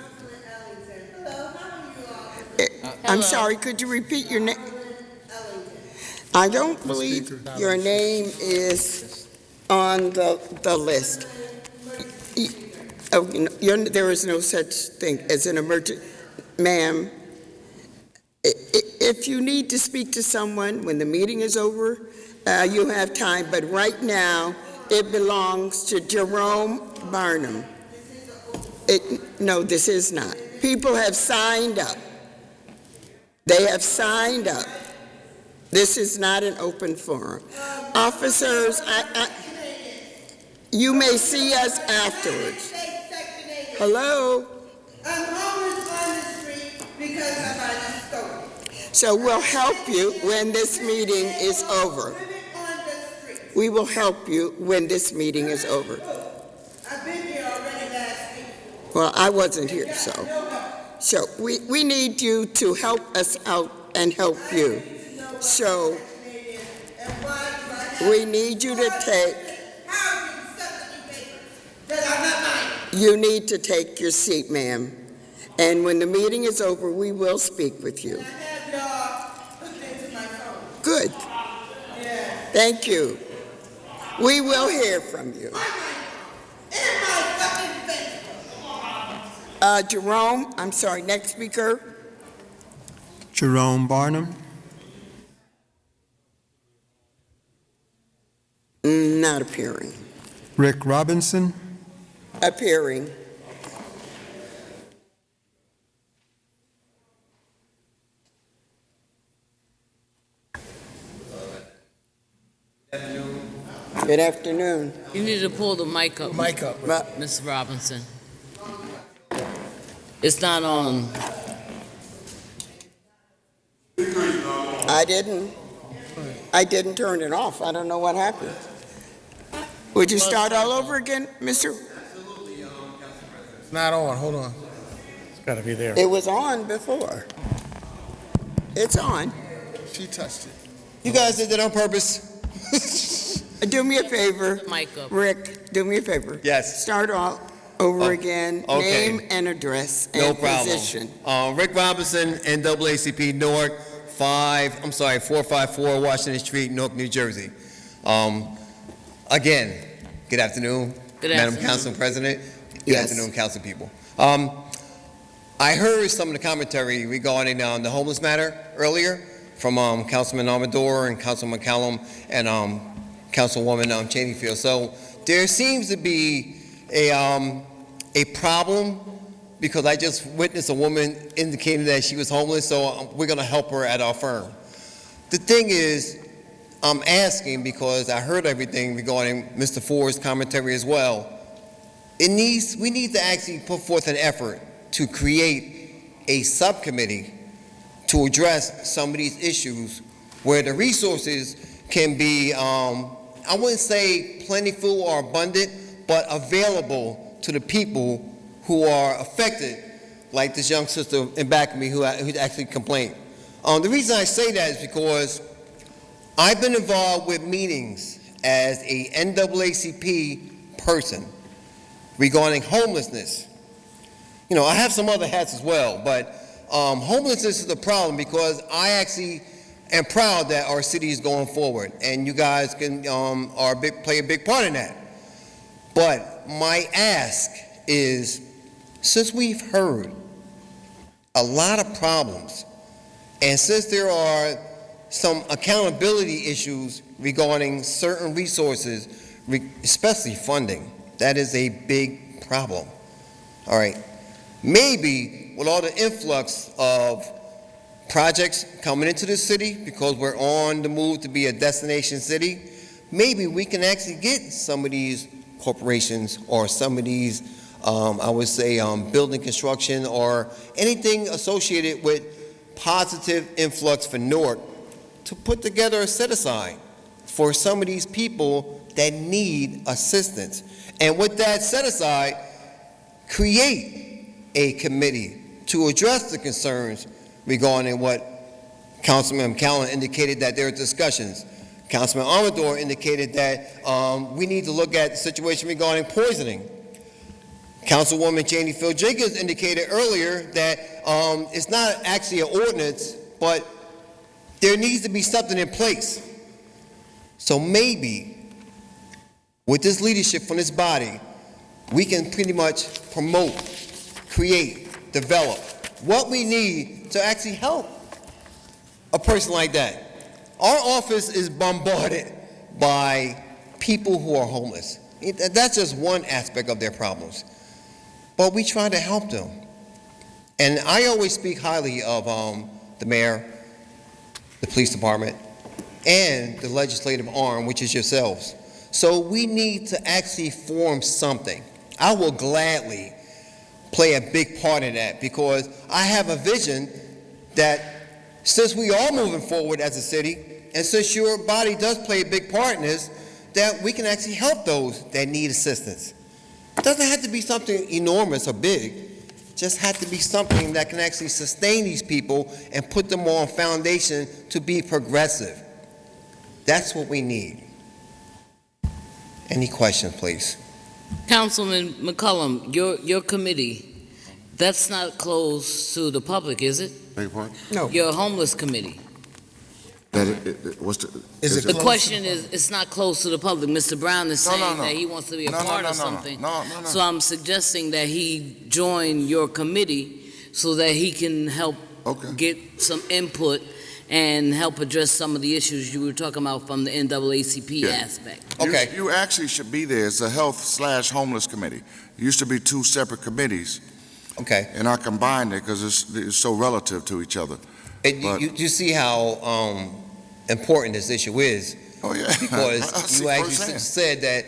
I'm sorry, could you repeat your name? I don't believe your name is on the list. There is no such thing as an emergency. Ma'am, if you need to speak to someone when the meeting is over, you have time, but right now, it belongs to Jerome Barnum. No, this is not. People have signed up. They have signed up. This is not an open forum. Officers, you may see us afterwards. Hello? I'm homeless on the street because somebody stole. So we'll help you when this meeting is over. We will help you when this meeting is over. I've been here already last week. Well, I wasn't here, so we need you to help us out and help you. So we need you to take. You need to take your seat, ma'am. And when the meeting is over, we will speak with you. Good. Thank you. We will hear from you. Jerome, I'm sorry, next speaker. Jerome Barnum. Not appearing. Rick Robinson. Appearing. Good afternoon. You need to pull the mic up. Mic up. Ms. Robinson. It's not on. I didn't turn it off. I don't know what happened. Would you start all over again, Mr.? It's not on, hold on. It's got to be there. It was on before. It's on. She touched it. You guys did that on purpose. Do me a favor. Mic up. Rick, do me a favor. Yes. Start all over again. Okay. Name and address and No problem. position. Rick Robinson, NAACP, Newark, 454 Washington Street, Newark, New Jersey. Again, good afternoon, Madam Council President. Good afternoon, Council people. I heard some of the commentary regarding the homeless matter earlier from Councilman Amador and Councilman McCallum and Councilwoman Cheneyfield. So there seems to be a problem because I just witnessed a woman indicating that she was homeless, so we're going to help her at our firm. The thing is, I'm asking because I heard everything regarding Mr. Ford's commentary as well. We need to actually put forth an effort to create a subcommittee to address some of these issues where the resources can be, I wouldn't say plentiful or abundant, but available to the people who are affected, like this young sister in back of me who actually complained. The reason I say that is because I've been involved with meetings as a NAACP person regarding homelessness. You know, I have some other hats as well, but homelessness is a problem because I actually am proud that our city is going forward, and you guys can play a big part in that. But my ask is, since we've heard a lot of problems, and since there are some accountability issues regarding certain resources, especially funding, that is a big problem. All right, maybe with all the influx of projects coming into the city, because we're on the move to be a destination city, maybe we can actually get some of these corporations or some of these, I would say, building construction or anything associated with positive influx for Newark to put together a set-aside for some of these people that need assistance. And with that set-aside, create a committee to address the concerns regarding what Councilman McCallum indicated that there are discussions. Councilman Amador indicated that we need to look at the situation regarding poisoning. Councilwoman Janie Phil Jenkins indicated earlier that it's not actually an ordinance, but there needs to be something in place. So maybe with this leadership from this body, we can pretty much promote, create, develop what we need to actually help a person like that. Our office is bombarded by people who are homeless. That's just one aspect of their problems. But we try to help them. And I always speak highly of the mayor, the police department, and the legislative arm, which is yourselves. So we need to actually form something. I will gladly play a big part in that because I have a vision that since we are moving forward as a city, and since your body does play a big part in this, that we can actually help those that need assistance. It doesn't have to be something enormous or big. It just has to be something that can actually sustain these people and put them on a foundation to be progressive. That's what we need. Any questions, please? Councilman McCollum, your committee, that's not closed to the public, is it? Beg your pardon? No. Your homeless committee. The question is, it's not closed to the public. Mr. Brown is saying that he wants to be a part of something. No. So I'm suggesting that he join your committee so that he can help get some input and help address some of the issues you were talking about from the NAACP aspect. Okay. You actually should be there. It's a health/homeless committee. It used to be two separate committees. Okay. And I combined it because it's so relative to each other. You see how important this issue is. Oh, yeah. Because you actually said that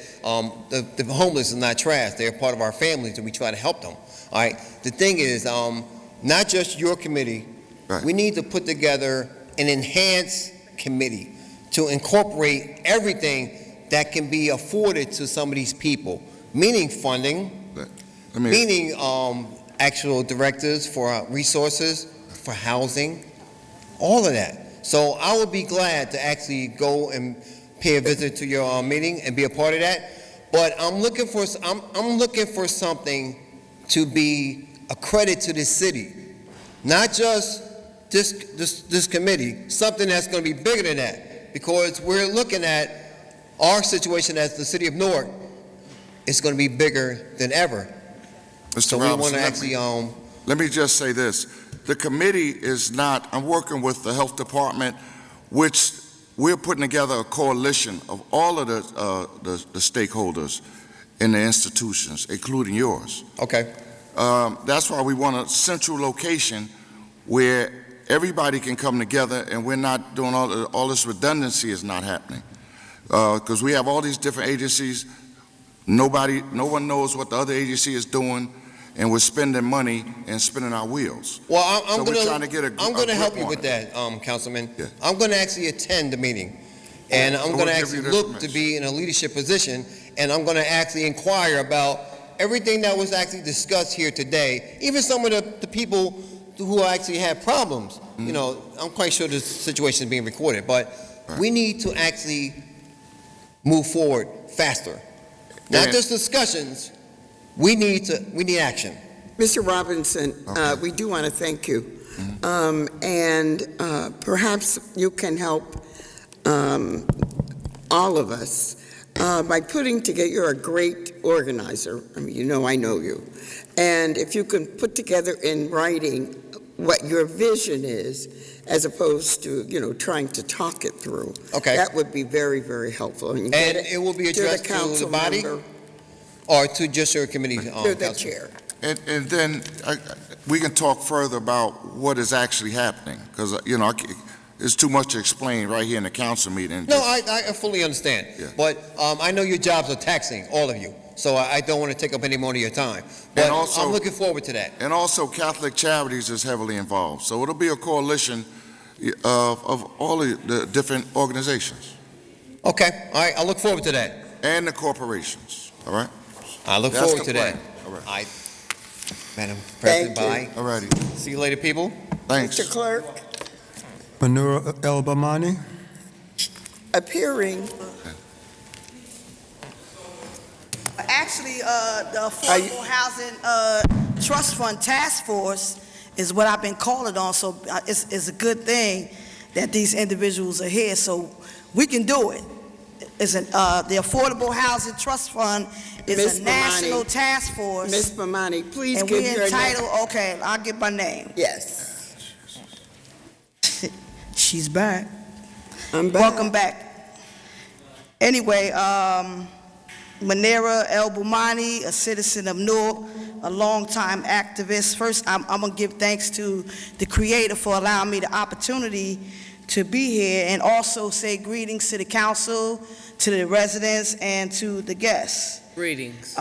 the homeless is not trash. They're part of our families, and we try to help them. All right. The thing is, not just your committee. Right. We need to put together an enhanced committee to incorporate everything that can be afforded to some of these people, meaning funding, meaning actual directives for resources, for housing, all of that. So I would be glad to actually go and pay a visit to your meeting and be a part of that. But I'm looking for something to be a credit to this city, not just this committee, something that's going to be bigger than that, because we're looking at our situation as the city of Newark. It's going to be bigger than ever. Mr. So Robinson, we want to actually let me just say this. The committee is not, I'm working with the health department, which we're putting together a coalition of all of the stakeholders in the institutions, including yours. Okay. That's why we want a central location where everybody can come together and we're not doing all this redundancy is not happening. Because we have all these different agencies, no one knows what the other agency is doing, and we're spending money and spinning our wheels. Well, I'm So we're trying to get a going to grip help you on with it. that, Councilman. Yeah. I'm going to actually attend the meeting, and I'm So going to we'll give actually you the look to information. be in a leadership position, and I'm going to actually inquire about everything that was actually discussed here today, even some of the people who actually had problems. You know, I'm quite sure this situation is being recorded, but we need to actually move forward faster. Not And- just discussions, we need action. Mr. Robinson, we do want to thank you. And perhaps you can help all of us by putting together, you're a great organizer. I mean, you know I know you. And if you can put together in writing what your vision is, as opposed to, trying to talk it through. Okay. That would be very, very helpful. And it will be addressed to the council body member, or to just your committee? to the Councilman? chair. And then we can talk further about what is actually happening, because, it's too much to explain right here in the council meeting. No, I fully understand. Yeah. But I know your jobs are taxing, all of you, so I don't want to take up any more of your time. But And also- I'm looking forward to that. And also Catholic Charities is heavily involved, so it'll be a coalition of all the different organizations. Okay, all right, I look forward to that. And the corporations, all right? I look That's forward the to that. plan. All right. Madam President, Thank bye. All righty, See you later, people. thanks. Mr. Clerk, Manura El Bamani. appearing. Actually, the Affordable Housing Trust Fund Task Force is what I've been calling on, so it's a good thing that these individuals are here, so we can do it. The Affordable Housing Trust Fund is Ms. a national Mamani. task force. Ms. Mamani, please And give we're your name. entitled, okay, I'll give my name. Yes, She's back. I'm back. Welcome back. Anyway, Manera El Bumani, a citizen of Newark, a longtime activist. First, I'm going to give thanks to the Creator for allowing me the opportunity to be here, and also say greetings to the council, to the residents, and to the guests. Greetings.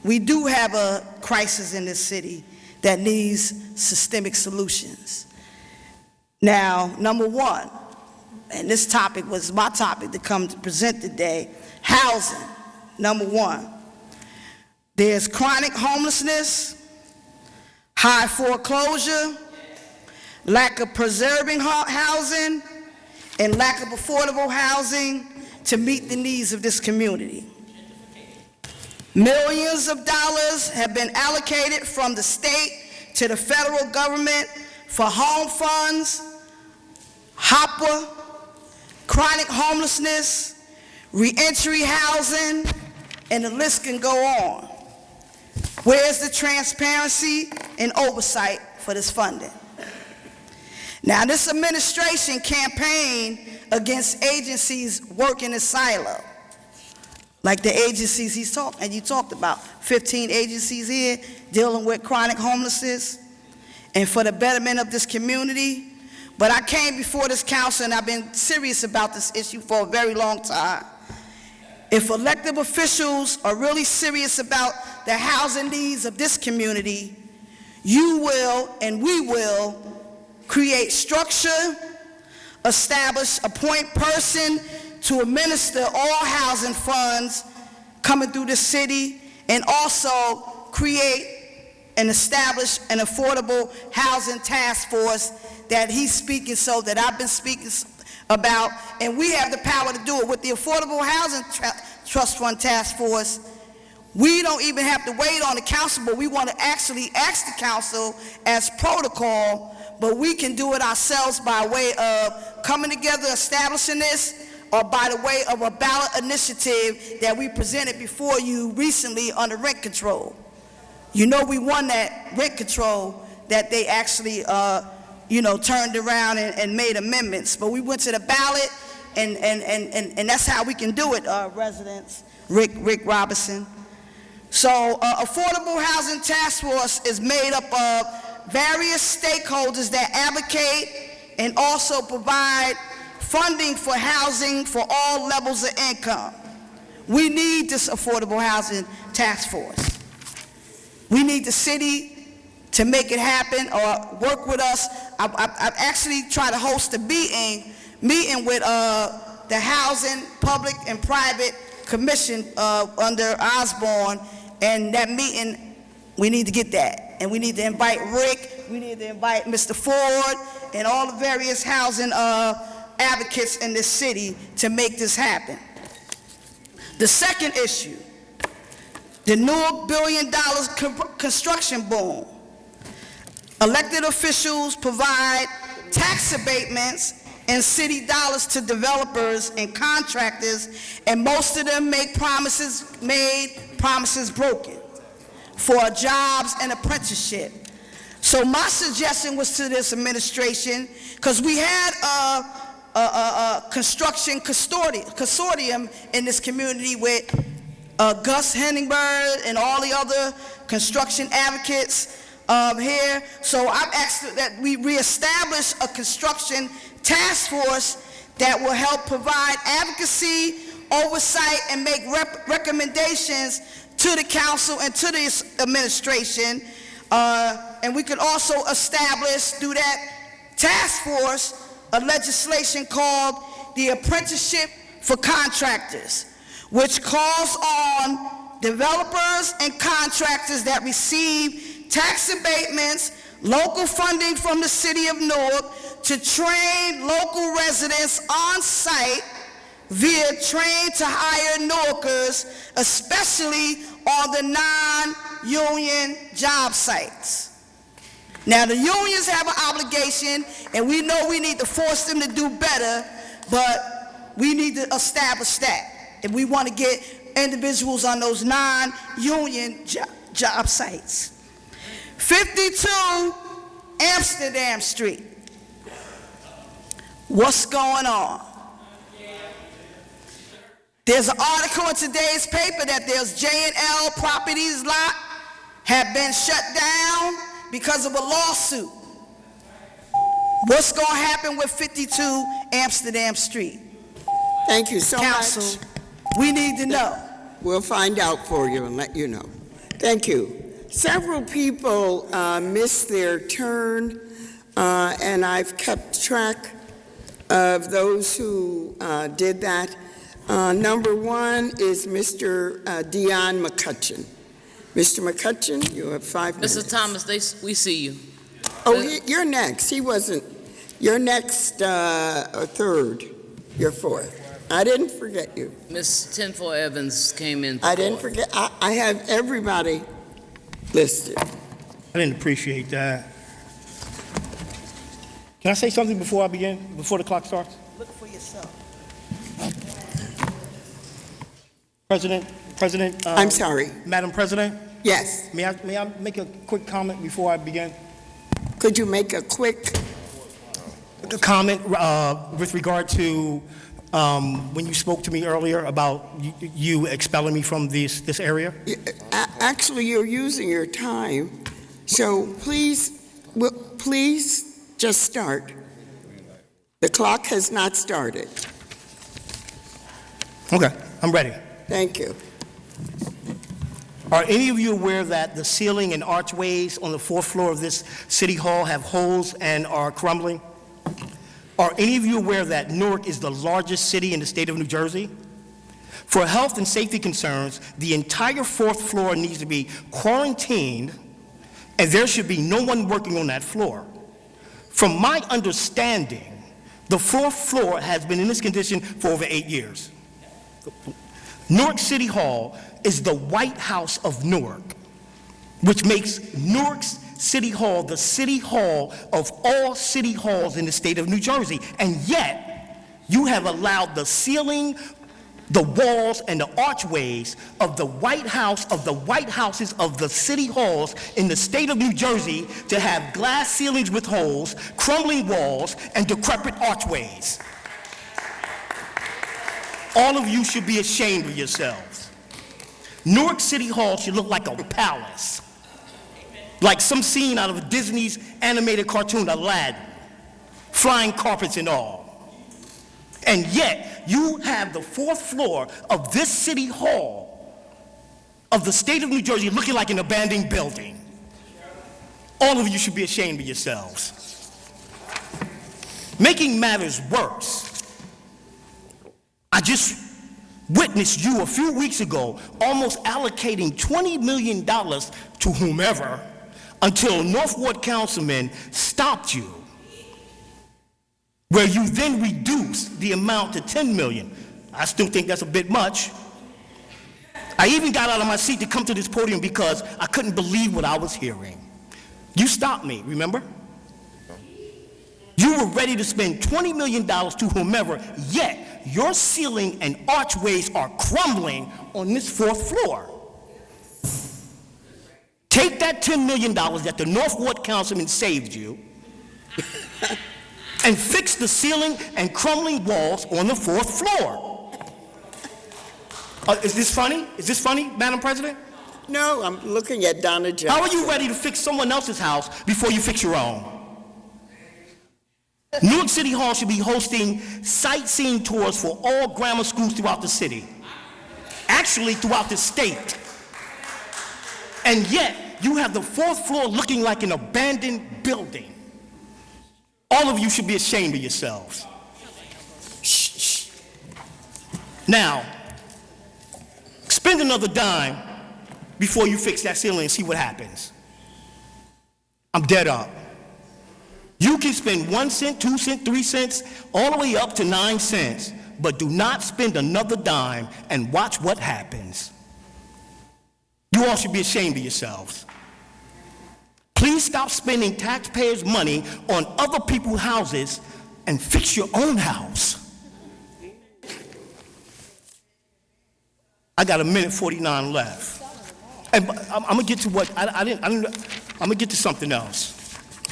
We do have a crisis in this city that needs systemic solutions. Now, number one, and this topic was my topic to come to present today, housing, number one. There's chronic homelessness, high foreclosure, lack of preserving housing, and lack of affordable housing to meet the needs of this community. Millions of dollars have been allocated from the state to the federal government for home funds, HOPWA, chronic homelessness, reentry housing, and the list can go on. Where's the transparency and oversight for this funding? Now, this administration campaigned against agencies working in silo, like the agencies you talked about, 15 agencies here dealing with chronic homelessness and for the betterment of this community. But I came before this council, and I've been serious about this issue for a very long time. If elected officials are really serious about the housing needs of this community, you will and we will create structure, appoint person to administer all housing funds coming through the city, and also create and establish an affordable housing task force that he's speaking, so that I've been speaking about, and we have the power to do it. With the Affordable Housing Trust Fund Task Force, we don't even have to wait on the council, but we want to actually ask the council as protocol, but we can do it ourselves by way of coming together, establishing this, or by the way of a ballot initiative that we presented before you recently on the rent control. You know, we won that rent control that they actually turned around and made amendments. But we went to the ballot, and that's how we can do it, residents, Rick Robinson. So Affordable Housing Task Force is made up of various stakeholders that advocate and also provide funding for housing for all levels of income. We need this affordable housing task force. We need the city to make it happen or work with us. I've actually tried to host a meeting with the Housing, Public, and Private Commission under Osborne, and that meeting, we need to get that. And we need to invite Rick, we need to invite Mr. Ford, and all the various housing advocates in this city to make this happen. The second issue, the Newark $1 billion construction boom. Elected officials provide tax abatements and city dollars to developers and contractors, and most of them make promises made, promises broken for jobs and apprenticeship. So my suggestion was to this administration, because we had a construction consortium in this community with Gus Henningbird and all the other construction advocates here. So I've asked that we reestablish a construction task force that will help provide advocacy, oversight, and make recommendations to the council and to this administration. And we could also establish through that task force a legislation called the Apprenticeship for Contractors, which calls on developers and contractors that receive tax abatements, local funding from the city of Newark, to train local residents on site via train to hire Newarkers, especially on the non-union job sites. Now, the unions have an obligation, and we know we need to force them to do better, but we need to establish that if we want to get individuals on those non-union job sites. 52 Amsterdam Street. What's going on? There's an article in today's paper that there's J&L Properties lot have been shut down because of a lawsuit. What's going to happen with 52 Amsterdam Street? Thank you so Council, much. We need to know. We'll find out for you and let you know. Thank you. Several people missed their turn, and I've kept track of those who did that. Number one is Mr. Dion McCutcheon. Mr. McCutcheon, you have 5 minutes. Mr. Thomas, we see you. Oh, you're next. He wasn't. You're next, or third. You're fourth. I didn't forget you. Ms. Tinfoil Evans came in. I didn't forget. I have everybody listed. I didn't appreciate that. Can I say something before I begin, before the clock starts? Look for yourself. President, I'm sorry. Madam President? Yes. May I make a quick comment before I begin? Could you make a quick comment with regard to when you spoke to me earlier about you expelling me from this area? Actually, you're using your time, so please just start. The clock has not started. Okay, I'm ready. Thank you. Are any of you aware that the ceiling and archways on the 4th floor of this city hall have holes and are crumbling? Are any of you aware that Newark is the largest city in the state of New Jersey? For health and safety concerns, the entire 4th floor needs to be quarantined, and there should be no one working on that floor. From my understanding, the 4th floor has been in this condition for over 8 years. Newark City Hall is the White House of Newark, which makes Newark's City Hall the city hall of all city halls in the state of New Jersey. And yet, you have allowed the ceiling, the walls, and the archways of the White House, of the White Houses of the city halls in the state of New Jersey to have glass ceilings with holes, crumbling walls, and decrepit archways. All of you should be ashamed of yourselves. Newark City Hall should look like a palace. like some scene out of Disney's animated cartoon, Aladdin, flying carpets and all. And yet, you have the 4th floor of this city hall of the state of New Jersey looking like an abandoned building. All of you should be ashamed of yourselves. Making matters worse, I just witnessed you a few weeks ago almost allocating $20 million to whomever until North Ward councilman stopped you, where you then reduced the amount to $10 million. I still think that's a bit much. I even got out of my seat to come to this podium because I couldn't believe what I was hearing. You stopped me, remember? You were ready to spend $20 million to whomever, yet your ceiling and archways are crumbling on this 4th floor. Take that $10 million that the North Ward councilman saved you and fix the ceiling and crumbling walls on the 4th floor. Is this funny? Is this funny, Madam President? No, I'm looking at Donna Johnson. How are you ready to fix someone else's house before you fix your own? Newark City Hall should be hosting sightseeing tours for all grammar schools throughout the city. Actually, throughout the state. And yet, you have the 4th floor looking like an abandoned building. All of you should be ashamed of yourselves. Shh. Now, spend another dime before you fix that ceiling and see what happens. I'm dead up. You can spend 1 cent, 2 cents, 3 cents, all the way up to 9 cents, but do not spend another dime and watch what happens. You all should be ashamed of yourselves. Please stop spending taxpayers' money on other people's houses and fix your own house. I got 1:49 left. And I'm gonna get to what, I'm gonna get to something else.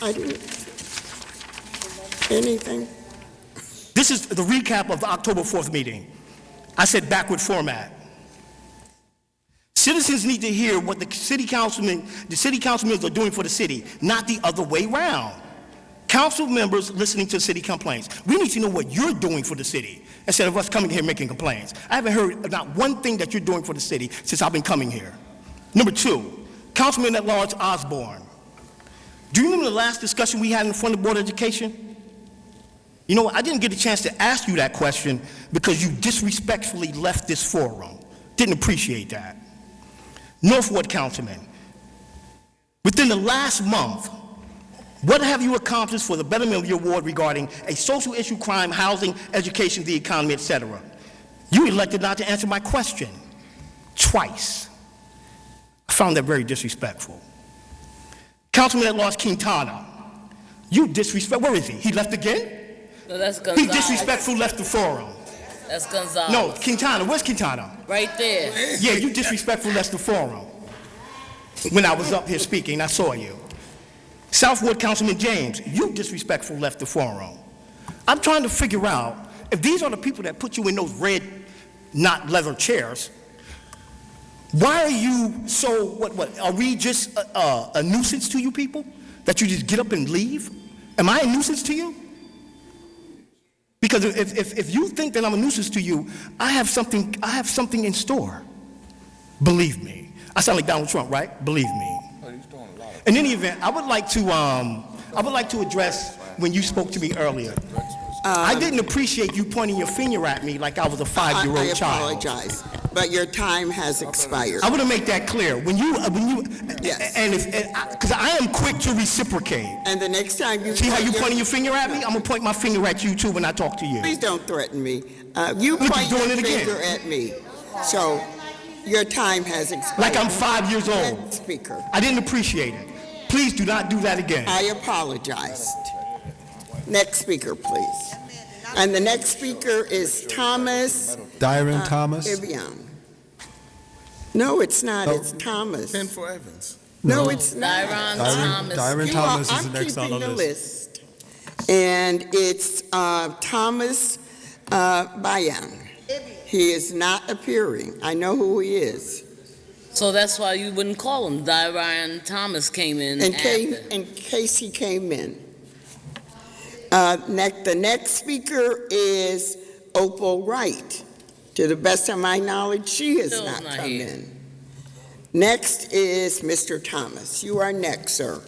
I didn't. Anything? This is the recap of the October 4th meeting. I said backward format. Citizens need to hear what the city councilmen are doing for the city, not the other way around. Council members listening to city complaints. We need to know what you're doing for the city instead of us coming here making complaints. I haven't heard not one thing that you're doing for the city since I've been coming here. Number 2, Councilman at Large Osborne. Do you remember the last discussion we had in front of the Board of Education? You know, I didn't get a chance to ask you that question because you disrespectfully left this forum. Didn't appreciate that. North Ward councilman, within the last month, what have you accomplished for the betterment of your ward regarding a social issue, crime, housing, education, the economy, etc.? You elected not to answer my question twice. I found that very disrespectful. Councilman at Large Quintana, you disrespect, where is he? He left again? No, that's Gonzalez. He disrespectful left the forum. That's Gonzalez. No, Quintana, where's Quintana? Right there. Yeah, you disrespectful left the forum. When I was up here speaking, I saw you. Southwood Councilman James, you disrespectful left the forum. I'm trying to figure out, if these are the people that put you in those red, not leather chairs, why are you so, what, are we just a nuisance to you people? That you just get up and leave? Am I a nuisance to you? Because if you think that I'm a nuisance to you, I have something in store. Believe me. I sound like Donald Trump, right? Believe me. In any event, I would like to address when you spoke to me earlier. I didn't appreciate you pointing your finger at me like I was a 5-year-old child. I apologize, but your time has expired. I want to make that clear. When you, yes. Because I am quick to reciprocate. And the next time you see how you pointing your finger at me, I'm gonna point my finger at you too when I talk to you. Please don't threaten me. You point your finger at me, so your time has expired. Like I'm 5 years old. Speaker. I didn't appreciate it. Please do not do that again. I apologized. Next speaker, please. And the next speaker is Thomas. Dyron Thomas. Evian. No, it's not. It's Thomas. Ben for Evans. No, it's not. Dyron Thomas is the next on the list. And it's Thomas Bayan. He is not appearing. I know who he is. So that's why you wouldn't call him. Ryan Thomas came in In after. case he came in. The next speaker is Opal Wright. To the best of my knowledge, she has Still not not come here. in. Next is Mr. Thomas. You are next, sir.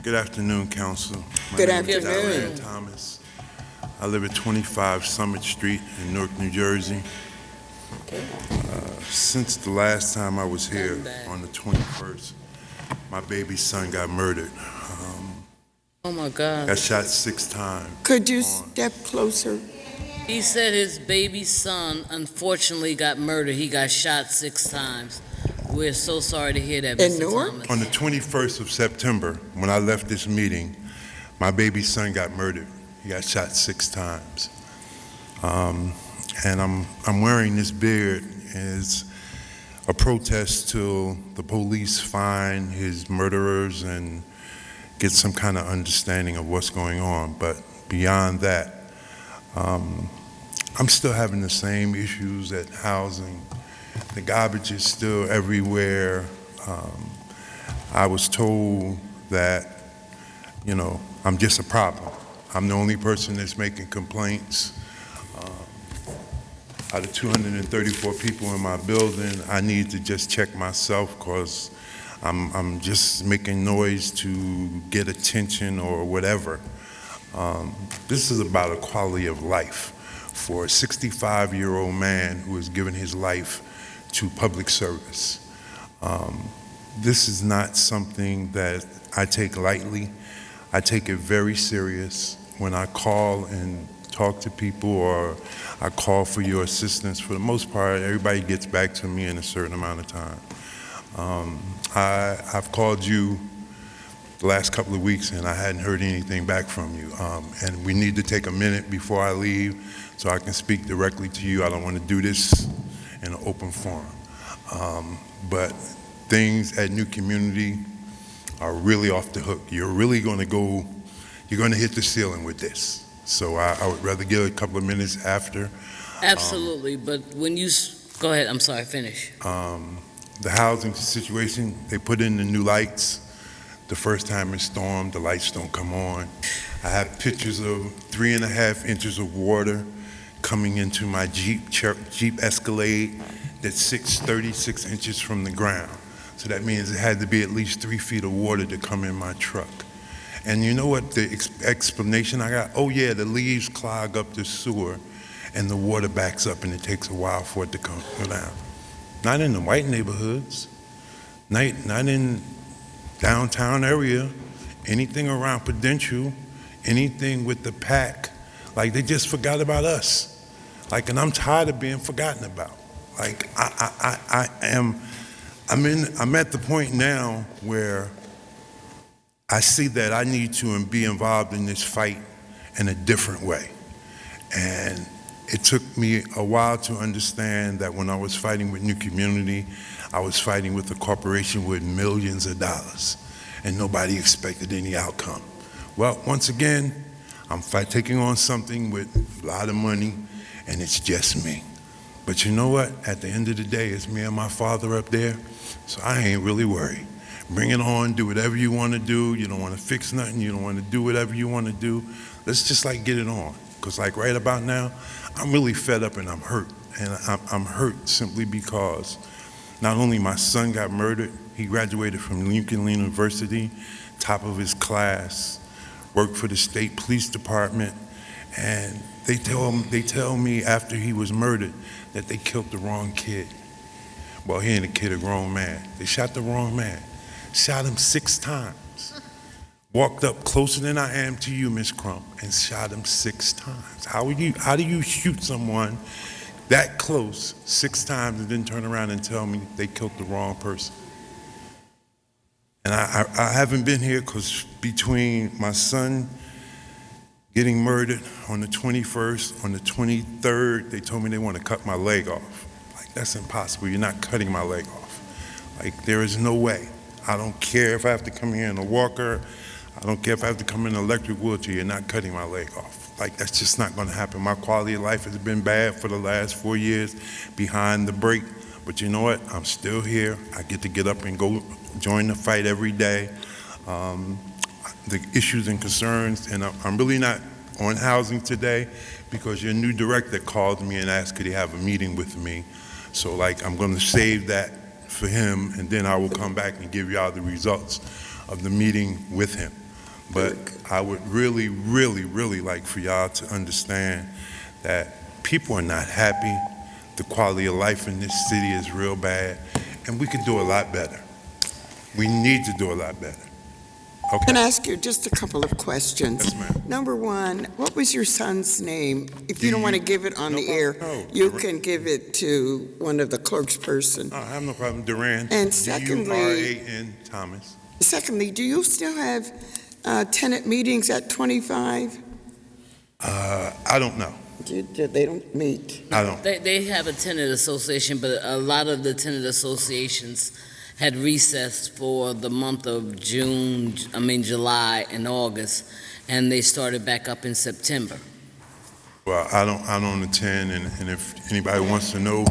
Good afternoon, Council. Good name is afternoon. Ryan Thomas. I live at 25 Summit Street in Newark, New Jersey. Since the last time I was here on the 21st, my baby son got murdered. Oh my God. Got shot 6 times. Could you step closer? He said his baby son unfortunately got murdered. He got shot 6 times. We're so sorry to hear that, Mr. Thomas. On the 21st of September, when I left this meeting, my baby son got murdered. He got shot 6 times. And I'm wearing this beard as a protest till the police find his murderers and get some kind of understanding of what's going on. But beyond that, I'm still having the same issues at housing. The garbage is still everywhere. I was told that, I'm just a problem. I'm the only person that's making complaints. Out of 234 people in my building, I need to just check myself because I'm just making noise to get attention or whatever. This is about a quality of life for a 65-year-old man who has given his life to public service. This is not something that I take lightly. I take it very serious. When I call and talk to people or I call for your assistance, for the most part, everybody gets back to me in a certain amount of time. I've called you the last couple of weeks and I hadn't heard anything back from you. And we need to take a minute before I leave so I can speak directly to you. I don't want to do this in an open forum. But things at New Community are really off the hook. You're really going to hit the ceiling with this. So I would rather give a couple of minutes after. Absolutely, but when you, go ahead, I'm sorry, finish. The housing situation, they put in the new lights. The first time it stormed, the lights don't come on. I have pictures of 3.5 inches of water coming into my Jeep Escalade that sits 36 inches from the ground. So that means it had to be at least 3 feet of water to come in my truck. And you know what the explanation I got? Oh yeah, the leaves clog up the sewer and the water backs up and it takes a while for it to come down. Not in the white neighborhoods, not in downtown area, anything around Prudential, anything with the pack. Like they just forgot about us. Like, and I'm tired of being forgotten about. Like I'm at the point now where I see that I need to be involved in this fight in a different way. And it took me a while to understand that when I was fighting with New Community, I was fighting with a corporation with millions of dollars, and nobody expected any outcome. Well, once again, I'm taking on something with a lot of money, and it's just me. But you know what? At the end of the day, it's me and my father up there, so I ain't really worried. Bring it on, do whatever you want to do. You don't want to fix nothing. You don't want to do whatever you want to do. Let's just get it on. Because right about now, I'm really fed up and I'm hurt. And I'm hurt simply because not only my son got murdered, he graduated from Lincoln University, top of his class, worked for the state police department, and they tell me after he was murdered that they killed the wrong kid. Well, he ain't a kid, a grown man. They shot the wrong man. Shot him 6 times. Walked up closer than I am to you, Miss Crump, and shot him 6 times. How do you shoot someone that close 6 times and then turn around and tell me they killed the wrong person? And I haven't been here because between my son getting murdered on the 21st, on the 23rd, they told me they want to cut my leg off. Like, that's impossible. You're not cutting my leg off. Like, there is no way. I don't care if I have to come here in a walker. I don't care if I have to come in an electric wheelchair. You're not cutting my leg off. Like, that's just not going to happen. My quality of life has been bad for the last 4 years behind the brake. But you know what? I'm still here. I get to get up and go join the fight every day. The issues and concerns, and I'm really not on housing today because your new director called me and asked could he have a meeting with me. So like, I'm going to save that for him, and then I will come back and give y'all the results of the meeting with him. But I would really, really, really like for y'all to understand that people are not happy. The quality of life in this city is real bad, and we could do a lot better. We need to do a lot better. Okay. Can I ask you just a couple of questions? Yes, ma'am. Number one, what was your son's name? If you don't want to give it on the air, you can give it to one of the clerk's person. I have no problem. Duran. And secondly, D-U-R-A-N Thomas. Secondly, do you still have tenant meetings at 25? I don't know. They don't meet. I don't. They have a tenant association, but a lot of the tenant associations had recessed for the month of July and August, and they started back up in September. Well, I don't attend, and if anybody wants to know,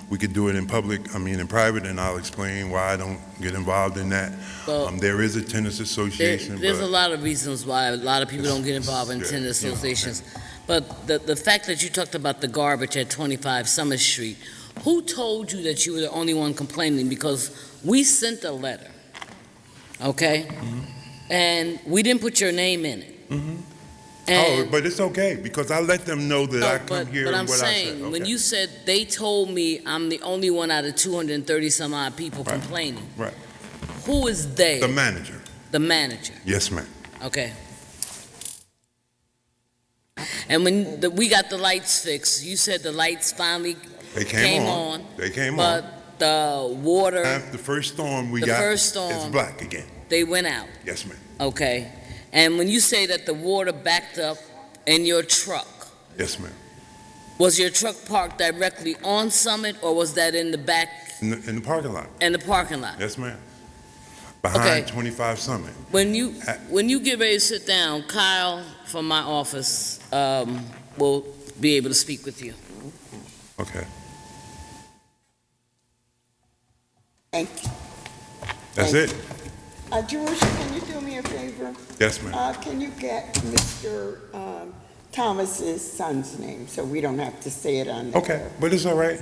we could do it in public, in private, and I'll explain why I don't get involved in that. Well, there is a tenants association. There's but a lot of reasons why a lot of people don't get involved in tenant associations. But the fact that you talked about the garbage at 25 Summer Street, who told you that you were the only one complaining? Because we sent a letter, okay? Mm-hmm. And we didn't put your name in it. Mm-hmm. But it's okay, because I let them know that I come here but and I'm what saying, I said. Okay. when you said they told me I'm the only one out of 230 some odd people complaining, Right. who is they? The manager. The manager. Yes, ma'am. Okay. And when we got the lights fixed, you said the lights finally came on. They came on. But the water, The first storm we got, it's black again. they went out. Yes, ma'am. Okay. And when you say that the water backed up in your truck, Yes, ma'am. was your truck parked directly on Summit, or was that in the back? In the parking lot. In the parking lot. Yes, ma'am. Behind 25 Summit. When you get ready to sit down, Kyle from my office will be able to speak with you. Okay. Thank you. That's it. George, can you do me a favor? Yes, ma'am. Can you get Mr. Thomas's son's name so we don't have to say it on there? Okay, but it's all right.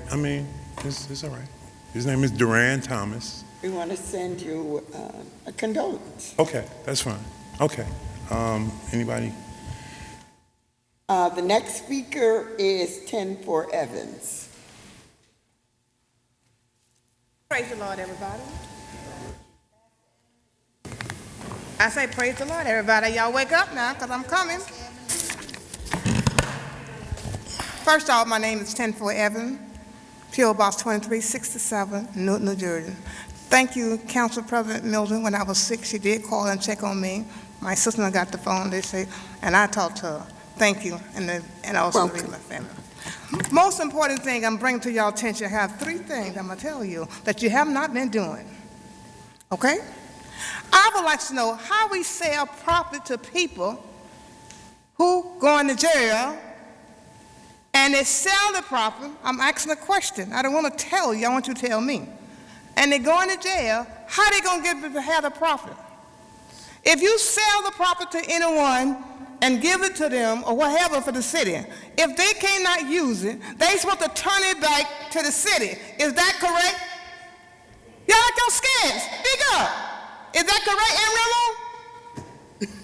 It's all right. His name is Duran Thomas. We want to send you a condolence. Okay, that's fine. Okay. Anybody? The next speaker is 10-4 Evans. Praise the Lord, everybody. I say praise the Lord, everybody. Y'all wake up now, because I'm coming. First off, my name is 10-4 Evans, P.O. Box 2367, Newark, New Jersey. Thank you, Council President Milton. When I was sick, she did call and check on me. My sister got the phone, they say, and I talked to her. Thank you, and also to my family. Most important thing I'm bringing to your attention, I have 3 things I'm going to tell you that you have not been doing, okay? I would like to know how we sell property to people who go into jail and they sell the property. I'm asking a question. I don't want to tell you, I want you to tell me. And they go into jail, how they going to have the profit? If you sell the property to anyone and give it to them or whatever for the city, if they cannot use it, they supposed to turn it back to the city. Is that correct? Y'all like your scared. Speak up. Is that correct, Amarillo?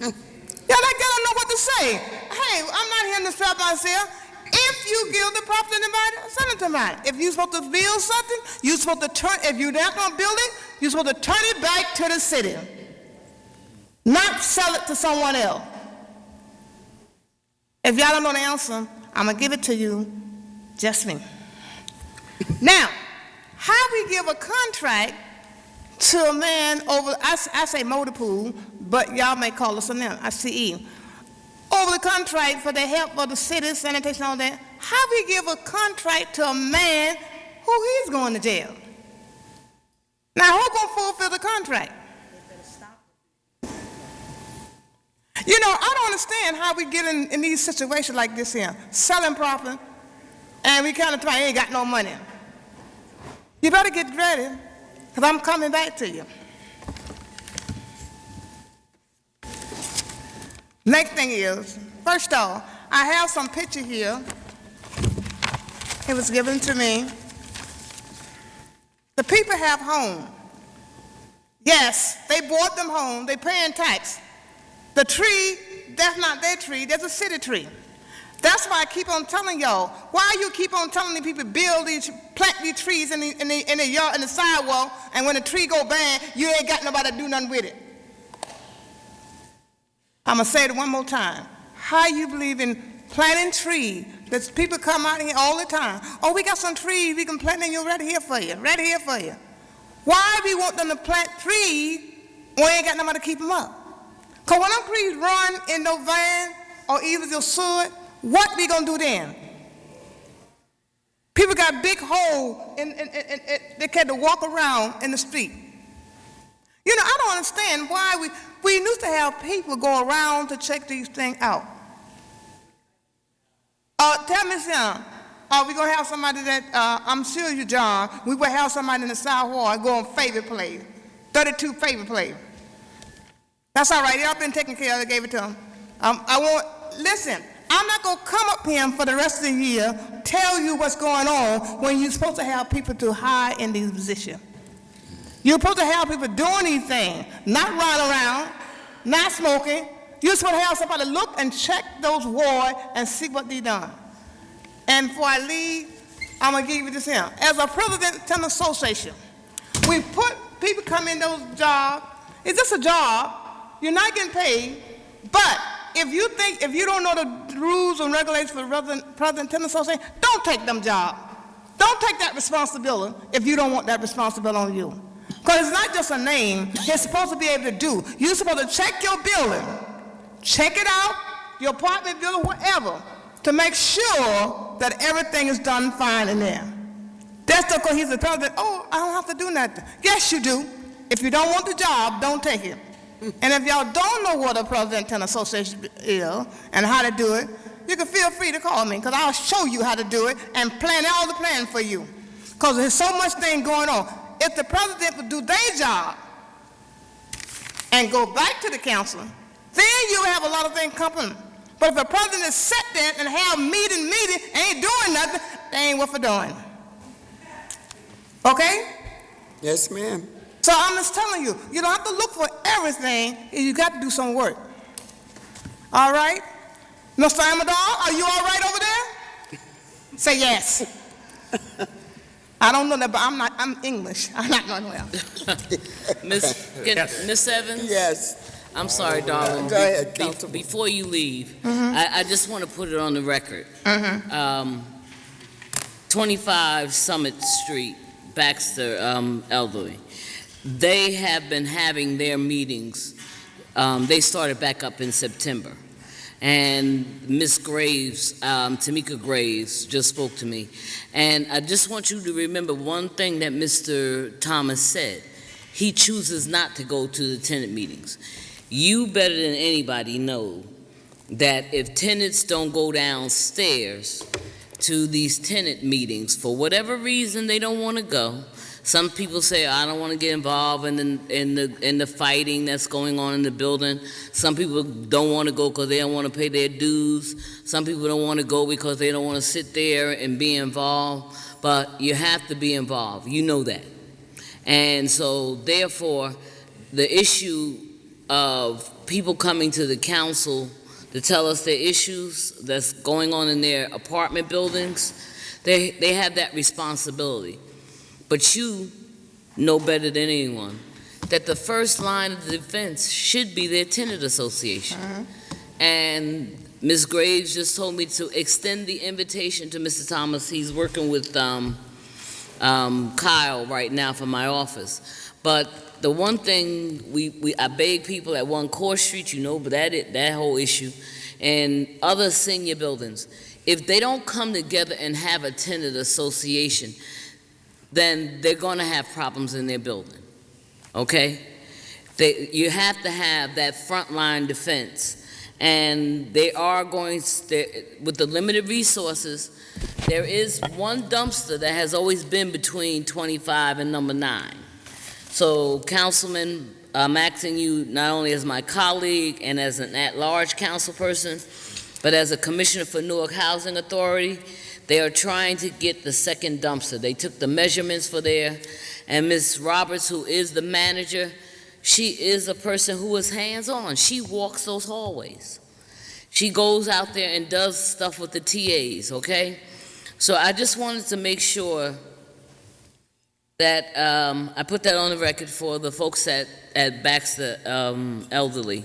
Y'all like y'all don't know what to say. Hey, I'm not here to stop myself. If you give the property to somebody, sell it to somebody. If you're supposed to build something, you're supposed to turn, if you're not going to build it, you're supposed to turn it back to the city. Not sell it to someone else. If y'all don't know the answer, I'm going to give it to you, just me. Now, how we give a contract to a man over, I say motor pool, but y'all may call us a CE, over the contract for the help of the city, sanitation, all that. How we give a contract to a man who he's going to jail? Now, who's going to fulfill the contract? You know, I don't understand how we get in these situations like this here, selling property, and we kind of try, ain't got no money. You better get ready, because I'm coming back to you. Next thing is, first off, I have some picture here. It was given to me. The people have home. Yes, they bought them home. They paying tax. The tree, that's not their tree. That's a city tree. That's why I keep on telling y'all. Why you keep on telling the people plant these trees in the yard, in the sidewalk, and when the tree go bad, you ain't got nobody to do nothing with it. I'm gonna say it one more time. How you believe in planting trees? There's people come out here all the time. Oh, we got some trees we can plant in you right here for you, right here for you. Why we want them to plant trees when we ain't got nobody to keep them up? Because when them trees run in no van or either your sewer, what we gonna do then? People got big hole in they can't walk around in the street. You know, I don't understand why we used to have people go around to check these things out. Tell me something. We're going to have somebody that, I'm sure you, John, we will have somebody in the South Ward go on favorite play, 32 favorite play. That's all right. Y'all been taking care of it, gave it to them. Listen, I'm not going to come up here for the rest of the year, tell you what's going on when you're supposed to have people to hire in these positions. You're supposed to have people doing these things, not running around, not smoking. You're supposed to have somebody look and check those wards and see what they've done. And before I leave, I'm going to give you this here. As a president of an association, we put people come in those jobs. It's just a job. You're not getting paid. But if you don't know the rules and regulations for the president of an association, don't take them jobs. Don't take that responsibility if you don't want that responsibility on you. Because it's not just a name. You're supposed to be able to do. You're supposed to check your building. Check it out, your apartment building, whatever, to make sure that everything is done fine in there. That's because he's the president. Oh, I don't have to do nothing. Yes, you do. If you don't want the job, don't take it. And if y'all don't know what a president of an association is and how to do it, you can feel free to call me, because I'll show you how to do it and plan all the plan for you. Because there's so much thing going on. If the president would do their job and go back to the council, then you have a lot of things coming. But if the president is sit there and have meeting, ain't doing nothing, they ain't worth for doing. Okay? Yes, ma'am. So I'm just telling you, you don't have to look for everything, you got to do some work. All right? Mr. Amador, are you all right over there? Say yes. I don't know that, but I'm English. I'm not going well. Miss Evans? Yes. I'm sorry, darling. Go ahead, Councilman. Before you leave, I just want to put it on the record. 25 Summit Street, Baxter Elderly. They have been having their meetings. They started back up in September. And Miss Graves, Tamika Graves, just spoke to me. And I just want you to remember one thing that Mr. Thomas said. He chooses not to go to the tenant meetings. You better than anybody know that if tenants don't go downstairs to these tenant meetings, for whatever reason they don't want to go, some people say, I don't want to get involved in the fighting that's going on in the building. Some people don't want to go because they don't want to pay their dues. Some people don't want to go because they don't want to sit there and be involved. But you have to be involved. You know that. And so, therefore, the issue of people coming to the council to tell us their issues that's going on in their apartment buildings, they have that responsibility. But you know better than anyone that the first line of defense should be their tenant association. And Ms. Graves just told me to extend the invitation to Mr. Thomas. He's working with Kyle right now from my office. But the one thing I beg people at 1 Court Street, but that whole issue, and other senior buildings, if they don't come together and have a tenant association, then they're going to have problems in their building, okay? You have to have that frontline defense, and they are with the limited resources, there is one dumpster that has always been between 25 and number 9. So, Councilman, I'm asking you not only as my colleague and as an at-large council person, but as a commissioner for Newark Housing Authority, they are trying to get the second dumpster. They took the measurements for there, and Ms. Roberts, who is the manager, she is a person who is hands-on. She walks those hallways. She goes out there and does stuff with the TAs, okay? So I just wanted to make sure that I put that on the record for the folks at Baxter Elderly.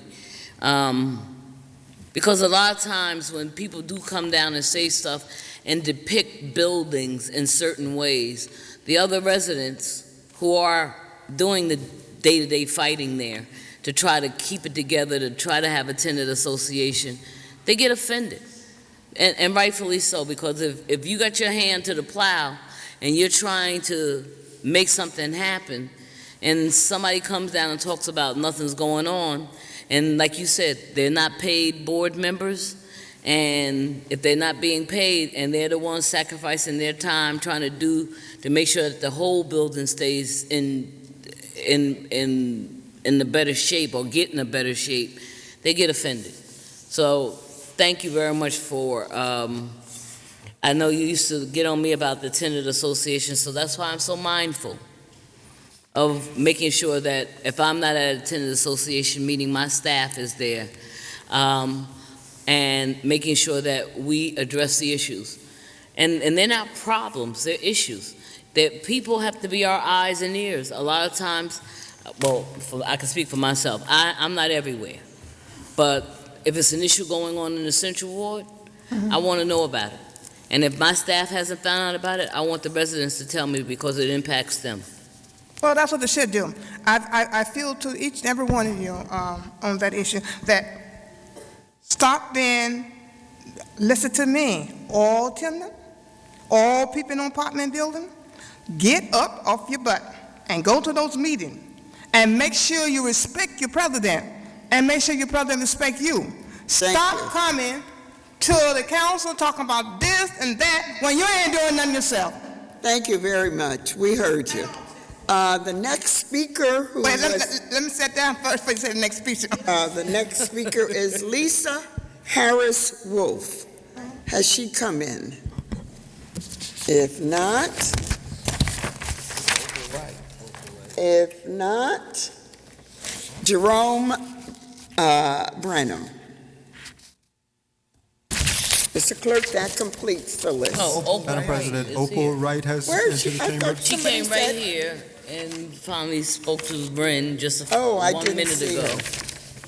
Because a lot of times when people do come down and say stuff and depict buildings in certain ways, the other residents who are doing the day-to-day fighting there to try to keep it together, to try to have a tenant association, they get offended. And rightfully so, because if you got your hand to the plow and you're trying to make something happen, and somebody comes down and talks about nothing's going on, and like you said, they're not paid board members, and if they're not being paid and they're the ones sacrificing their time trying to make sure that the whole building stays in the better shape or get in a better shape, they get offended. So thank you very much for, I know you used to get on me about the tenant association, so that's why I'm so mindful of making sure that if I'm not at a tenant association meeting, my staff is there, and making sure that we address the issues. And they're not problems, they're issues. That people have to be our eyes and ears. A lot of times, I can speak for myself, I'm not everywhere. But if it's an issue going on in the Central Ward, I want to know about it. And if my staff hasn't found out about it, I want the residents to tell me because it impacts them. Well, that's what they should do. I feel to each and every one of you on that issue that stop being, listen to me, all tenant, all people in an apartment building, get up off your butt and go to those meetings and make sure you respect your president and make sure your president respect you. Stop coming to the council talking about this and that when you ain't doing nothing yourself. Thank you very much. We heard you. The next speaker Wait, let me sit down first before you say the next speaker. The next speaker is Lisa Harris Wolf. Has she come in? If not, Jerome Branham. Mr. Clerk, that completes the list. Madam President, Opal Wright has entered the chamber. She came right here and finally spoke to Bryn just one minute ago.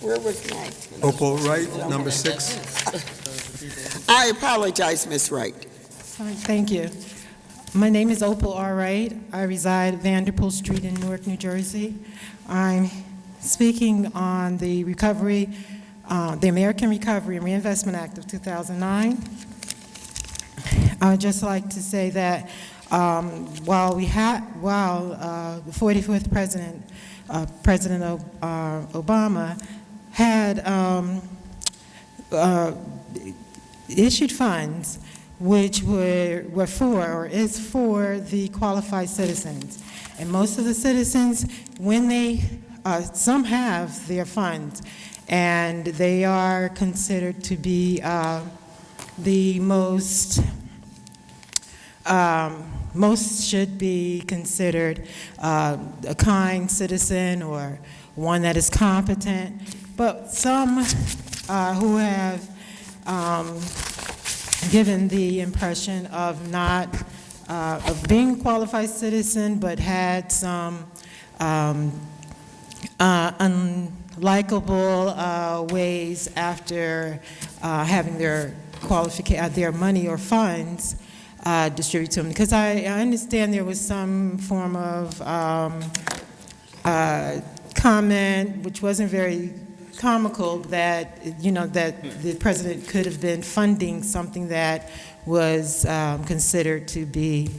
Where was mine? Opal Wright, number 6. I apologize, Ms. Wright. Thank you. My name is Opal R. Wright. I reside at Vanderpool Street in Newark, New Jersey. I'm speaking on the recovery, the American Recovery and Reinvestment Act of 2009. I would just like to say that while the 45th president, President Obama, had issued funds which were for or is for the qualified citizens. And most of the citizens, when they, some have their funds, and they are considered to be the most should be considered a kind citizen or one that is competent. But some who have given the impression of not, of being a qualified citizen, but had some unlikable ways after having their money or funds, distribute to them? Because I understand there was some form of comment, which wasn't very comical, that, that the president could have been funding something that was considered to be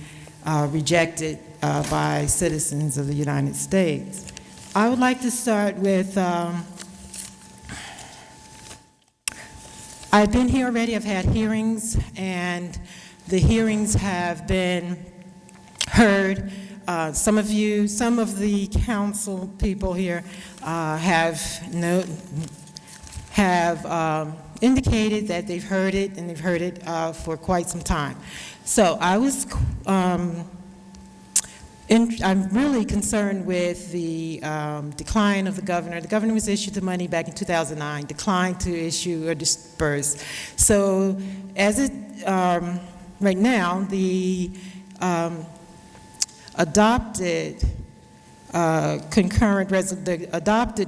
rejected by citizens of the United States. I would like to start with, I've been here already, I've had hearings, and the hearings have been heard. Some of the council people here have indicated that they've heard it, and they've heard it for quite some time. So I was, I'm really concerned with the decline of the governor. The governor was issued the money back in 2009, declined to issue or disperse. So as it, right now, the adopted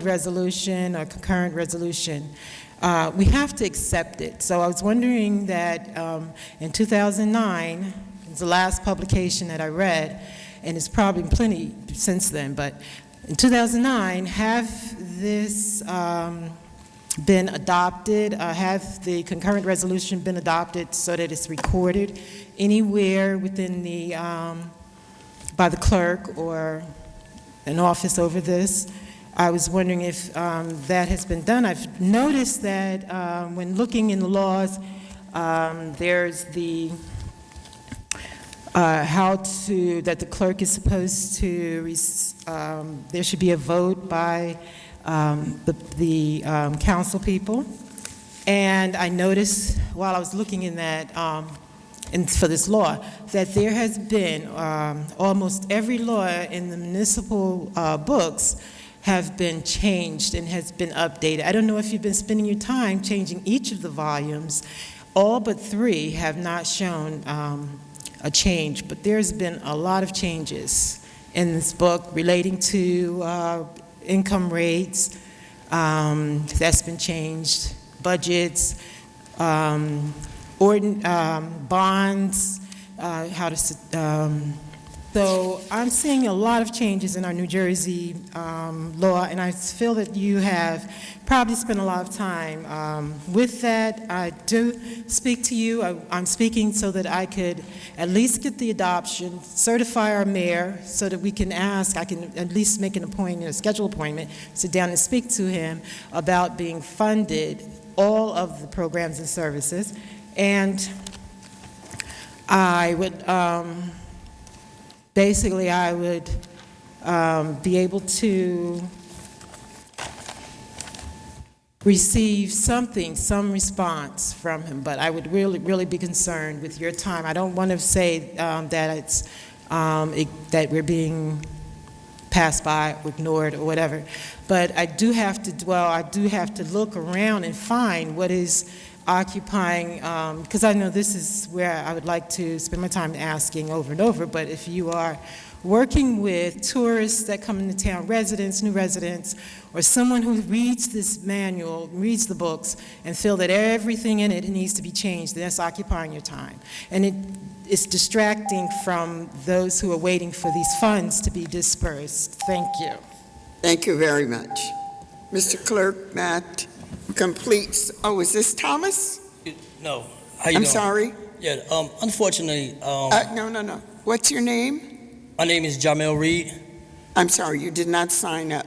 resolution or concurrent resolution, we have to accept it. So I was wondering that in 2009, it's the last publication that I read, and it's probably plenty since then, but in 2009, have this been adopted? Have the concurrent resolution been adopted so that it's recorded anywhere within the, by the clerk or an office over this? I was wondering if that has been done. I've noticed that when looking in the laws, there's the that the clerk is supposed to, there should be a vote by the council people. And I noticed while I was looking in that, for this law, that there has been almost every law in the municipal books have been changed and has been updated. I don't know if you've been spending your time changing each of the volumes. All but 3 have not shown a change, but there's been a lot of changes in this book relating to income rates. That's been changed, budgets, bonds, how to, so I'm seeing a lot of changes in our New Jersey law, and I feel that you have probably spent a lot of time with that. I do speak to you. I'm speaking so that I could at least get the adoption, certify our mayor so that we can ask, I can at least make an appointment, a schedule appointment, sit down and speak to him about being funded, all of the programs and services. And I would, basically, I would be able to receive something, some response from him, but I would really, really be concerned with your time. I don't want to say that it's, that we're being passed by, ignored, or whatever, but I do have to dwell, I do have to look around and find what is occupying, because I know this is where I would like to spend my time asking over and over, but if you are working with tourists that come into town, residents, new residents, or someone who reads this manual, reads the books, and feel that everything in it needs to be changed, then that's occupying your time. And it's distracting from those who are waiting for these funds to be dispersed. Thank you. Thank you very much. Mr. Clerk, Matt completes. Oh, is this Thomas? No. How you I'm doing? sorry? Yeah, unfortunately. No. What's your name? My name is Jamel Reed. I'm sorry, you did not sign up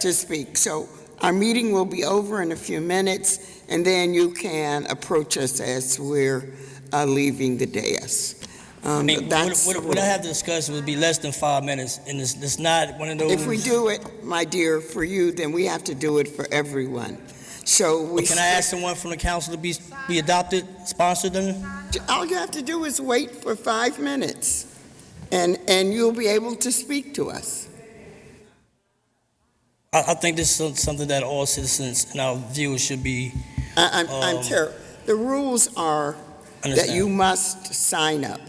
to speak. So our meeting will be over in a few minutes, and then you can approach us as we're leaving the dais. What I have to discuss would be less than 5 minutes, and it's not one of those. If we do it, my dear, for you, then we have to do it for everyone. So can I ask someone from the council to be adopted, sponsored then? All you have to do is wait for 5 minutes, and you'll be able to speak to us. I think this is something that all citizens and our viewers should be. I'm terrible. The rules are that you must sign up.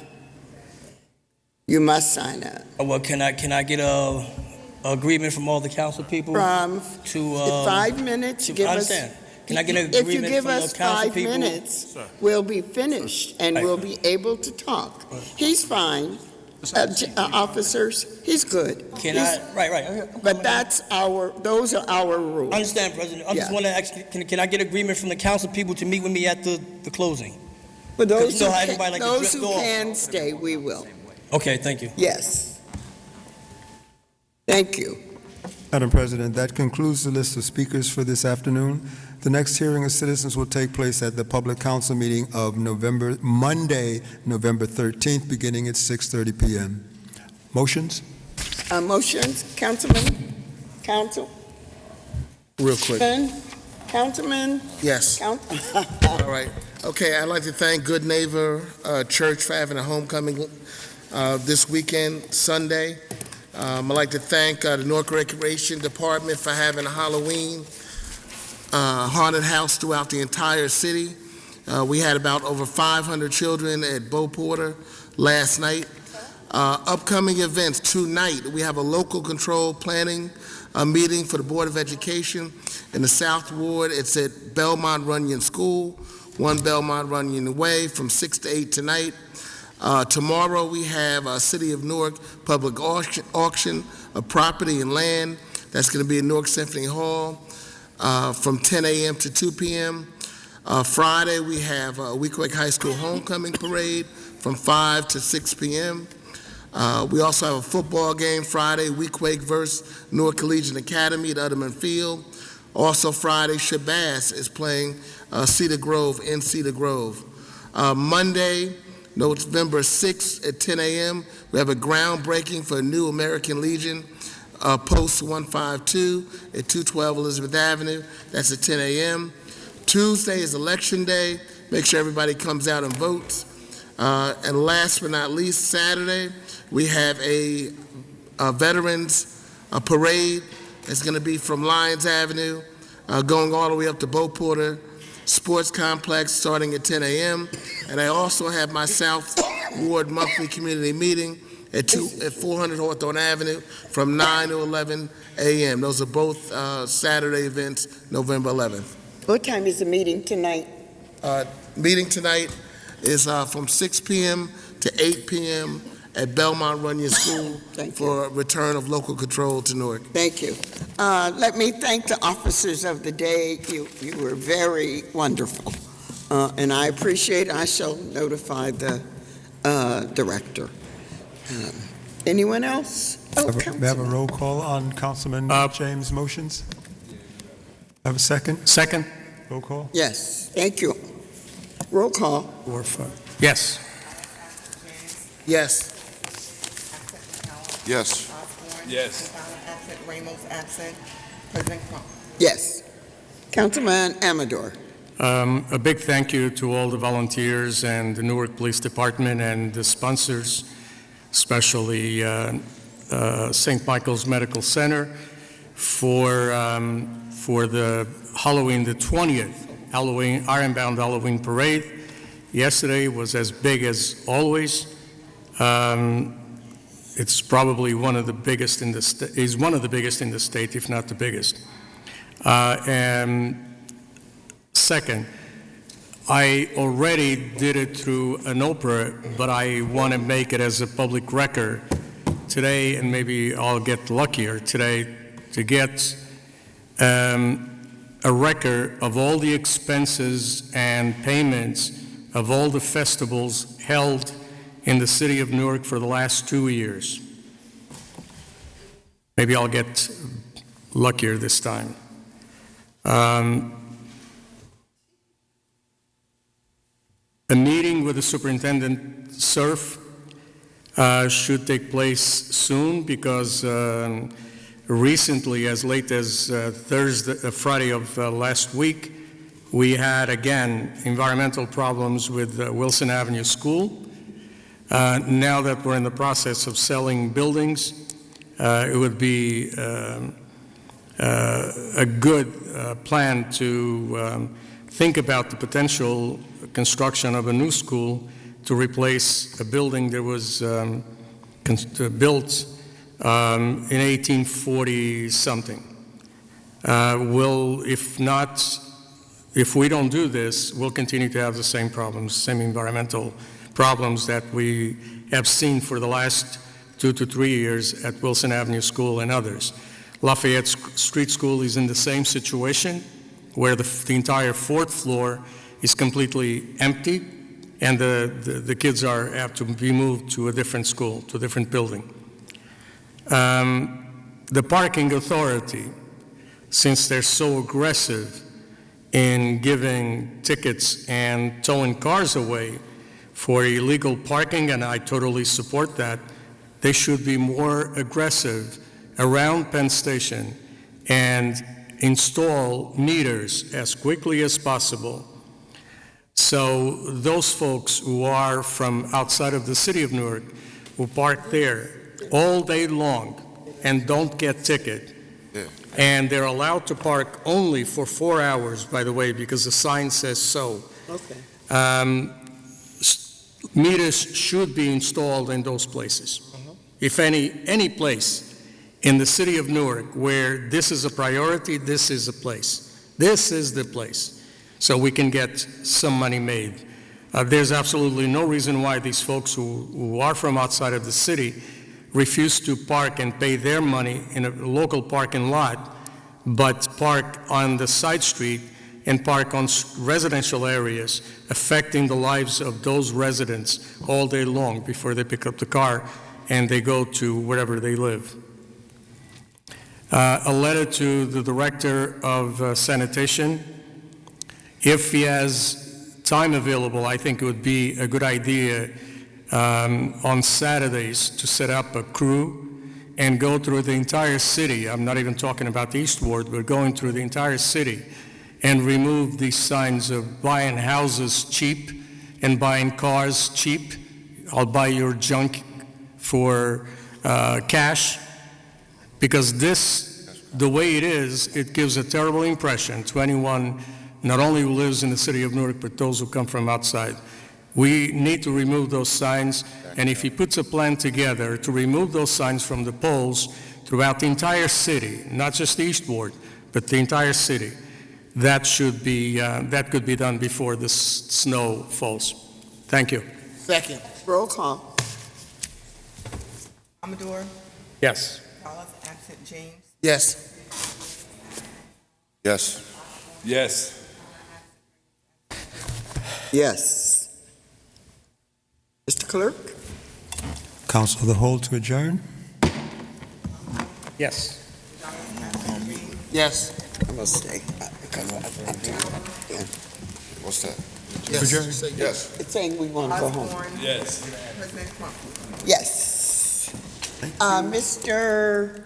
You must sign up. Well, can I get a agreement from all the council people? From 5 minutes, give us. Can I get an If you agreement give from the us council 5 people? minutes, we'll be finished and we'll be able to talk. He's fine. Officers, he's good. Right. But those are our rules. I understand, President. I just Yeah. want to ask, can I get agreement from the council people to meet with me at the closing? For those you know who how can, everybody like to those drift who off. can stay, we will. Okay, thank you. Yes. Thank you. Madam President, that concludes the list of speakers for this afternoon. The next hearing of citizens will take place at the Public Council meeting of Monday, November 13th, beginning at 6:30 p.m. Motions? Motions, Councilman? Council? Real quick. Councilman? Yes. All right. Okay, I'd like to thank Good Neighbor Church for having a homecoming this weekend, Sunday. I'd like to thank the Newark Recreation Department for having a Halloween haunted house throughout the entire city. We had about over 500 children at Bo Porter last night. Upcoming events tonight, we have a local control planning meeting for the Board of Education in the South Ward. It's at Belmont Runyon School, 1 Belmont Runyon Way, from 6 to 8 tonight. Tomorrow we have a City of Newark public auction of property and land. That's going to be in Newark Symphony Hall from 10 a.m. to 2 p.m. Friday we have a Weequahic High School homecoming parade from 5 to 6 p.m. We also have a football game Friday, Weequahic versus Newark Collegiate Academy at Udderman Field. Also Friday, Shabazz is playing Cedar Grove in Cedar Grove. Monday, November 6th at 10 a.m., we have a groundbreaking for a new American Legion Post 152 at 212 Elizabeth Avenue. That's at 10 a.m. Tuesday is Election Day. Make sure everybody comes out and votes. And last but not least, Saturday, we have a Veterans Parade. It's going to be from Lyons Avenue, going all the way up to Bo Porter Sports Complex, starting at 10 a.m. And I also have my South Ward monthly community meeting at 400 Hawthorne Avenue from 9 to 11 a.m. Those are both Saturday events, November 11th. What time is the meeting tonight? Meeting tonight is from 6 p.m. to 8 p.m. at Belmont Runyon School for a return of local control to Newark. Thank you. Let me thank the officers of the day. You were very wonderful, and I appreciate it. I shall notify the director. Anyone else? We have a roll call on Councilman James' motions. Have a second? Second. Roll call? Yes, thank you. Roll call. Yes. Yes. Yes. Yes. Absent, Ramos absent, President Trump. Yes. Councilman Amador. A big thank you to all the volunteers and the Newark Police Department and the sponsors, especially St. Michael's Medical Center for the Halloween, the 20th Ironbound Halloween Parade. Yesterday was as big as always. It's probably one of the biggest in the state, is one of the biggest in the state, if not the biggest. And second, I already did it through an opera, but I want to make it as a public record today, and maybe I'll get luckier today to get a record of all the expenses and payments of all the festivals held in the city of Newark for the last 2 years. Maybe I'll get luckier this time. A meeting with the superintendent, Surf, should take place soon because recently, as late as Friday of last week, we had again environmental problems with Wilson Avenue School. Now that we're in the process of selling buildings, it would be a good plan to think about the potential construction of a new school to replace a building that was built in 1840 something. Will, if not If we don't do this, we'll continue to have the same problems, same environmental problems that we have seen for the last 2 to 3 years at Wilson Avenue School and others. Lafayette Street School is in the same situation, where the entire 4th floor is completely empty, and the kids have to be moved to a different school, to a different building. The parking authority, since they're so aggressive in giving tickets and towing cars away for illegal parking, and I totally support that, they should be more aggressive around Penn Station and install meters as quickly as possible, so those folks who are from outside of the city of Newark, who park there all day long and don't get ticket, and they're allowed to park only for 4 hours, by the way, because the sign says so. Okay. Meters should be installed in those places. If any place in the city of Newark where this is a priority, this is a place. This is the place. So we can get some money made. There's absolutely no reason why these folks who are from outside of the city refuse to park and pay their money in a local parking lot, but park on the side street and park on residential areas, affecting the lives of those residents all day long before they pick up the car and they go to wherever they live. A letter to the Director of Sanitation. If he has time available, I think it would be a good idea on Saturdays to set up a crew and go through the entire city. I'm not even talking about the East Ward, but going through the entire city and remove these signs of buying houses cheap and buying cars cheap. I'll buy your junk for cash, because this, the way it is, it gives a terrible impression to anyone not only who lives in the city of Newark, but those who come from outside. We need to remove those signs, and if he puts a plan together to remove those signs from the poles throughout the entire city, not just the East Ward, but the entire city, that should be, that could be done before the snow falls. Thank you. Second. Roll call. Amador, Yes. Charles, absent James. Yes. Yes. Yes. Yes. Mr. Clerk? Council of the whole to adjourn? Yes. Yes. I'm gonna stay. What's that? Yes. Yes. It's saying we want to go home. Yes. Yes. Mr.